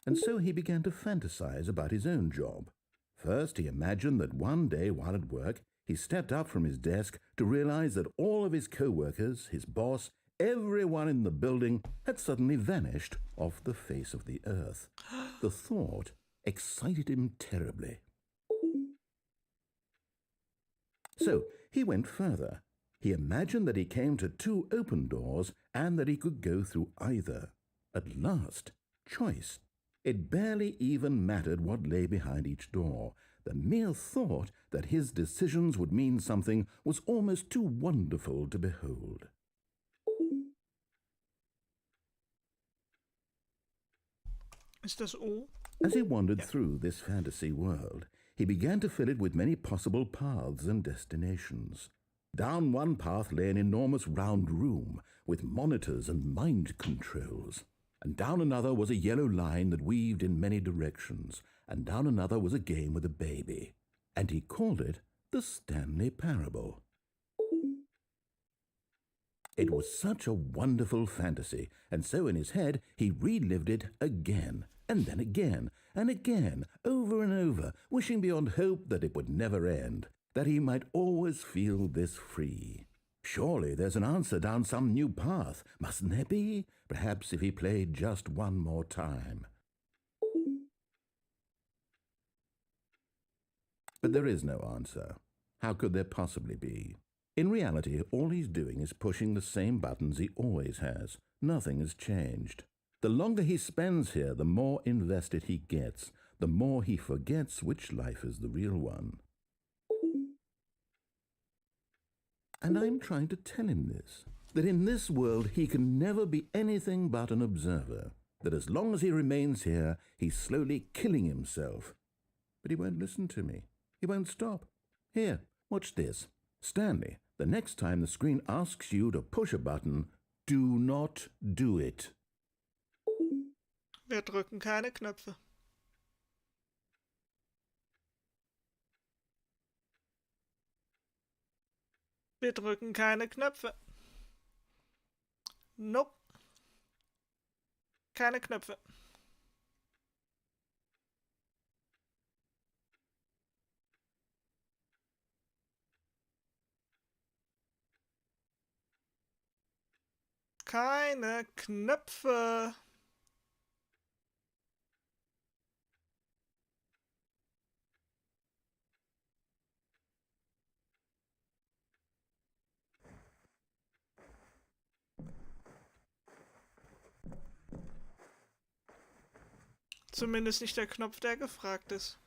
And so he began to fantasize about his own job. First, he imagined that one day while at work, he stepped up from his desk to realize that all of his co-workers, his boss, everyone in the building had suddenly vanished off the face of the earth. The thought excited him terribly. So he went further. He imagined that he came to 2 open doors and that he could go through either. At last, choice. It barely even mattered what lay behind each door. The mere thought that his decisions would mean something was almost too wonderful to behold. Ist das O? As he wandered through this fantasy world, he began to fill it with many possible paths and destinations. Down one path lay an enormous round room with monitors and mind controls. And down another was a yellow line that weaved in many directions, and down another was a game with a baby. And he called it the Stanley Parable. It was such a wonderful fantasy, and so in his head he relived it again, and then again, and again, over and over, wishing beyond hope that it would never end, that he might always feel this free. Surely there's an answer down some new path, mustn't there be? Perhaps if he played just one more time. But there is no answer. How could there possibly be? In reality, all he's doing is pushing the same buttons he always has. Nothing has changed. The longer he spends here, the more invested he gets, the more he forgets which life is the real one. And I'm trying to tell him this, that in this world he can never be anything but an observer, that as long as he remains here, he's slowly killing himself. But he won't listen to me. He won't stop. Here, watch this. Stanley, the next time the screen asks you to push a button, do not do it. Wir drücken keine Knöpfe. Wir drücken keine Knöpfe. Nope. Keine Knöpfe. Keine Knöpfe. Zumindest nicht der Knopf, der gefragt ist.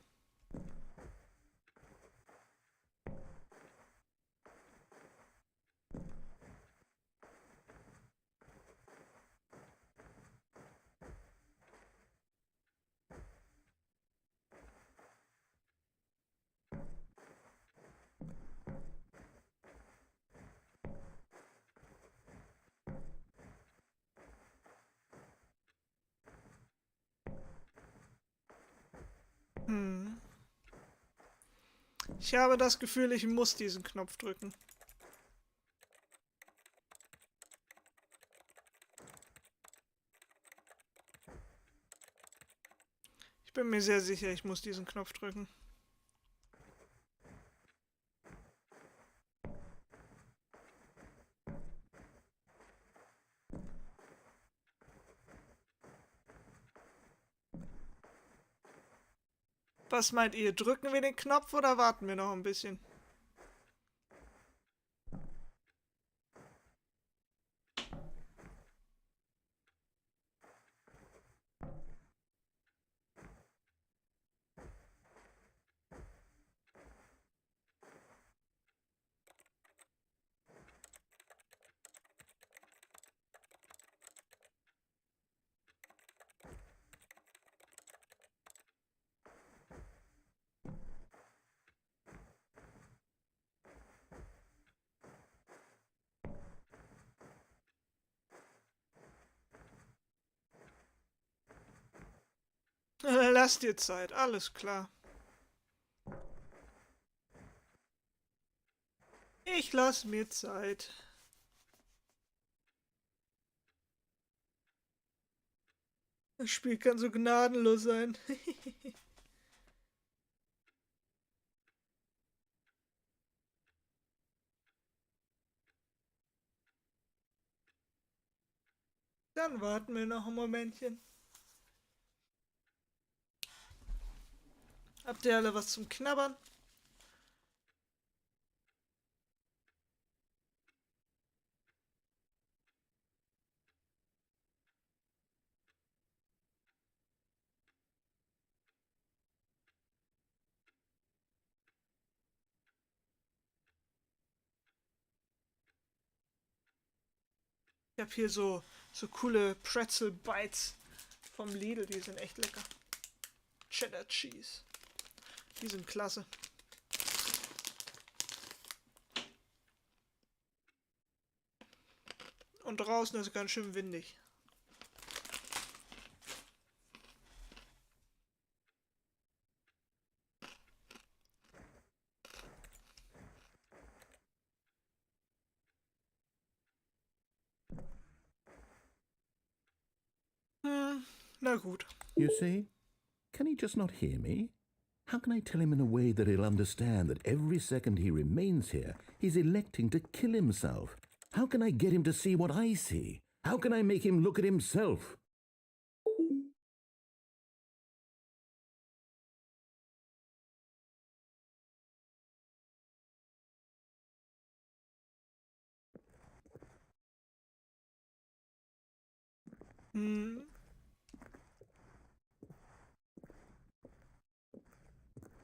Ich habe das Gefühl, ich muss diesen Knopf drücken. Ich bin mir sehr sicher, ich muss diesen Knopf drücken. Was meint ihr? Drücken wir den Knopf oder warten wir noch ein bisschen? Lass dir Zeit, alles klar. Ich lass mir Zeit. Das Spiel kann so gnadenlos sein. Dann warten wir noch ein Momentchen. Habt ihr alle was zum Knabbern? Ich habe hier so coole Pretzel Bites vom Lidl, die sind echt lecker. Cheddar Cheese. Die sind klasse. Und draußen ist es ganz schön windig. Na gut. You see? Can he just not hear me? How can I tell him in a way that he'll understand that every second he remains here, he's electing to kill himself? How can I get him to see what I see? How can I make him look at himself?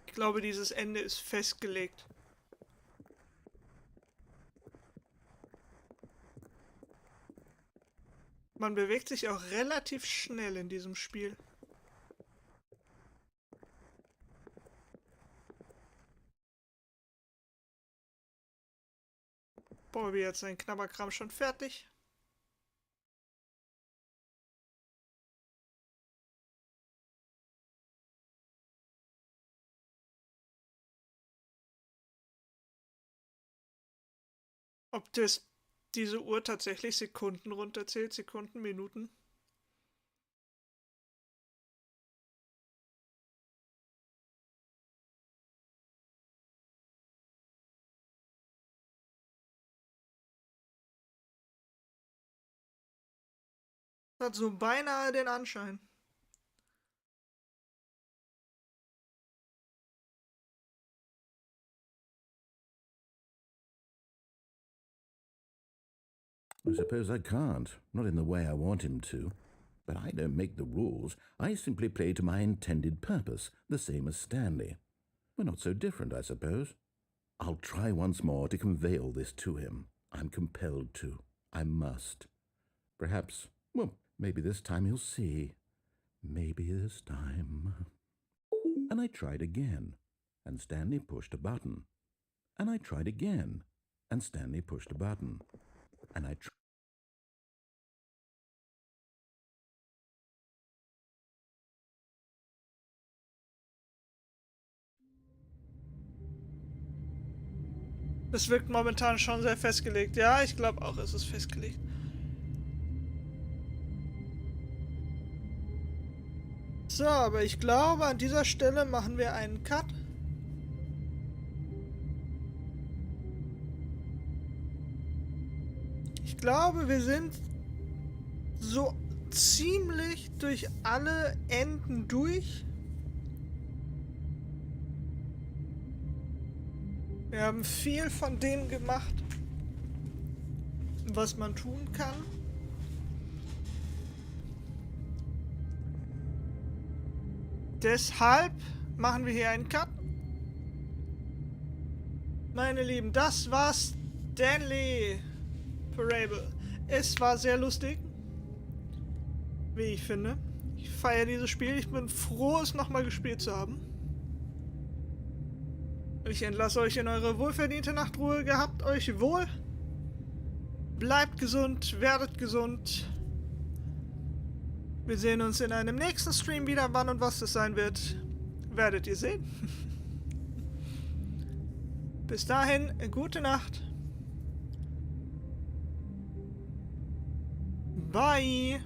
Ich glaube, dieses Ende ist festgelegt. Man bewegt sich auch relativ schnell in diesem Spiel. Bobby hat seinen Knabberkram schon fertig. Ob diese Uhr tatsächlich Sekunden runterzählt, Sekunden, Minuten? Hat so beinahe den Anschein. I suppose I can't, not in the way I want him to. But I don't make the rules. I simply play to my intended purpose, the same as Stanley. We're not so different, I suppose. I'll try once more to convey all this to him. I'm compelled to. I must. Perhaps, well, maybe this time he'll see. Maybe this time. And I tried again, and Stanley pushed a button. And I tried again, and Stanley pushed a button. And I tried. Das wirkt momentan schon sehr festgelegt. Ja, ich glaube auch, es ist festgelegt. So, aber ich glaube, an dieser Stelle machen wir einen Cut. Ich glaube, wir sind so ziemlich durch alle Enden durch. Wir haben viel von dem gemacht, was man tun kann. Deshalb machen wir hier einen Cut. Meine Lieben, das war Stanley Parable. Es war sehr lustig, wie ich finde. Ich feiere dieses Spiel. Ich bin froh, es nochmal gespielt zu haben. Ich entlasse euch in eure wohlverdiente Nachtruhe. Gehabt euch wohl. Bleibt gesund, werdet gesund. Wir sehen uns in einem nächsten Stream wieder. Wann und was das sein wird, werdet ihr sehen. Bis dahin, gute Nacht. Bye.